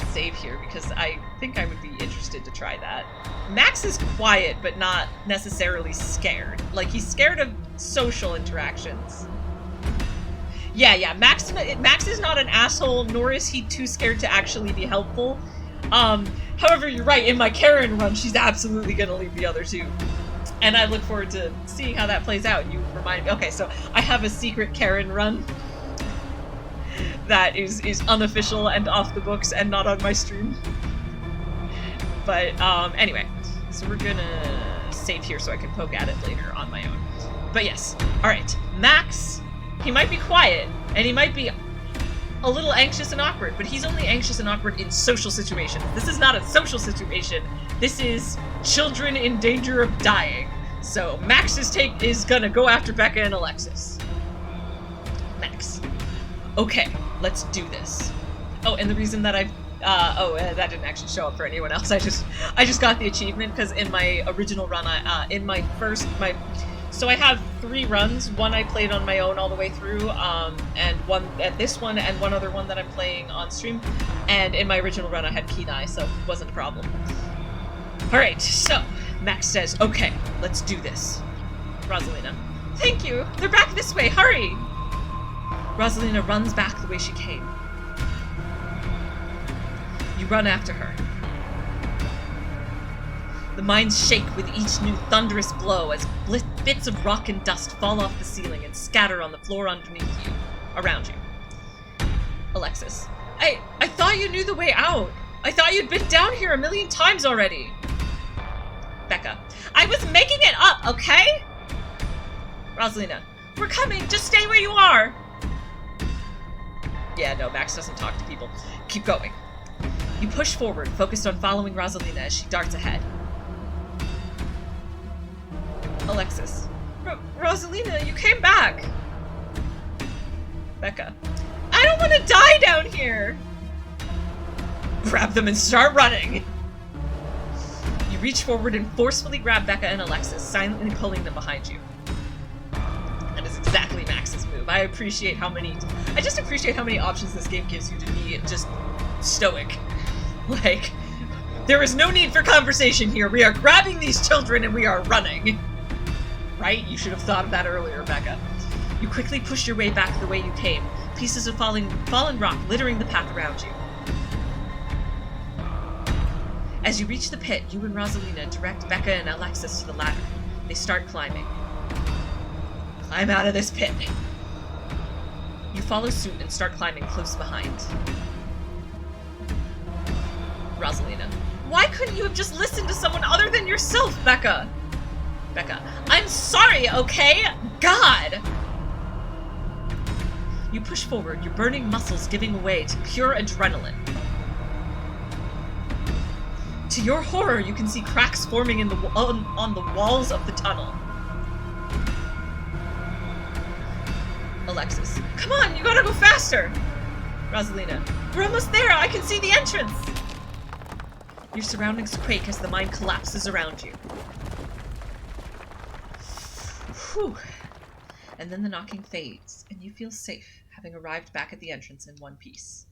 save here because I think I would be interested to try that. Max is quiet but not necessarily scared. Like, he's scared of social interactions. Yeah, Max is not an asshole, nor is he too scared to actually be helpful. However, you're right, in my Karen run, she's absolutely gonna leave the other two. And I look forward to seeing how that plays out. You remind me. Okay, so I have a secret Karen run that is unofficial and off the books and not on my stream. But anyway, so we're gonna save here so I can poke at it later on my own. But yes, alright, Max, he might be quiet and he might be a little anxious and awkward, but he's only anxious and awkward in social situations. This is not a social situation. This is children in danger of dying. So Max's take is gonna go after Becca and Alexis. Max. Okay, let's do this. Oh, and the reason that I've that didn't actually show up for anyone else. I just got the achievement because in my original run, so I have 3 runs. One I played on my own all the way through, and one at this one, and one other one that I'm playing on stream. And in my original run, I had Kenai, so it wasn't a problem. All right, so Max says, "Okay, let's do this." Rosalina, thank you. They're back this way. Hurry. Rosalina runs back the way she came. You run after her. The mines shake with each new thunderous blow as bits of rock and dust fall off the ceiling and scatter on the floor underneath you, around you. Alexis. I thought you knew the way out. I thought you'd been down here a million times already. Becca. I was making it up, okay? Rosalina. We're coming. Just stay where you are. Yeah, no, Max doesn't talk to people. Keep going. You push forward, focused on following Rosalina as she darts ahead. Alexis. Rosalina, you came back! Becca. I don't want to die down here! Grab them and start running! You reach forward and forcefully grab Becca and Alexis, silently pulling them behind you. That is exactly Max's move. I just appreciate how many options this game gives you to be just stoic. Like, there is no need for conversation here. We are grabbing these children and we are running. Right? You should have thought of that earlier, Becca. You quickly push your way back the way you came, pieces of fallen rock littering the path around you. As you reach the pit, you and Rosalina direct Becca and Alexis to the ladder. They start climbing. Climb out of this pit. You follow suit and start climbing close behind. Rosalina. Why couldn't you have just listened to someone other than yourself, Becca? Becca. I'm sorry, okay? God! You push forward, your burning muscles giving way to pure adrenaline. To your horror, you can see cracks forming in on the walls of the tunnel. Alexis. Come on, you gotta go faster! Rosalina. We're almost there, I can see the entrance! Your surroundings quake as the mine collapses around you. Whew. And then the knocking fades, and you feel safe, having arrived back at the entrance in one piece.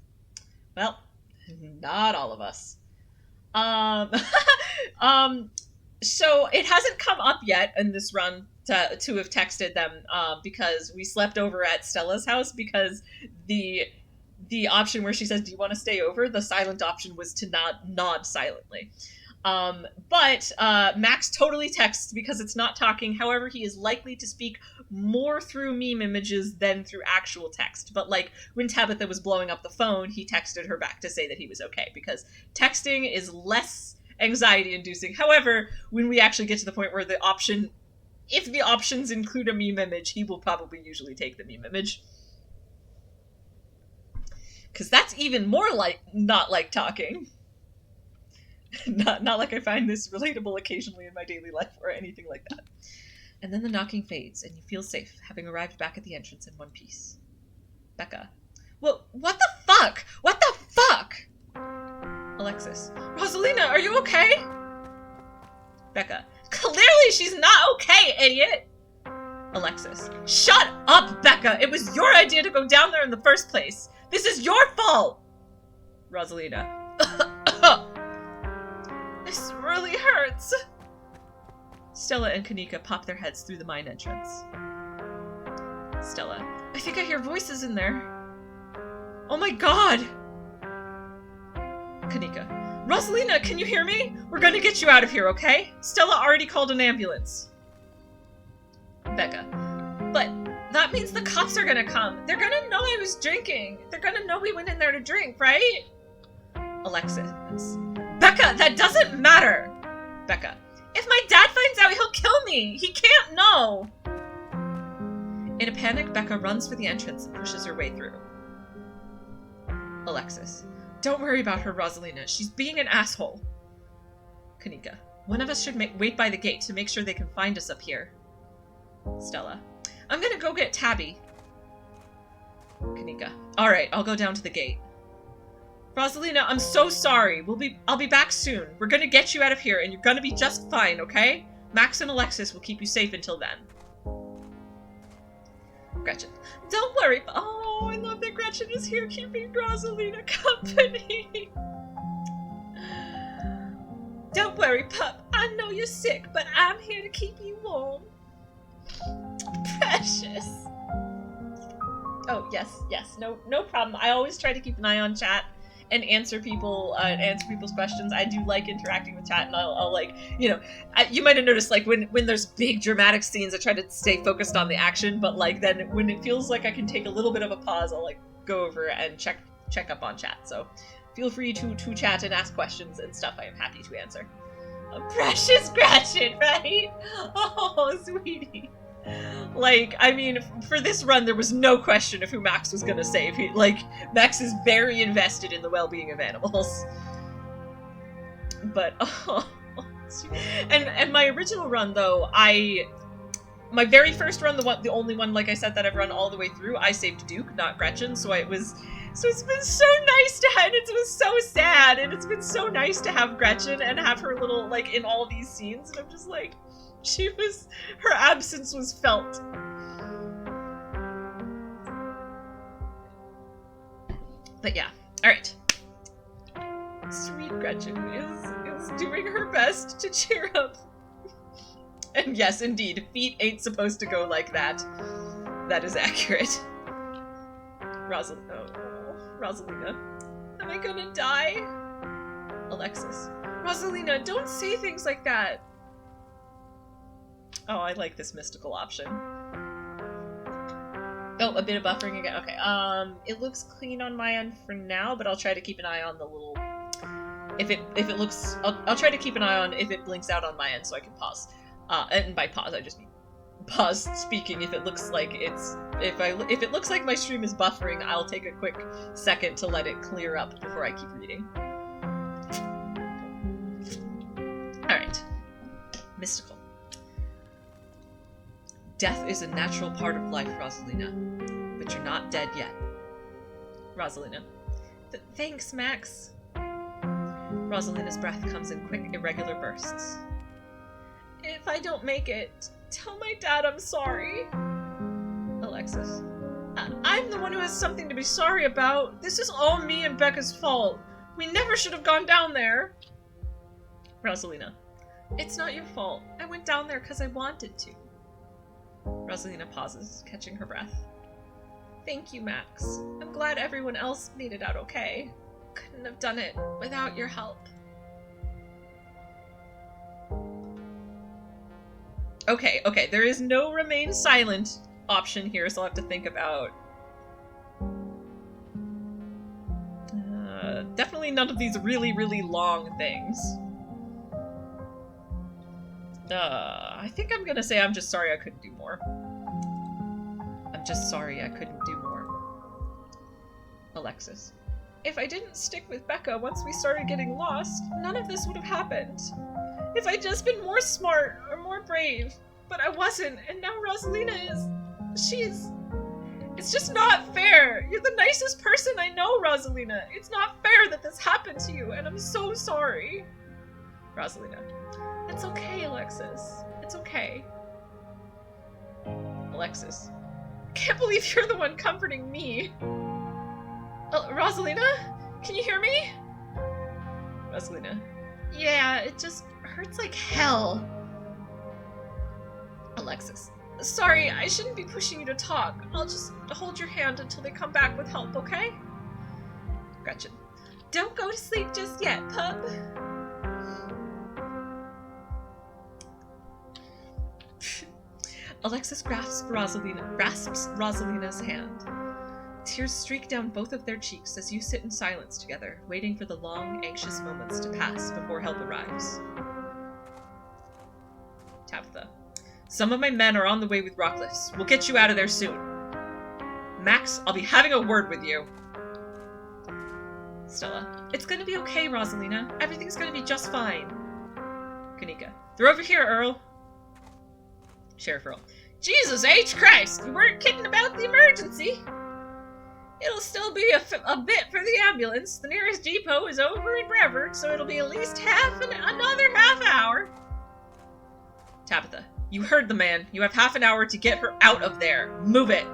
Well, not all of us. So it hasn't come up yet in this run to have texted them, because we slept over at Stella's house, because the option where she says, do you want to stay over? The silent option was to nod silently. But Max totally texts because it's not talking. However, he is likely to speak more through meme images than through actual text. But like when Tabitha was blowing up the phone, he texted her back to say that he was okay, because texting is less anxiety inducing. However, when we actually get to the point where if the options include a meme image, he will probably usually take the meme image. Because that's even more not like talking. Not like I find this relatable occasionally in my daily life or anything like that. And then the knocking fades, and you feel safe, having arrived back at the entrance in one piece. Becca. Well, what the fuck? What the fuck? Alexis. Rosalina, are you okay? Becca. Clearly she's not okay, idiot! Alexis. Shut up, Becca! It was your idea to go down there in the first place! This is your fault! Rosalina. This really hurts. Stella and Kanika pop their heads through the mine entrance. Stella. I think I hear voices in there. Oh my god! Kanika. Rosalina, can you hear me? We're gonna get you out of here, okay? Stella already called an ambulance. Becca. But that means the cops are gonna come. They're gonna know I was drinking. They're gonna know we went in there to drink, right? Alexis. Becca, that doesn't matter! Becca. If my dad finds out, he'll kill me! He can't know! In a panic, Becca runs for the entrance and pushes her way through. Alexis. Don't worry about her, Rosalina. She's being an asshole. Kanika. One of us should wait by the gate to make sure they can find us up here. Stella. I'm gonna go get Tabby. Kanika. Alright, I'll go down to the gate. Rosalina, I'm so sorry. I'll be back soon. We're gonna get you out of here, and you're gonna be just fine, okay? Max and Alexis will keep you safe until then. Gretchen. Don't worry. Oh, I love that Gretchen is here keeping Rosalina company. Don't worry, pup. I know you're sick, but I'm here to keep you warm. Precious. Oh, yes. No problem. I always try to keep an eye on chat and answer people's questions. I do like interacting with chat, and I'll like, you might have noticed, like, when there's big dramatic scenes, I try to stay focused on the action, but like then when it feels like I can take a little bit of a pause, I'll like go over and check up on chat. So feel free to chat and ask questions and stuff. I am happy to answer. Precious Gretchen, right? Oh, sweetie. Like, I mean, for this run, there was no question of who Max was gonna save. Max is very invested in the well-being of animals. But, and my original run, though, my very first run, the only one, like I said, that I've run all the way through, I saved Duke, not Gretchen, so it's been so nice to have, and it was so sad, and it's been so nice to have Gretchen and have her little, like, in all these scenes, and I'm just like, her absence was felt. But yeah, alright. Sweet Gretchen is doing her best to cheer up. And yes, indeed, feet ain't supposed to go like that. That is accurate. Rosalina. Am I gonna die? Alexis. Rosalina, don't say things like that. Oh, I like this mystical option. Oh, a bit of buffering again. Okay, it looks clean on my end for now, but I'll try to keep an eye on the little... If it looks... I'll try to keep an eye on if it blinks out on my end so I can pause. And by pause, I just mean pause speaking if it looks like it's... If it looks like my stream is buffering, I'll take a quick second to let it clear up before I keep reading. Alright. Mystical. Death is a natural part of life, Rosalina. But you're not dead yet. Rosalina. Thanks, Max. Rosalina's breath comes in quick, irregular bursts. If I don't make it, tell my dad I'm sorry. Alexis. I'm the one who has something to be sorry about. This is all me and Becca's fault. We never should have gone down there. Rosalina. It's not your fault. I went down there because I wanted to. Rosalina pauses, catching her breath. Thank you, Max. I'm glad everyone else made it out okay. Couldn't have done it without your help. Okay, there is no remain silent option here, so I'll have to think about... definitely none of these really, really long things. I think I'm gonna say I'm just sorry I couldn't do more. I'm just sorry I couldn't do more. Alexis. If I didn't stick with Becca once we started getting lost, none of this would have happened. If I'd just been more smart or more brave. But I wasn't, and now Rosalina is... It's just not fair. You're the nicest person I know, Rosalina. It's not fair that this happened to you, and I'm so sorry. Rosalina. It's okay, Alexis. It's okay. Alexis. I can't believe you're the one comforting me. Rosalina? Can you hear me? Rosalina. Yeah, it just hurts like hell. Alexis. Sorry, I shouldn't be pushing you to talk. I'll just hold your hand until they come back with help, okay? Gretchen. Don't go to sleep just yet, pup. Alexis grasps Rosalina's hand. Tears streak down both of their cheeks as you sit in silence together, waiting for the long, anxious moments to pass before help arrives. Tabitha. Some of my men are on the way with Rocklifts. We'll get you out of there soon. Max, I'll be having a word with you. Stella. It's gonna be okay, Rosalina. Everything's gonna be just fine. Kanika. They're over here, Earl. Sheriff Earl. Jesus H. Christ! You weren't kidding about the emergency! It'll still be a bit for the ambulance. The nearest depot is over in Brevard, so it'll be at least another half hour. Tabitha. You heard the man. You have half an hour to get her out of there. Move it.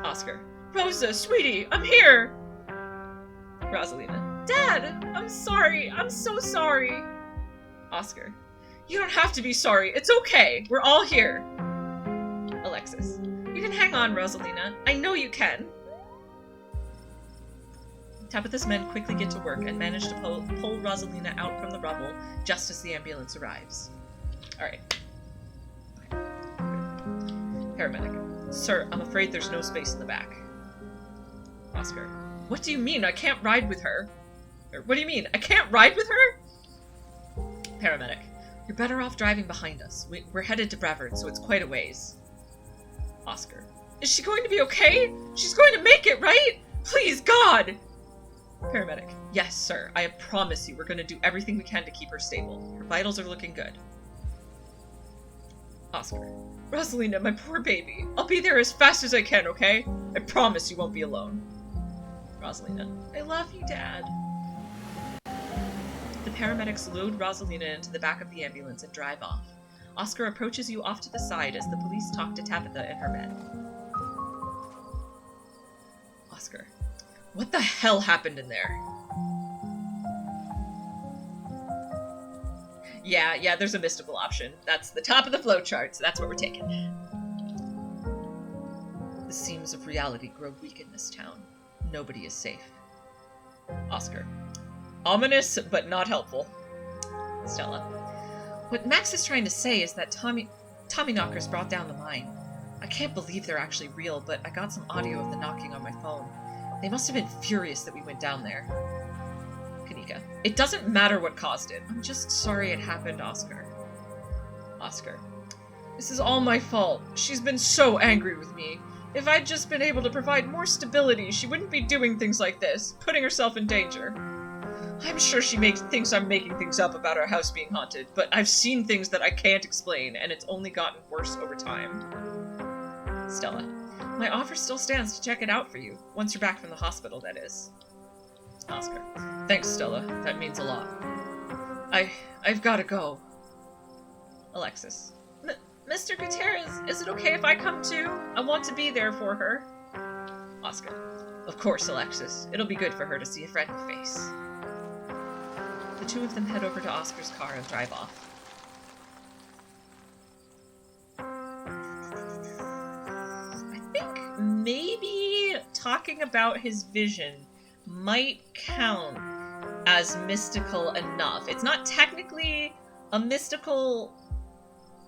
Oscar. Rosa, sweetie, I'm here. Rosalina. Dad, I'm sorry. I'm so sorry. Oscar. You don't have to be sorry. It's okay. We're all here. Alexis. You can hang on, Rosalina. I know you can. Tabitha's men quickly get to work and manage to pull Rosalina out from the rubble just as the ambulance arrives. Alright. Paramedic. Sir, I'm afraid there's no space in the back. Oscar. What do you mean? I can't ride with her? What do you mean? I can't ride with her? Paramedic. You're better off driving behind us. We're headed to Brevard, so it's quite a ways. Oscar. Is she going to be okay? She's going to make it, right? Please, God! Paramedic. Yes, sir. I promise you we're going to do everything we can to keep her stable. Her vitals are looking good. Oscar. Rosalina, my poor baby. I'll be there as fast as I can, okay? I promise you won't be alone. Rosalina. I love you, Dad. The paramedics load Rosalina into the back of the ambulance and drive off. Oscar approaches you off to the side as the police talk to Tabitha and her men. Oscar. What the hell happened in there? Yeah, there's a mystical option. That's the top of the flowchart, so that's what we're taking. The seams of reality grow weak in this town. Nobody is safe. Oscar. Ominous, but not helpful. Stella. What Max is trying to say is that Tommyknockers brought down the mine. I can't believe they're actually real, but I got some audio of the knocking on my phone. They must have been furious that we went down there. Kanika. It doesn't matter what caused it. I'm just sorry it happened, Oscar. Oscar. This is all my fault. She's been so angry with me. If I'd just been able to provide more stability, she wouldn't be doing things like this, putting herself in danger. I'm sure she thinks I'm making things up about our house being haunted, but I've seen things that I can't explain, and it's only gotten worse over time. Stella. My offer still stands to check it out for you, once you're back from the hospital, that is. Oscar. Thanks, Stella. That means a lot. I've gotta go. Alexis. Mr. Gutierrez, is it okay if I come too? I want to be there for her. Oscar. Of course, Alexis. It'll be good for her to see a friendly face. The two of them head over to Oscar's car and drive off. I think maybe talking about his vision might count as mystical enough. It's not technically a mystical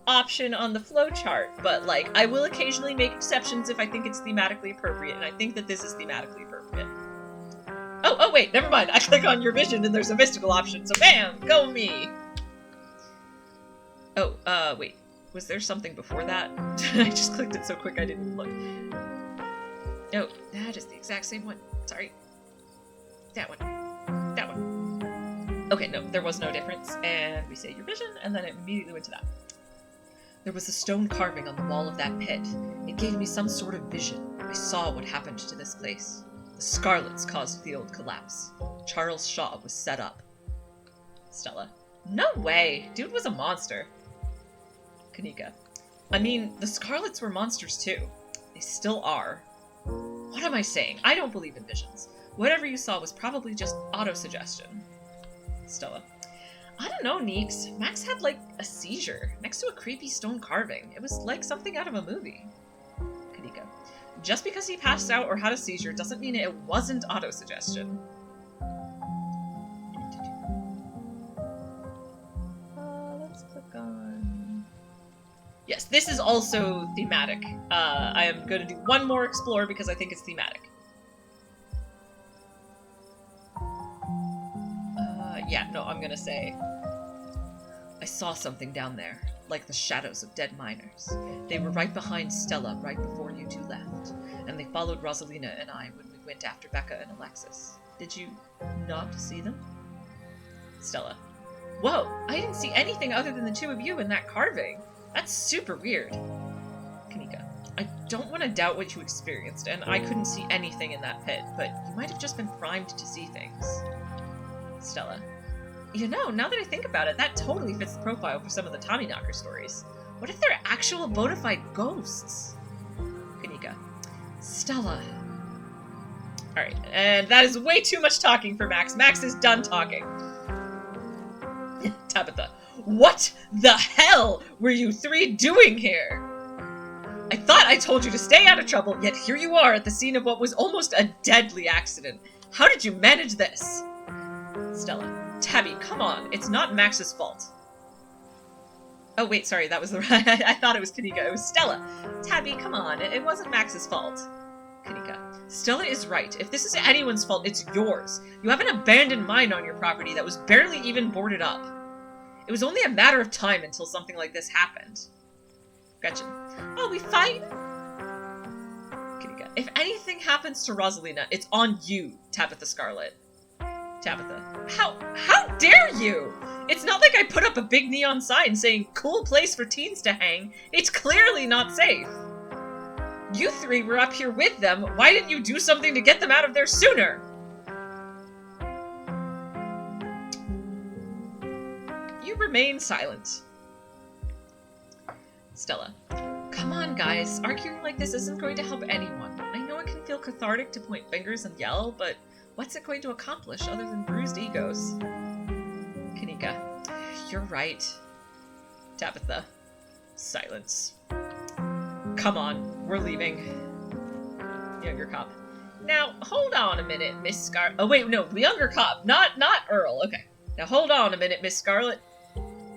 option on the flowchart, but like I will occasionally make exceptions if I think it's thematically appropriate, and I think that this is thematically appropriate. Oh wait, never mind. I click on your vision and there's a mystical option, so bam, go me. Oh, wait, was there something before that? I just clicked it so quick I didn't look. No, that is the exact same one. Sorry. That one. That one. Okay, no, there was no difference, and we say your vision, and then it immediately went to that. There was a stone carving on the wall of that pit. It gave me some sort of vision. I saw what happened to this place. The Scarlets caused the old collapse. Charles Shaw was set up. Stella. No way! Dude was a monster. Kanika. I mean, the Scarlets were monsters too. They still are. What am I saying? I don't believe in visions. Whatever you saw was probably just auto-suggestion. Stella. I don't know, Neeks. Max had, like, a seizure next to a creepy stone carving. It was like something out of a movie. Kanika. Just because he passed out or had a seizure doesn't mean it wasn't auto-suggestion. Let's click on... Yes, this is also thematic. I am going to do one more explore because I think it's thematic. Yeah, no, I'm gonna say... I saw something down there, like the shadows of dead miners. They were right behind Stella right before you two left, and they followed Rosalina and I when we went after Becca and Alexis. Did you not see them? Stella. Whoa, I didn't see anything other than the two of you in that carving. That's super weird. Kanika. I don't want to doubt what you experienced, and I couldn't see anything in that pit, but you might have just been primed to see things. Stella. You know, now that I think about it, that totally fits the profile for some of the Tommyknocker stories. What if they're actual bona fide ghosts? Kanika. Stella. Alright, and that is way too much talking for Max. Max is done talking. Tabitha. What the hell were you three doing here? I thought I told you to stay out of trouble, yet here you are at the scene of what was almost a deadly accident. How did you manage this? Stella. Tabby, come on. It's not Max's fault. Oh, wait, sorry. That was the right... I thought it was Kanika. It was Stella. Tabby, come on. It wasn't Max's fault. Kanika. Stella is right. If this is anyone's fault, it's yours. You have an abandoned mine on your property that was barely even boarded up. It was only a matter of time until something like this happened. Gretchen. Oh, we fight? Kanika. If anything happens to Rosalina, it's on you, Tabitha Scarlet. Tabitha. How dare you? It's not like I put up a big neon sign saying, cool place for teens to hang. It's clearly not safe. You three were up here with them. Why didn't you do something to get them out of there sooner? You remain silent. Stella. Come on, guys. Arguing like this isn't going to help anyone. I know it can feel cathartic to point fingers and yell, but what's it going to accomplish other than bruised egos? Kanika. You're right. Tabitha. Silence. Come on, we're leaving. Younger cop. Now, hold on a minute, Miss Scarlet. Oh, wait, no, the younger cop. Not Earl. Okay. Now, hold on a minute, Miss Scarlet.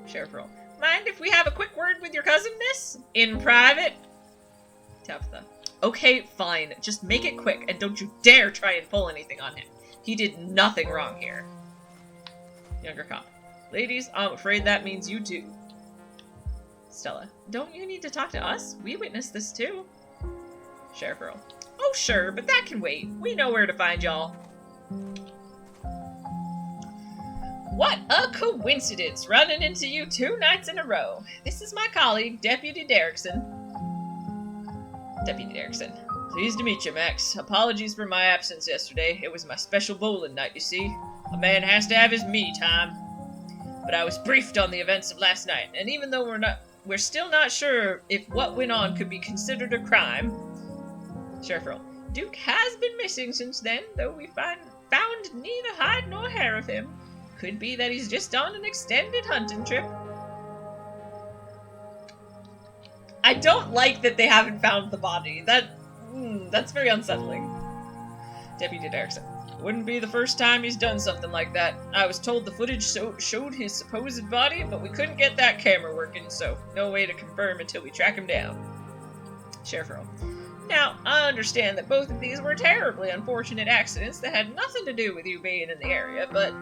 Sheriff Earl. Mind if we have a quick word with your cousin, miss? In private? Tabitha. Okay, fine. Just make it quick, and don't you dare try and pull anything on him. He did nothing wrong here. Younger cop. Ladies, I'm afraid that means you too. Stella. Don't you need to talk to us? We witnessed this too. Sheriff Earl. Oh, sure, but that can wait. We know where to find y'all. What a coincidence, running into you 2 nights in a row. This is my colleague, Deputy Derrickson. Deputy Derrickson. Pleased to meet you, Max. Apologies for my absence yesterday. It was my special bowling night, you see. A man has to have his me time. But I was briefed on the events of last night, and even though we're not we're still not sure if what went on could be considered a crime. Sheriff Earl. Duke has been missing since then, though we found neither hide nor hair of him. Could be that he's just on an extended hunting trip. I don't like that they haven't found the body. That's very unsettling. Deputy Derrickson. Wouldn't be the first time he's done something like that. I was told the footage showed his supposed body, but we couldn't get that camera working, so no way to confirm until we track him down. Sheriff Earl. Now, I understand that both of these were terribly unfortunate accidents that had nothing to do with you being in the area, but...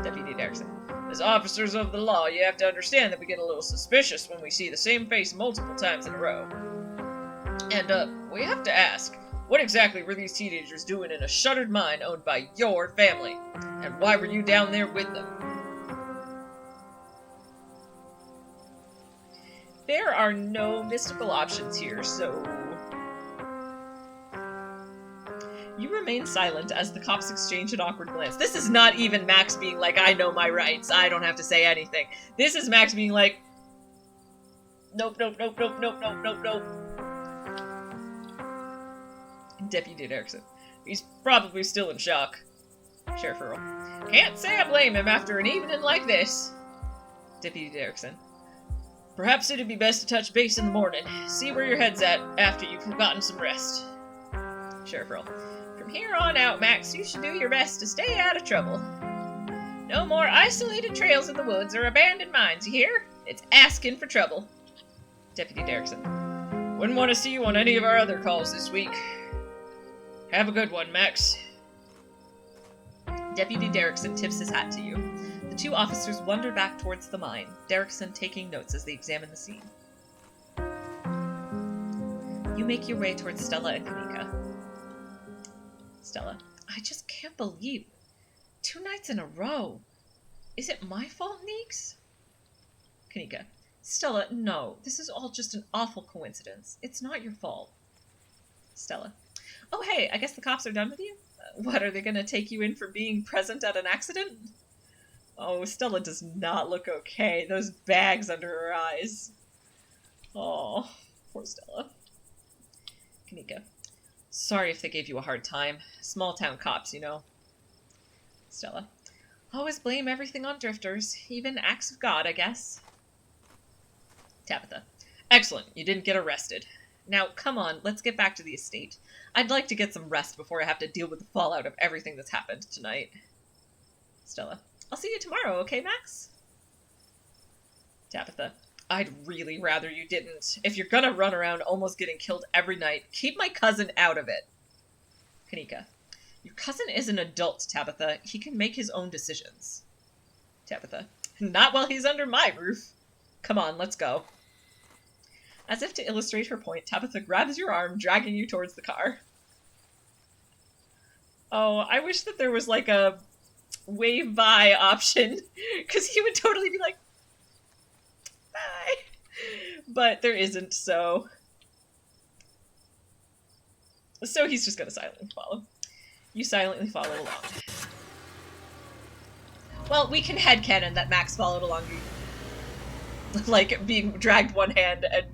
Deputy Derrickson. As officers of the law, you have to understand that we get a little suspicious when we see the same face multiple times in a row. And, we have to ask, what exactly were these teenagers doing in a shuttered mine owned by your family? And why were you down there with them? There are no mystical options here, so... You remain silent as the cops exchange an awkward glance. This is not even Max being like, I know my rights, I don't have to say anything. This is Max being like, nope, nope, nope, nope, nope, nope, nope, nope. Deputy Derrickson. He's probably still in shock. Sheriff Earl. Can't say I blame him after an evening like this. Deputy Derrickson. Perhaps it'd be best to touch base in the morning. See where your head's at after you've gotten some rest. Sheriff Earl. From here on out, Max, you should do your best to stay out of trouble. No more isolated trails in the woods or abandoned mines, you hear? It's asking for trouble. Deputy Derrickson. Wouldn't want to see you on any of our other calls this week. Have a good one, Max. Deputy Derrickson tips his hat to you. The two officers wander back towards the mine, Derrickson taking notes as they examine the scene. You make your way towards Stella and Kanika. Stella. I just can't believe 2 nights in a row. Is it my fault, Neeks? Kanika. Stella, no. This is all just an awful coincidence. It's not your fault. Stella. Oh, hey, I guess the cops are done with you? What, are they going to take you in for being present at an accident? Oh, Stella does not look okay. Those bags under her eyes. Oh, poor Stella. Kanika. Sorry if they gave you a hard time. Small-town cops, you know. Stella. Always blame everything on drifters. Even acts of God, I guess. Tabitha. Excellent. You didn't get arrested. Now, come on, let's get back to the estate. I'd like to get some rest before I have to deal with the fallout of everything that's happened tonight. Stella. I'll see you tomorrow, okay, Max? Tabitha. I'd really rather you didn't. If you're gonna run around almost getting killed every night, keep my cousin out of it. Kanika. Your cousin is an adult, Tabitha. He can make his own decisions. Tabitha. Not while he's under my roof. Come on, let's go. As if to illustrate her point, Tabitha grabs your arm, dragging you towards the car. Oh, I wish that there was like a wave by option, because he would totally be like, bye. But there isn't, so he's just gonna silently follow. You silently follow along. Well, we can headcanon that Max followed along, like being dragged one hand and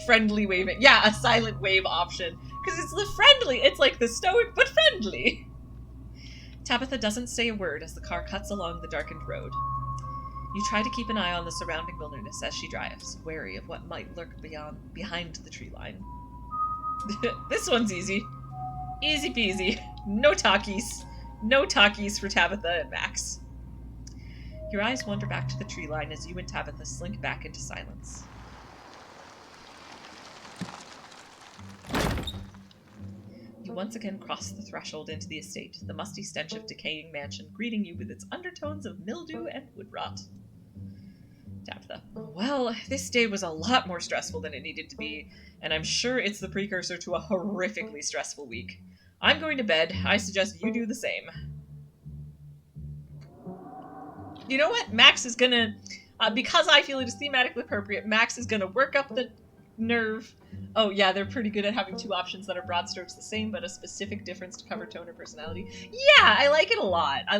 friendly waving. Yeah, a silent wave option. Because it's the friendly, it's like the stoic but friendly. Tabitha doesn't say a word as the car cuts along the darkened road. You try to keep an eye on the surrounding wilderness as she drives, wary of what might lurk behind the tree line. This one's easy. Easy peasy. No talkies. No talkies for Tabitha and Max. Your eyes wander back to the tree line as you and Tabitha slink back into silence. You once again cross the threshold into the estate, the musty stench of decaying mansion greeting you with its undertones of mildew and wood rot. Tabitha. Well, this day was a lot more stressful than it needed to be, and I'm sure it's the precursor to a horrifically stressful week. I'm going to bed. I suggest you do the same. You know what? Max is gonna, because I feel it is thematically appropriate, Max is gonna work up the nerve. Oh yeah, they're pretty good at having two options that are broad strokes the same, but a specific difference to cover tone or personality. Yeah, I like it a lot. I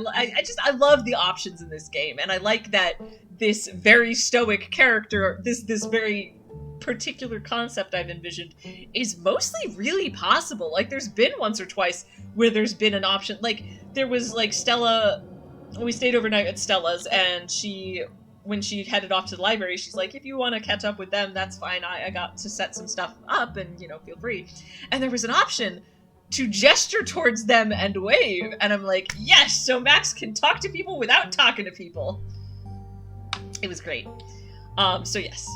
love the options in this game, and I like that this very stoic character, this very particular concept I've envisioned, is mostly really possible. Like, there's been once or twice where there's been an option. Like, there was, like, Stella... We stayed overnight at Stella's, and when she headed off to the library, she's like, if you want to catch up with them, that's fine. I got to set some stuff up, and, feel free. And there was an option to gesture towards them and wave, and I'm like, yes, so Max can talk to people without talking to people. It was great. So yes.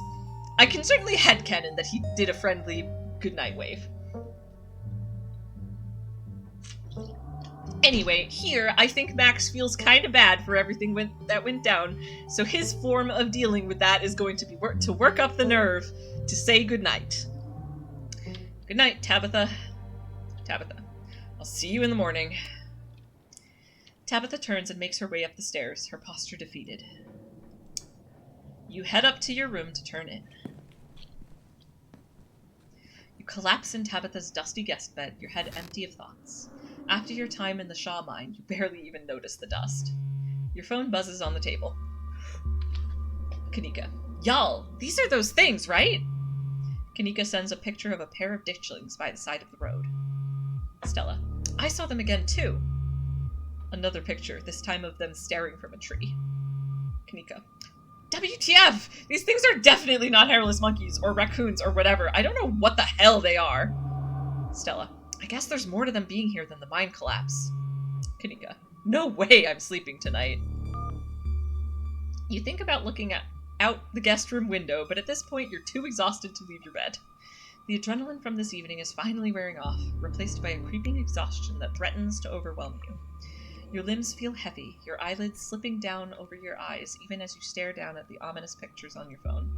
I can certainly headcanon that he did a friendly goodnight wave. Anyway, here, I think Max feels kind of bad for everything that went down, so his form of dealing with that is going to be to work up the nerve to say goodnight. Good night, Tabitha. Tabitha, I'll see you in the morning. Tabitha turns and makes her way up the stairs, her posture defeated. You head up to your room to turn in. You collapse in Tabitha's dusty guest bed, your head empty of thoughts. After your time in the Shaw mine, you barely even notice the dust. Your phone buzzes on the table. Kanika. Y'all, these are those things, right? Kanika sends a picture of a pair of ditchlings by the side of the road. Stella. I saw them again, too. Another picture, this time of them staring from a tree. Kanika. WTF! These things are definitely not hairless monkeys, or raccoons, or whatever. I don't know what the hell they are. Stella. I guess there's more to them being here than the mine collapse. Kanika. No way I'm sleeping tonight. You think about looking out the guest room window, but at this point you're too exhausted to leave your bed. The adrenaline from this evening is finally wearing off, replaced by a creeping exhaustion that threatens to overwhelm you. Your limbs feel heavy, your eyelids slipping down over your eyes even as you stare down at the ominous pictures on your phone.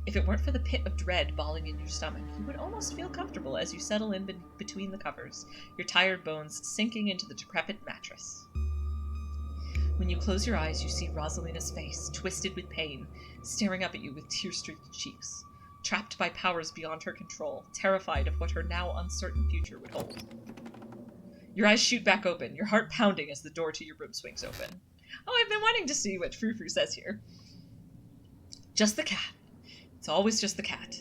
If it weren't for the pit of dread balling in your stomach, you would almost feel comfortable as you settle in between the covers, your tired bones sinking into the decrepit mattress. When you close your eyes, you see Rosalina's face, twisted with pain, staring up at you with tear-streaked cheeks, trapped by powers beyond her control, terrified of what her now uncertain future would hold. Your eyes shoot back open, your heart pounding as the door to your room swings open. Oh, I've been wanting to see what Frou-Frou says here. Just the cat. It's always just the cat.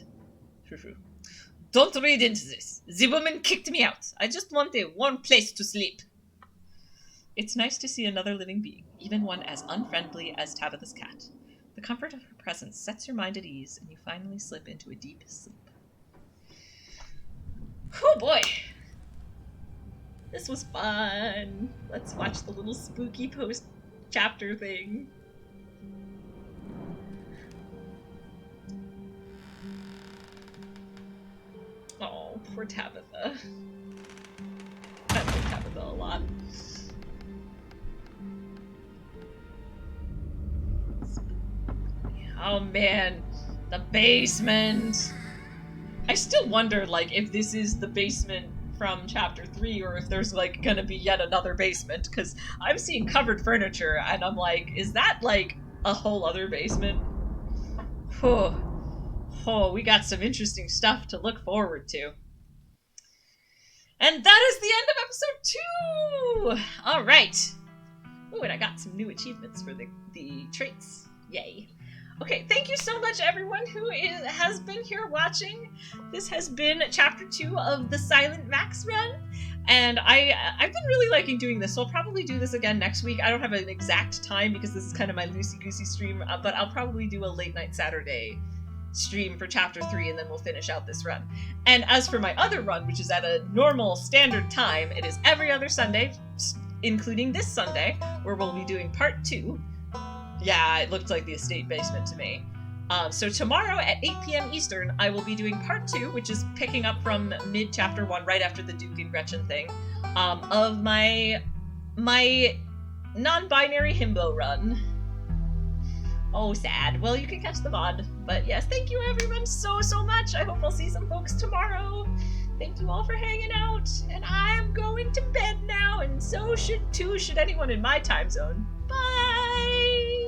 Frou-Frou. Don't read into this. The woman kicked me out. I just want a warm place to sleep. It's nice to see another living being, even one as unfriendly as Tabitha's cat. The comfort of her presence sets your mind at ease, and you finally slip into a deep sleep. Oh boy! This was fun. Let's watch the little spooky post-chapter thing. Oh, poor Tabitha. I like Tabitha a lot. Oh man, the basement! I still wonder, like, if this is the basement from chapter 3 or if there's, like, gonna be yet another basement, because I'm seeing covered furniture and I'm like, is that, like, a whole other basement? Oh, we got some interesting stuff to look forward to. And that is the end of episode 2! Alright. Oh, and I got some new achievements for the traits. Yay. Okay, thank you so much, everyone who has been here watching. This has been Chapter 2 of the Silent Max run, and I've been really liking doing this, so I'll probably do this again next week. I don't have an exact time because this is kind of my loosey-goosey stream, but I'll probably do a late-night Saturday stream for Chapter 3, and then we'll finish out this run. And as for my other run, which is at a normal standard time, it is every other Sunday, including this Sunday, where we'll be doing Part 2. Yeah, it looked like the estate basement to me. So tomorrow at 8 p.m. Eastern, I will be doing Part 2, which is picking up from mid-Chapter 1, right after the Duke and Gretchen thing, of my non-binary himbo run. Oh, sad. Well, you can catch the VOD. But yes, thank you everyone so much. I hope I'll see some folks tomorrow. Thank you all for hanging out. And I'm going to bed now, and so should anyone in my time zone. Bye!